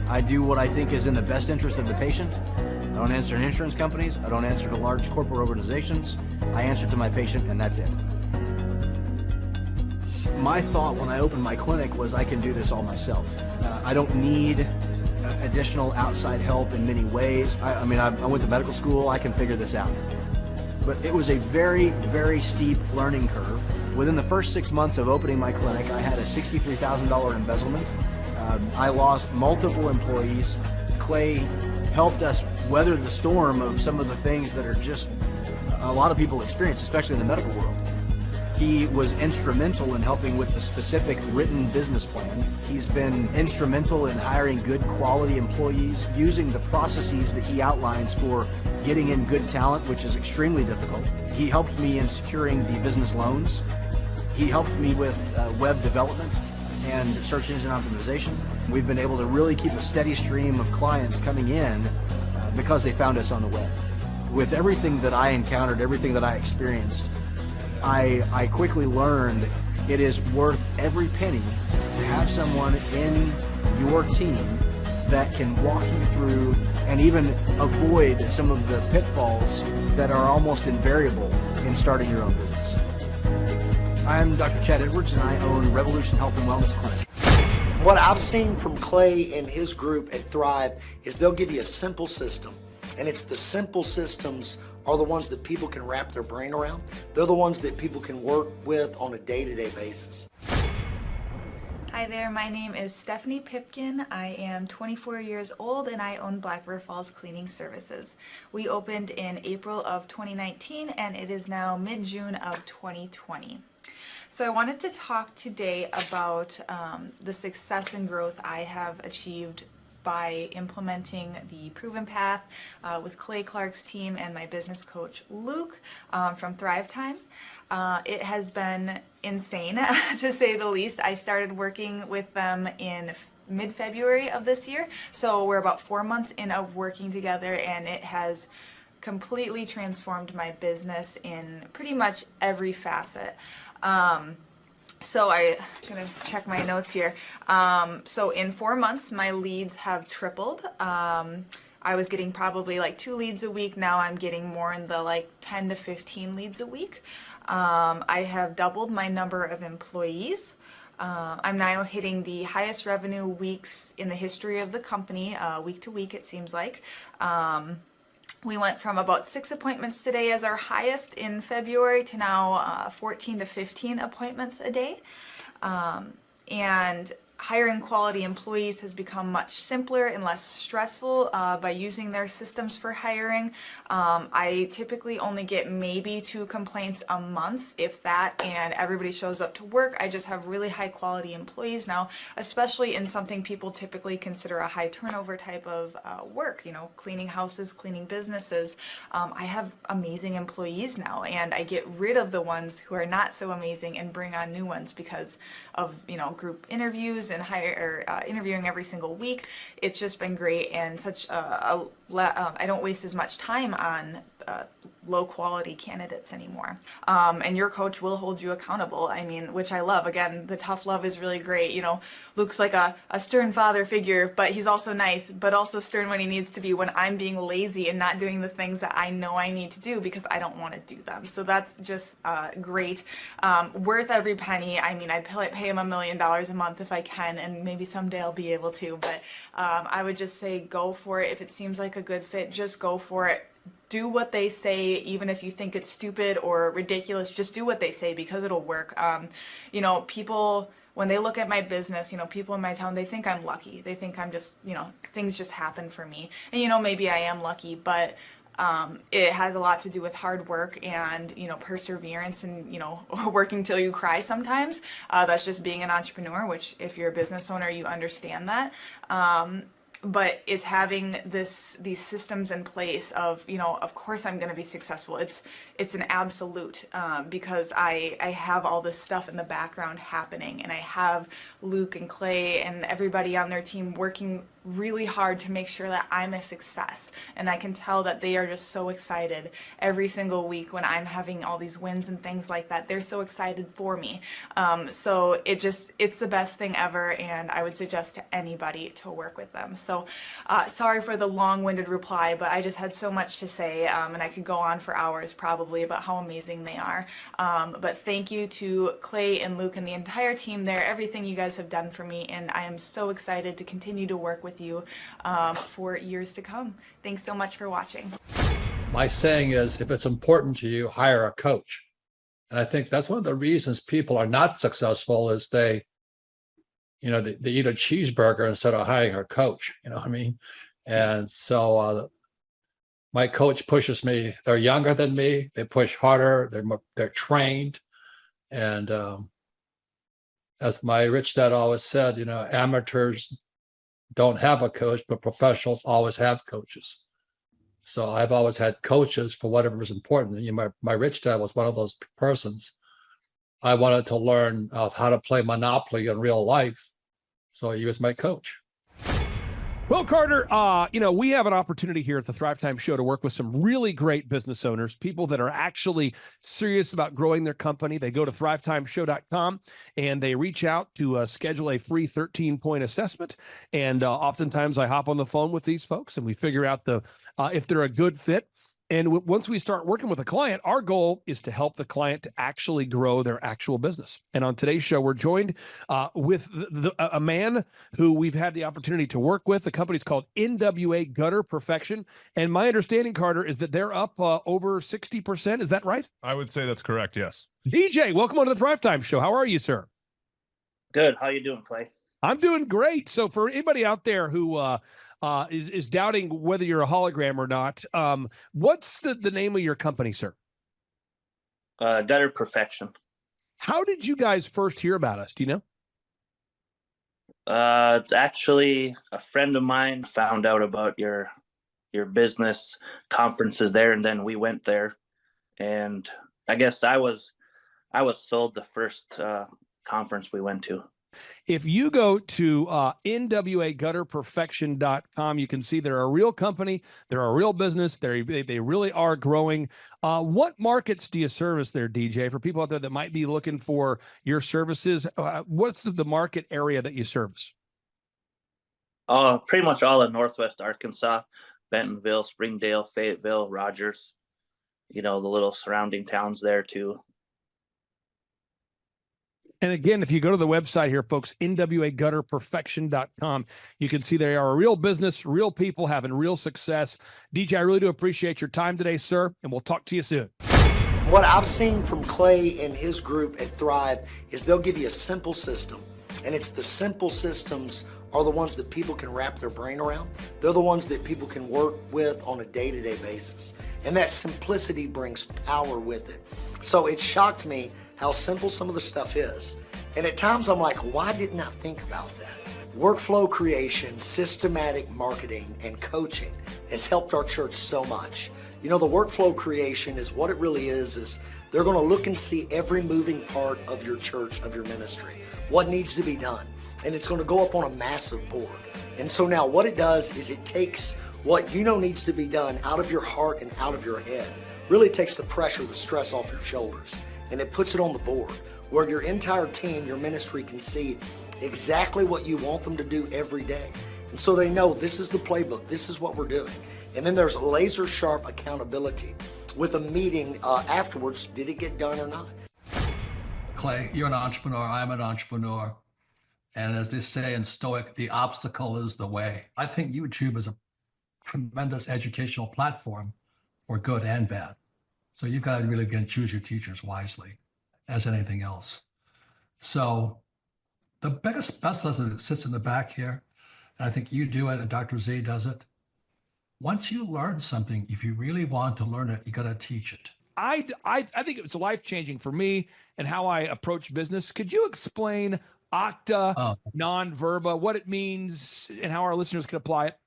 Speaker 19: I do what I think is in the best interest of the patient. I don't answer to insurance companies. I don't answer to large corporate organizations. I answer to my patient, and that's it. My thought when I opened my clinic was I can do this all myself. I don't need additional outside help in many ways. I went to medical school. I can figure this out. But it was a very, very steep learning curve. Within the first 6 months of opening my clinic, I had a $63,000 embezzlement. I lost multiple employees. Clay helped us weather the storm of some of the things that are just a lot of people experience, especially in the medical world. He was instrumental in helping with the specific written business plan. He's been instrumental in hiring good quality employees, using the processes that he outlines for getting in good talent, which is extremely difficult. He helped me in securing the business loans. He helped me with web development and search engine optimization. We've been able to really keep a steady stream of clients coming in because they found us on the web. With everything that I encountered, everything that I experienced, I quickly learned it is worth every penny to have someone in your team that can walk you through and even avoid some of the pitfalls that are almost invariable in starting your own business. I'm Dr. Chad Edwards, and I own Revolution Health and Wellness Clinic.
Speaker 20: What I've seen from Clay and his group at Thrive is they'll give you a simple system, and it's the simple systems are the ones that people can wrap their brain around. They're the ones that people can work with on a day-to-day basis.
Speaker 21: Hi there, my name is Stephanie Pipkin. I am 24 years old and I own Black River Falls Cleaning Services. We opened in April of 2019 and it is now mid-June of 2020. So I wanted to talk today about the success and growth I have achieved by implementing the Proven Path with Clay Clark's team and my business coach Luke from Thrivetime. It has been insane to say the least. I started working with them in mid-February of this year, so we're about 4 months in of working together, and it has completely transformed my business in pretty much every facet. So I'm gonna check my notes here. So in 4 months, my leads have tripled. I was getting probably like 2 leads a week. Now I'm getting more in the like 10 to 15 leads a week. I have doubled my number of employees. I'm now hitting the highest revenue weeks in the history of the company, week to week it seems like. We went from about 6 appointments today as our highest in February to now 14 to 15 appointments a day. And hiring quality employees has become much simpler and less stressful by using their systems for hiring. I typically only get maybe 2 complaints a month, if that, and everybody shows up to work. I just have really high quality employees now, especially in something people typically consider a high turnover type of work, you know, cleaning houses, cleaning businesses. I have amazing employees now, and I get rid of the ones who are not so amazing and bring on new ones because of, you know, group interviews and interviewing every single week. It's just been great, and such I don't waste as much time on low quality candidates anymore. And your coach will hold you accountable. I mean, which I love. Again, the tough love is really great. You know, Luke's like a stern father figure, but he's also nice, but also stern when he needs to be when I'm being lazy and not doing the things that I know I need to do because I don't want to do them. So that's just great. Worth every penny. I mean, I'd pay him $1 million a month if I can, and maybe someday I'll be able to, but I would just say go for it. If it seems like a good fit, just go for it. Do what they say, even if you think it's stupid or ridiculous, just do what they say because it'll work. You know, people, when they look at my business, you know, people in my town, they think I'm lucky. They think I'm just, you know, things just happen for me. And, you know, maybe I am lucky, but it has a lot to do with hard work and, you know, perseverance and, you know, working till you cry sometimes. That's just being an entrepreneur, which if you're a business owner, you understand that. but it's having these systems in place of, of course I'm going to be successful. It's an absolute, because I have all this stuff in the background happening, and I have Luke and Clay and everybody on their team working really hard to make sure that I'm a success. And I can tell that they are just so excited every single week when I'm having all these wins and things like that. They're so excited for me. So it's the best thing ever, and I would suggest to anybody to work with them. So sorry for the long-winded reply, but I just had so much to say, and I could go on for hours probably about how amazing they are. But thank you to Clay and Luke and the entire team there, everything you guys have done for me, and I am so excited to continue to work with you for years to come. Thanks so much for watching.
Speaker 4: My saying is, if it's important to you, hire a coach. And I think that's one of the reasons people are not successful is they eat a cheeseburger instead of hiring a coach. You know what I mean? And so my coach pushes me. They're younger than me. They push harder. They're trained. And as my rich dad always said, amateurs don't have a coach, but professionals always have coaches. So I've always had coaches for whatever is important. My rich dad was one of those persons. I wanted to learn how to play Monopoly in real life, so he was my coach.
Speaker 2: Well, Carter, we have an opportunity here at the Thrivetime Show to work with some really great business owners, people that are actually serious about growing their company. They go to thrivetimeshow.com and they reach out to schedule a free 13-point assessment. And oftentimes I hop on the phone with these folks and we figure out if they're a good fit. And once we start working with a client, our goal is to help the client to actually grow their actual business. And on today's show, we're joined with a man who we've had the opportunity to work with. The company's called NWA Gutter Perfection. And my understanding, Carter, is that they're up over 60%. Is that right?
Speaker 22: I would say that's correct, yes.
Speaker 2: DJ, welcome on to the Thrivetime Show. How are you, sir?
Speaker 23: Good. How you doing, Clay?
Speaker 2: I'm doing great. So for anybody out there who is doubting whether you're a hologram or not, what's the name of your company, sir?
Speaker 23: Gutter Perfection.
Speaker 2: How did you guys first hear about us? Do you know?
Speaker 23: It's actually a friend of mine found out about your business conferences there, and then we went there, and I guess I was sold the first conference we went to.
Speaker 2: If you go to nwagutterperfection.com, you can see they're a real company. They're a real business. They really are growing. What markets do you service there, DJ? For people out there that might be looking for your services, what's the market area that you service?
Speaker 23: Pretty much all of Northwest Arkansas, Bentonville, Springdale, Fayetteville, Rogers, the little surrounding towns there too.
Speaker 2: And again, if you go to the website here, folks, nwagutterperfection.com, you can see they are a real business, real people having real success. DJ, I really do appreciate your time today, sir, and we'll talk to you soon.
Speaker 20: What I've seen from Clay and his group at Thrive is they'll give you a simple system, and it's the simple systems are the ones that people can wrap their brain around. They're the ones that people can work with on a day-to-day basis. And that simplicity brings power with it. So it shocked me how simple some of the stuff is. And at times I'm like, why didn't I think about that? Workflow creation, systematic marketing, and coaching has helped our church so much. The workflow creation is what it really is they're gonna look and see every moving part of your church, of your ministry, what needs to be done. And it's gonna go up on a massive board. And so now what it does is it takes what needs to be done out of your heart and out of your head. Really takes the pressure, the stress off your shoulders, and it puts it on the board where your entire team, your ministry can see exactly what you want them to do every day. And so they know this is the playbook, this is what we're doing. And then there's laser sharp accountability with a meeting afterwards. Did it get done or not?
Speaker 15: Clay, you're an entrepreneur, I'm an entrepreneur. And as they say in Stoic, the obstacle is the way. I think YouTube is a tremendous educational platform for good and bad. So you've got to really, again, choose your teachers wisely, as anything else. So the best lesson sits in the back here, and I think you do it and Dr. Z does it. Once you learn something, if you really want to learn it, you got to teach it.
Speaker 2: I think it was life-changing for me and how I approach business. Could you explain Octa, non-verba, what it means, and how our listeners can apply it?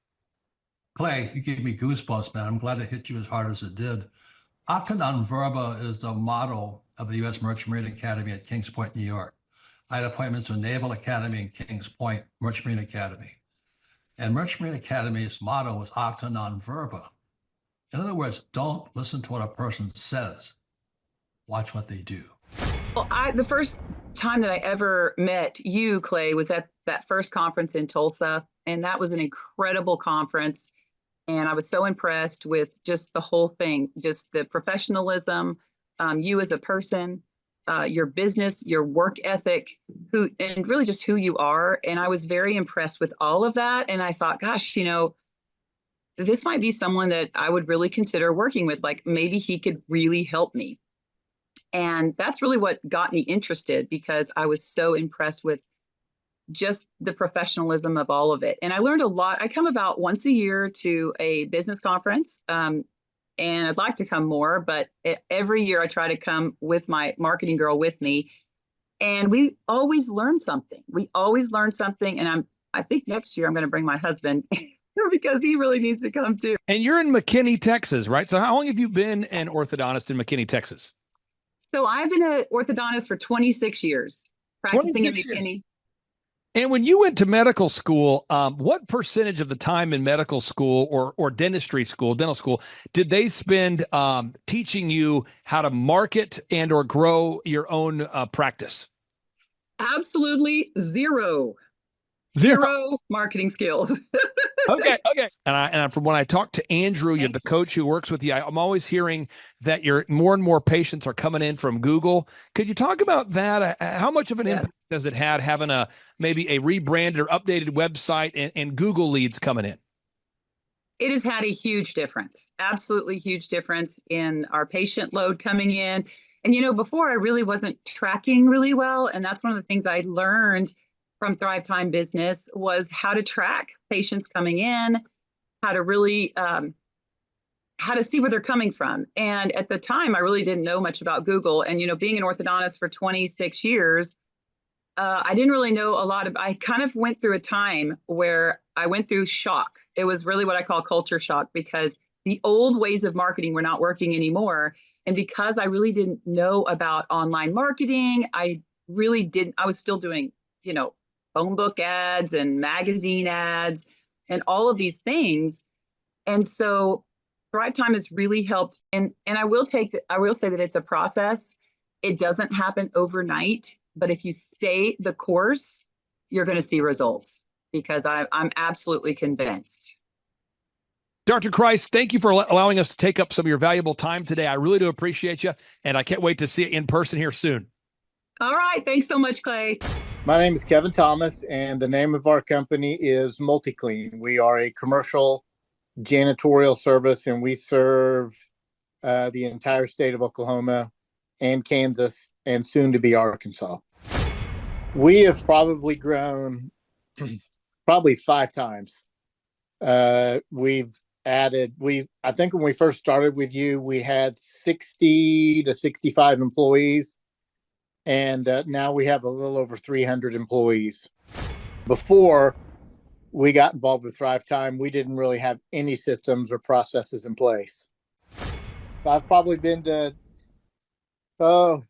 Speaker 15: Clay, you gave me goosebumps, man. I'm glad it hit you as hard as it did. Octa non-verba is the motto of the U.S. Merchant Marine Academy at Kings Point, New York. I had appointments with Naval Academy and Kings Point Merchant Marine Academy. And Merchant Marine Academy's motto was Octa non-verba. In other words, don't listen to what a person says. Watch what they do.
Speaker 5: Well, the first time that I ever met you, Clay, was at that first conference in Tulsa. And that was an incredible conference. And I was so impressed with just the whole thing, just the professionalism, you as a person, your business, your work ethic, and really just who you are. And I was very impressed with all of that. And I thought, gosh, this might be someone that I would really consider working with. Like maybe he could really help me. And that's really what got me interested, because I was so impressed with just the professionalism of all of it. And I learned a lot. I come about once a year to a business conference, and I'd like to come more, but every year I try to come with my marketing girl with me. And we always learn something. And I think next year I'm going to bring my husband because he really needs to come too.
Speaker 2: And you're in McKinney, Texas, right? So how long have you been an orthodontist in McKinney, Texas?
Speaker 5: So I've been an orthodontist for 26 years, practicing in McKinney.
Speaker 2: And when you went to medical school, what percentage of the time in medical school or dentistry school, dental school, did they spend teaching you how to market and or grow your own practice?
Speaker 5: Absolutely zero marketing skills.
Speaker 2: Okay. And from when I talked to Andrew, you're the coach who works with you, I'm always hearing that more and more patients are coming in from Google. Could you talk about that? How much of an impact does it have having maybe a rebranded or updated website and Google leads coming in?
Speaker 5: It has had a huge difference, absolutely huge difference in our patient load coming in. And, before I really wasn't tracking really well. And that's one of the things I learned from Thrivetime Business was how to track patients coming in, how to really, how to see where they're coming from. And at the time, I really didn't know much about Google. And, being an orthodontist for 26 years, I didn't really know a lot I kind of went through a time where I went through shock. It was really what I call culture shock, because the old ways of marketing were not working anymore. And because I really didn't know about online marketing, I was still doing, phone book ads and magazine ads and all of these things. And so Thrivetime has really helped. And I will say that it's a process. It doesn't happen overnight, but if you stay the course, you're going to see results, because I'm absolutely convinced.
Speaker 2: Dr. Christ, thank you for allowing us to take up some of your valuable time today. I really do appreciate you, and I can't wait to see you in person here soon.
Speaker 5: All right. Thanks so much, Clay.
Speaker 6: My name is Kevin Thomas, and the name of our company is MultiClean. We are a commercial janitorial service, and we serve the entire state of Oklahoma and Kansas and soon to be Arkansas. We have probably grown 5 times. We've added, I think when we first started with you, we had 60 to 65 employees. And now we have a little over 300 employees. Before we got involved with Thrivetime, we didn't really have any systems or processes in place. So I've probably been to,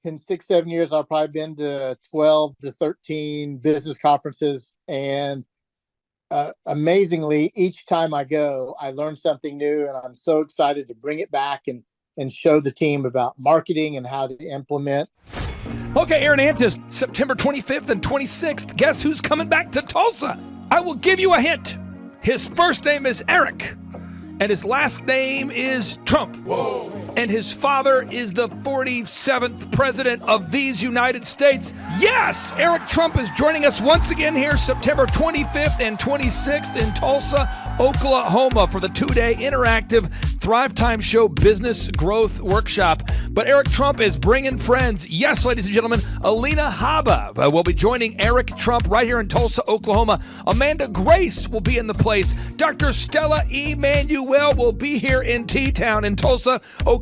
Speaker 6: in 6-7 years, I've probably been to 12 to 13 business conferences. And amazingly, each time I go, I learn something new, and I'm so excited to bring it back and show the team about marketing and how to implement.
Speaker 2: Okay, Aaron Antis, September 25th and 26th. Guess who's coming back to Tulsa? I will give you a hint. His first name is Eric, and his last name is Trump. Whoa. And his father is the 47th president of these United States. Yes, Eric Trump is joining us once again here September 25th and 26th in Tulsa, Oklahoma for the 2-day interactive Thrivetime Show Business Growth Workshop. But Eric Trump is bringing friends. Yes, ladies and gentlemen, Alina Haba will be joining Eric Trump right here in Tulsa, Oklahoma. Amanda Grace will be in the place. Dr. Stella Emanuel will be here in T-Town in Tulsa, Oklahoma.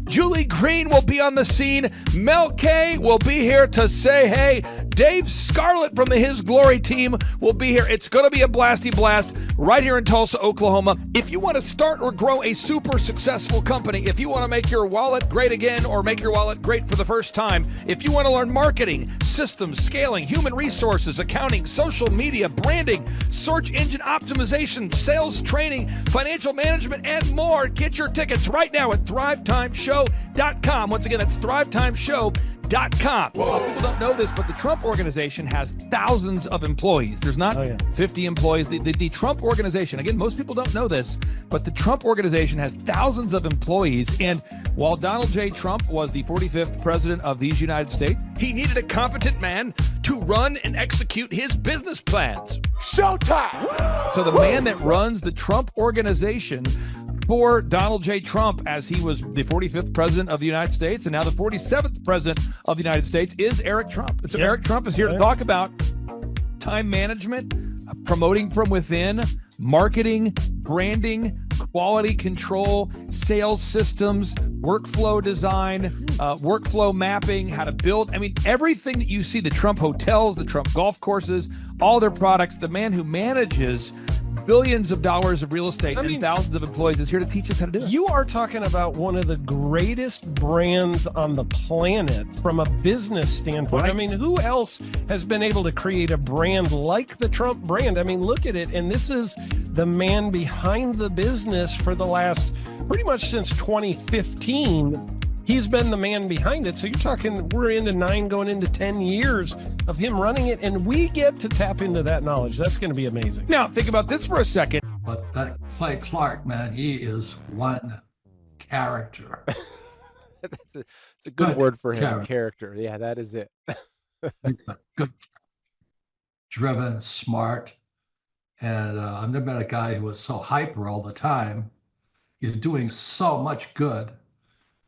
Speaker 2: Julie Green will be on the scene. Mel K will be here to say hey. Dave Scarlett from the His Glory team will be here. It's going to be a blasty blast right here in Tulsa, Oklahoma. If you want to start or grow a super successful company, if you want to make your wallet great again or make your wallet great for the first time, if you want to learn marketing, systems, scaling, human resources, accounting, social media, branding, search engine optimization, sales training, financial management, and more, get your tickets right now at thrivetimeshow.com. Once again, that's thrivetimeshow.com. Well, people don't know this, but the Trump organization has thousands of employees. There's not 50 employees. The Trump organization, again, most people don't know this, but the Trump organization has thousands of employees. And while Donald J. Trump was the 45th president of these United States, he needed a competent man to run and execute his business plans. Showtime! So the man that runs the Trump organization for Donald J. Trump, as he was the 45th president of the United States and now the 47th president of the United States, is Eric Trump. And so Eric Trump is here to talk about time management, promoting from within, marketing, branding, quality control, sales systems, workflow design, workflow mapping, how to build. I mean, everything that you see, the Trump hotels, the Trump golf courses, all their products, the man who manages billions of dollars of real estate and thousands of employees is here to teach us how to do it.
Speaker 7: You are talking about one of the greatest brands on the planet from a business standpoint.
Speaker 2: Right.
Speaker 7: I mean, who else has been able to create a brand like the Trump brand? I mean, look at it. And this is the man behind the business for the last, pretty much since 2015. He's been the man behind it. So you're talking, we're into 9 going into 10 years of him running it, and we get to tap into that knowledge. That's going to be amazing.
Speaker 2: Now, think about this for a second.
Speaker 15: But that Clay Clark, man, he is one character.
Speaker 8: It's a good word for him, character. Yeah, that is it.
Speaker 15: Good, driven, smart. And I've never met a guy who was so hyper all the time. He's doing so much good.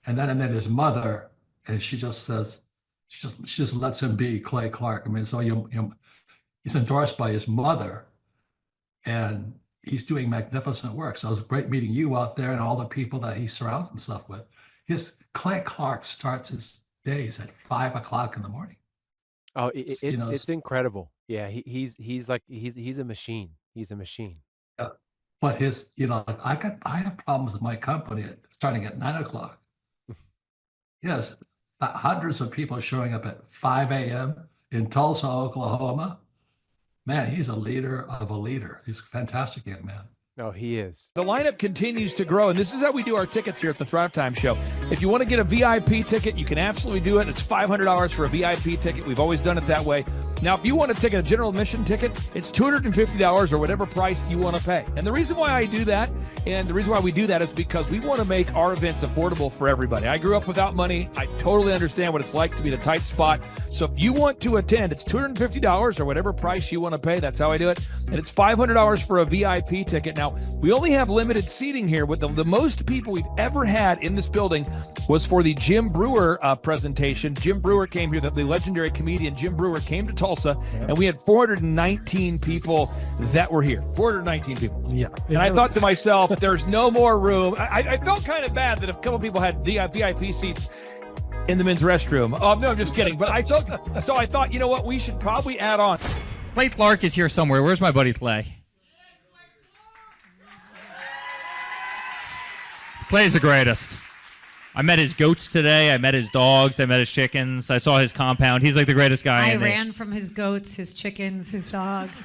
Speaker 15: And then I met his mother, and she just says, she just lets him be Clay Clark. I mean, so he's endorsed by his mother, and he's doing magnificent work. So it was great meeting you out there and all the people that he surrounds himself with. Clay Clark starts his days at 5 o'clock in the morning.
Speaker 8: Oh, it's incredible. Yeah, he's a machine. He's a machine.
Speaker 15: Yeah. But I have problems with my company starting at 9 o'clock. Yes, hundreds of people showing up at 5 a.m. in Tulsa, Oklahoma. Man, he's a leader of a leader. He's a fantastic young man.
Speaker 8: No, he is.
Speaker 2: The lineup continues to grow, and this is how we do our tickets here at the Thrivetime Show. If you want to get a VIP ticket, you can absolutely do it. It's $500 for a VIP ticket. We've always done it that way. Now, if you want to take a general admission ticket, it's $250 or whatever price you want to pay. And the reason why I do that, and the reason why we do that is because we want to make our events affordable for everybody. I grew up without money. I totally understand what it's like to be in a tight spot. So if you want to attend, it's $250 or whatever price you want to pay. That's how I do it. And it's $500 for a VIP ticket. Now, we only have limited seating here. With the most people we've ever had in this building was for the Jim Brewer presentation. Jim Brewer came here, the legendary comedian Jim Brewer came to Tulsa, and we had 419 people that were here. 419 people.
Speaker 7: Yeah.
Speaker 2: And I thought to myself, there's no more room. I felt kind of bad that if a couple people had VIP seats in the men's restroom. Oh, no, I'm just kidding. But I thought, you know what? We should probably add on.
Speaker 22: Clay Clark is here somewhere. Where's my buddy Clay? Clay's the greatest. I met his goats today. I met his dogs. I met his chickens. I saw his compound. He's like the greatest guy.
Speaker 24: I ran from his goats, his chickens, his dogs.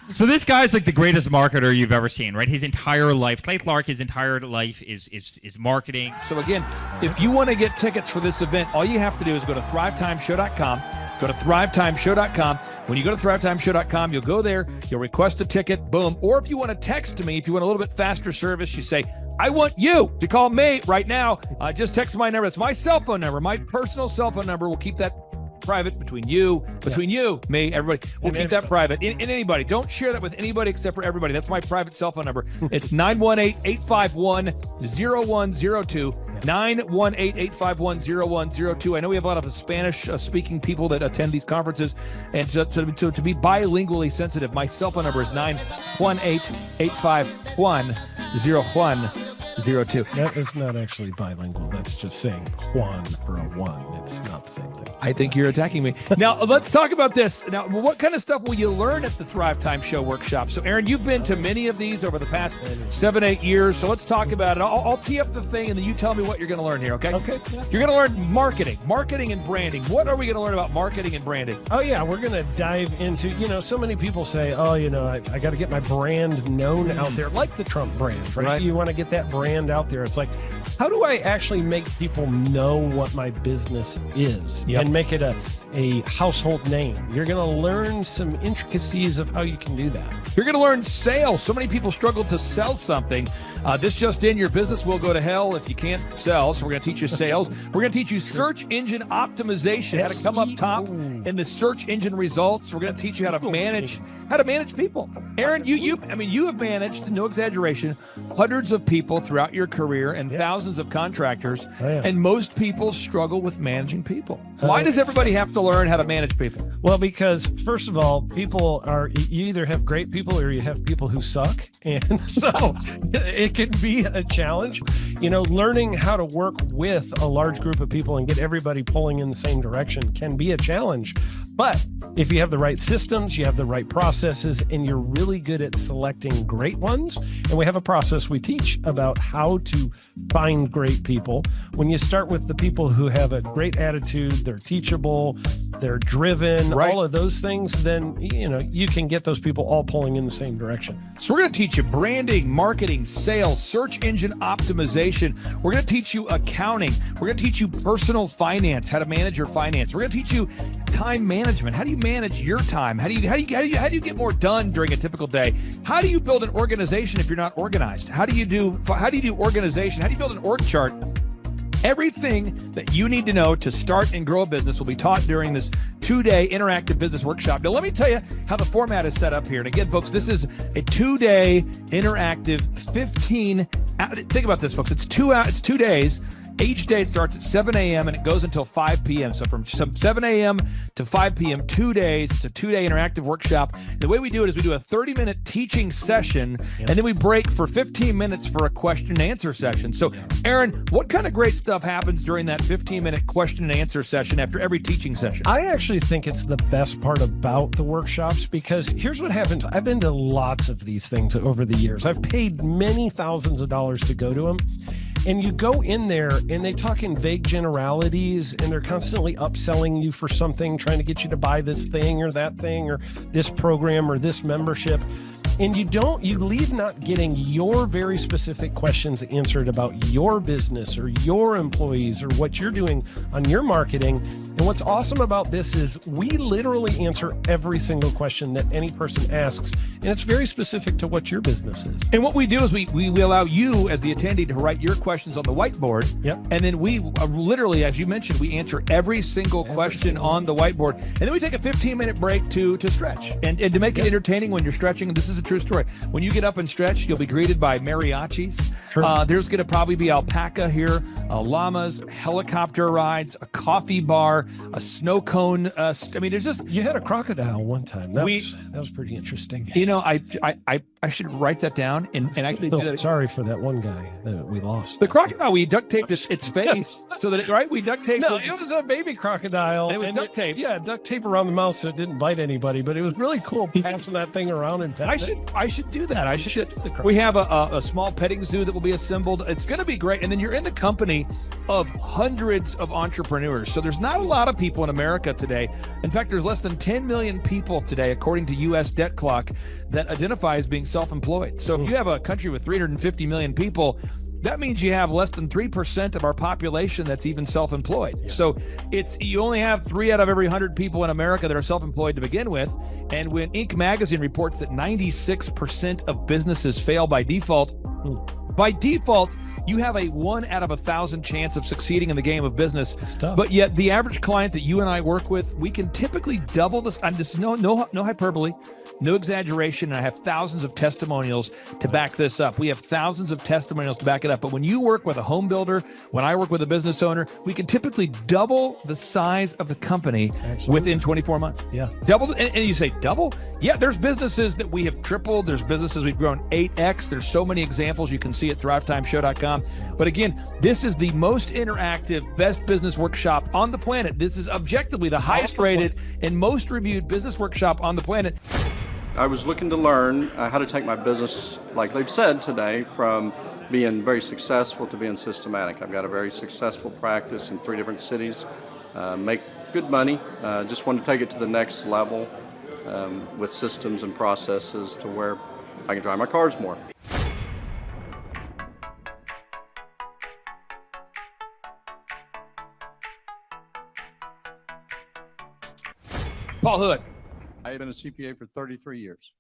Speaker 22: So this guy's like the greatest marketer you've ever seen, right? His entire life, Clay Clark, his entire life is marketing.
Speaker 2: So again, if you want to get tickets for this event, all you have to do is go to thrivetimeshow.com. Go to thrivetimeshow.com. When you go to thrivetimeshow.com, you'll go there, you'll request a ticket, boom. Or if you want to text me, if you want a little bit faster service, you say, I want you to call me right now. Just text my number. It's my cell phone number, my personal cell phone number. We'll keep that private between you, me, everybody. We'll keep that private. And anybody. Don't share that with anybody except for everybody. That's my private cell phone number. It's 918-851-0102. 918-851-0102. I know we have a lot of Spanish-speaking people that attend these conferences, and to be bilingually sensitive, my cell phone number is 918-851-0102. 02.
Speaker 7: That is not actually bilingual. That's just saying Juan for a one. It's not the same thing.
Speaker 2: I think you're attacking me. Now, let's talk about this. Now, what kind of stuff will you learn at the Thrivetime Show workshop? So, Aaron, you've been to many of these over the past 7-8 years. So let's talk about it. I'll tee up the thing, and then you tell me what you're going to learn here, okay?
Speaker 7: Okay.
Speaker 2: You're going to learn marketing and branding. What are we going to learn about marketing and branding?
Speaker 7: Oh, yeah. We're going to dive into, so many people say, oh, I got to get my brand known out there, like the Trump brand, right? You want to get that brand out there. It's like, how do I actually make people know what my business is and make it a household name? You're going to learn some intricacies of how you can do that.
Speaker 2: You're going to learn sales. So many people struggle to sell something. This just in, your business will go to hell if you can't sell. So we're going to teach you sales. We're going to teach you search engine optimization, how to come up top in the search engine results. We're going to teach you how to manage people. Aaron, you have managed, no exaggeration, hundreds of people throughout your career and thousands of contractors. And most people struggle with managing people. Why does everybody have to learn how to manage people?
Speaker 7: Well, because first of all, you either have great people or you have people who suck. And so it can be a challenge. Learning how to work with a large group of people and get everybody pulling in the same direction can be a challenge. But if you have the right systems, you have the right processes, and you're really good at selecting great ones, and we have a process we teach about how to find great people. When you start with the people who have a great attitude, they're teachable, they're driven, all of those things, then, you can get those people all pulling in the same direction.
Speaker 2: So we're going to teach you branding, marketing, sales, search engine optimization. We're going to teach you accounting. We're going to teach you personal finance, how to manage your finance. We're going to teach you time management. How do you manage your time? How do you get more done during a typical day? How do you build an organization if you're not organized? How do you do organization? How do you build an org chart? Everything that you need to know to start and grow a business will be taught during this 2-day interactive business workshop. Now, let me tell you how the format is set up here. And again, folks, this is a 2-day interactive 15. Think about this, folks. It's 2 days. Each day it starts at 7 a.m. and it goes until 5 p.m. So from 7 a.m. to 5 p.m., 2 days. It's a 2-day interactive workshop. The way we do it is we do a 30-minute teaching session, and then we break for 15 minutes for a question and answer session. So, Aaron, what kind of great stuff happens during that 15-minute question and answer session after every teaching session?
Speaker 7: I actually think it's the best part about the workshops, because here's what happens. I've been to lots of these things over the years. I've paid many thousands of dollars to go to them. And you go in there and they talk in vague generalities, and they're constantly upselling you for something, trying to get you to buy this thing or that thing or this program or this membership. And you leave not getting your very specific questions answered about your business or your employees or what you're doing on your marketing. And what's awesome about this is we literally answer every single question that any person asks, and it's very specific to what your business is.
Speaker 2: And what we do is we allow you as the attendee to write your questions on the whiteboard. And then we literally, as you mentioned, we answer every single question on the whiteboard. And then we take a 15-minute break to stretch and to make it entertaining when you're stretching. This is a true story. When you get up and stretch, you'll be greeted by mariachis. There's going to probably be alpaca here, llamas, helicopter rides, a coffee bar, a snow cone. There's just...
Speaker 7: You had a crocodile one time. That was pretty interesting.
Speaker 2: I should write that down, and I can do that.
Speaker 7: Sorry for that one guy that we lost.
Speaker 2: The crocodile, we duct taped its face so that we duct taped.
Speaker 7: No, it was a baby crocodile.
Speaker 2: And it was duct tape.
Speaker 7: Yeah, duct tape around the mouth so it didn't bite anybody. But it was really cool passing that thing around and
Speaker 2: I should do that. We have a small petting zoo that will be assembled. It's going to be great. And then you're in the company of hundreds of entrepreneurs. So there's not a lot of people in America today. In fact, there's less than 10 million people today, according to U.S. Debt Clock, that identify as being self-employed. So if you have a country with 350 million people, that means you have less than 3% of our population that's even self-employed. So you only have 3 out of every 100 people in America that are self-employed to begin with. And when Inc. magazine reports that 96% of businesses fail by default, you have a 1 out of 1,000 chance of succeeding in the game of business. It's tough. But yet the average client that you and I work with, we can typically double this. And this is no hyperbole, no exaggeration. And I have thousands of testimonials to back this up. We have thousands of testimonials to back it up. But when you work with a home builder, when I work with a business owner, we can typically double the size of the company within 24 months.
Speaker 7: Yeah.
Speaker 2: Double. And you say double? Yeah, there's businesses that we have tripled. There's businesses we've grown 8x. There's so many examples you can see at thrivetimeshow.com. But again, this is the most interactive, best business workshop on the planet. This is objectively the highest rated and most reviewed business workshop on the planet.
Speaker 1: I was looking to learn how to take my business, like they've said today, from being very successful to being systematic. I've got a very successful practice in 3 different cities, make good money. Just want to take it to the next level with systems and processes to where I can drive my cars more.
Speaker 2: Paul Hood.
Speaker 1: I have been a CPA for 33 years.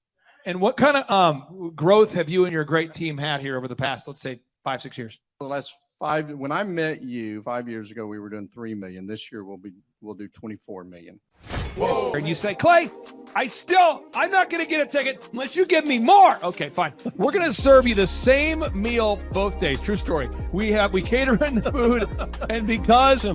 Speaker 2: And what kind of growth have you and your great team had here over the past, let's say, 5-6 years?
Speaker 1: For the last 5, when I met you 5 years ago, we were doing 3 million. This year we'll do 24 million.
Speaker 2: Whoa. And you say, Clay, I'm not going to get a ticket unless you give me more. Okay, fine. We're going to serve you the same meal both days. True story. We cater in the food, and because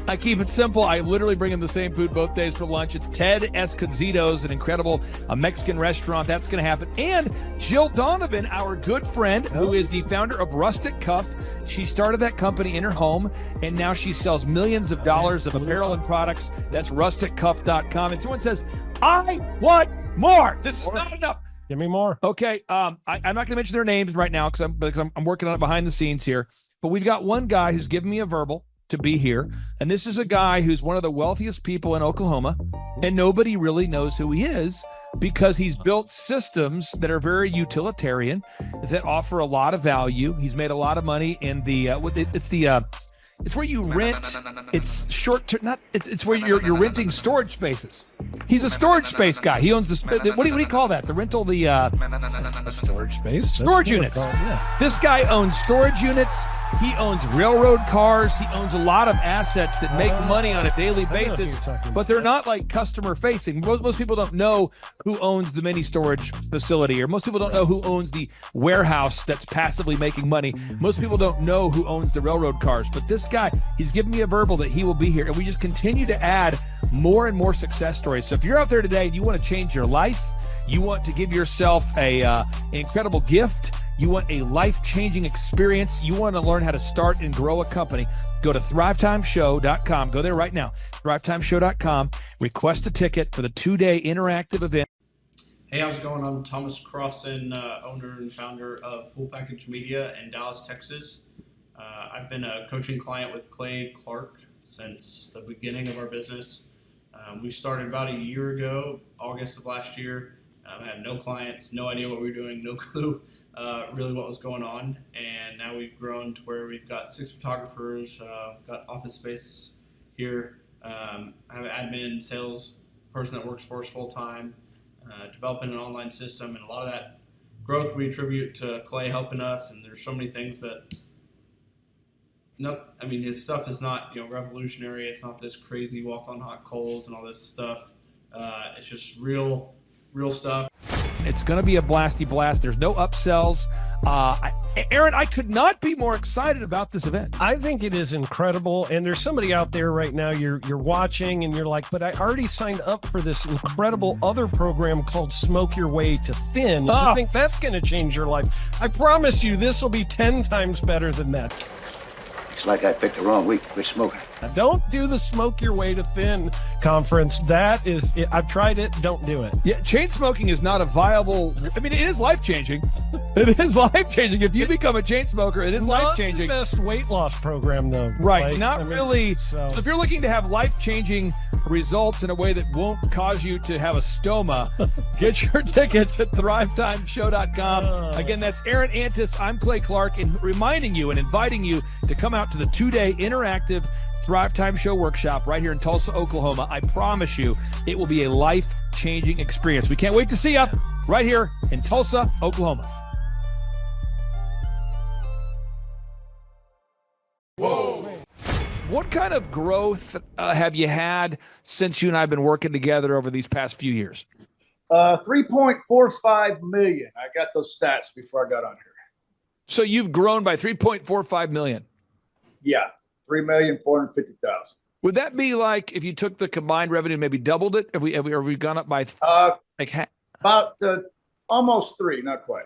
Speaker 2: I keep it simple, I literally bring in the same food both days for lunch. It's Ted Escondido's, an incredible Mexican restaurant. That's going to happen. And Jill Donovan, our good friend, who is the founder of Rustic Cuff. She started that company in her home, and now she sells millions of dollars of apparel and products. That's rusticcuff.com. And someone says, I want more. This is not enough.
Speaker 7: Give me more.
Speaker 2: Okay. I'm not going to mention their names right now because I'm working on it behind the scenes here. But we've got one guy who's given me a verbal to be here. And this is a guy who's one of the wealthiest people in Oklahoma, and nobody really knows who he is because he's built systems that are very utilitarian, that offer a lot of value. He's made a lot of money in it's where you rent. It's short term. It's where you're renting storage spaces. He's a storage space guy. He owns what do you call that? The rental,
Speaker 7: storage space.
Speaker 2: Storage units. This guy owns storage units. He owns railroad cars. He owns a lot of assets that make money on a daily basis, but they're not like customer facing. Most people don't know who owns the mini storage facility, or most people don't know who owns the warehouse that's passively making money. Most people don't know who owns the railroad cars, but this guy, he's given me a verbal that he will be here, and we just continue to add more and more success stories. So if you're out there today and you want to change your life, you want to give yourself an incredible gift, you want a life-changing experience, you want to learn how to start and grow a company, go to thrivetimeshow.com. Go there right now, thrivetimeshow.com. Request a ticket for the 2-day interactive event.
Speaker 3: Hey, how's it going? I'm Thomas Crossan, owner and founder of Full Package Media in Dallas, Texas. I've been a coaching client with Clay Clark since the beginning of our business. We started about a year ago, August of last year. I had no clients, no idea what we were doing, no clue really what was going on. And now we've grown to where we've got 6 photographers, we've got office space here. I have an admin, sales person that works for us full time, developing an online system. And a lot of that growth we attribute to Clay helping us. And there's so many things that, his stuff is not, revolutionary. It's not this crazy walk on hot coals and all this stuff. It's just real stuff.
Speaker 2: It's going to be a blasty blast. There's no upsells. Aaron, I could not be more excited about this event.
Speaker 7: I think it is incredible. And there's somebody out there right now, you're watching and you're like, but I already signed up for this incredible other program called Smoke Your Way to Thin. I think that's going to change your life. I promise you this will be 10 times better than that.
Speaker 9: It's like I picked the wrong week to quit smoking.
Speaker 7: Don't do the Smoke Your Way to Thin conference. I've tried it. Don't do it.
Speaker 2: Yeah, chain smoking is not a viable. It is life-changing. It is life-changing. If you become a chain smoker, it is life-changing.
Speaker 7: Not the best weight loss program, though.
Speaker 2: Right, really. So if you're looking to have life-changing results in a way that won't cause you to have a stoma, get your tickets at thrivetimeshow.com. Again, that's Aaron Antis. I'm Clay Clark, and reminding you and inviting you to come out to the 2-day interactive Thrive Time Show workshop right here in Tulsa, Oklahoma. I promise you it will be a life-changing experience. We can't wait to see you right here in Tulsa, Oklahoma. What kind of growth have you had since you and I have been working together over these past few years?
Speaker 10: 3.45 million. I got those stats before I got on here.
Speaker 2: So you've grown by 3.45 million.
Speaker 10: Yeah, 3,450,000.
Speaker 2: Would that be like if you took the combined revenue, maybe doubled it? Have we gone up by
Speaker 10: about almost 3, not quite.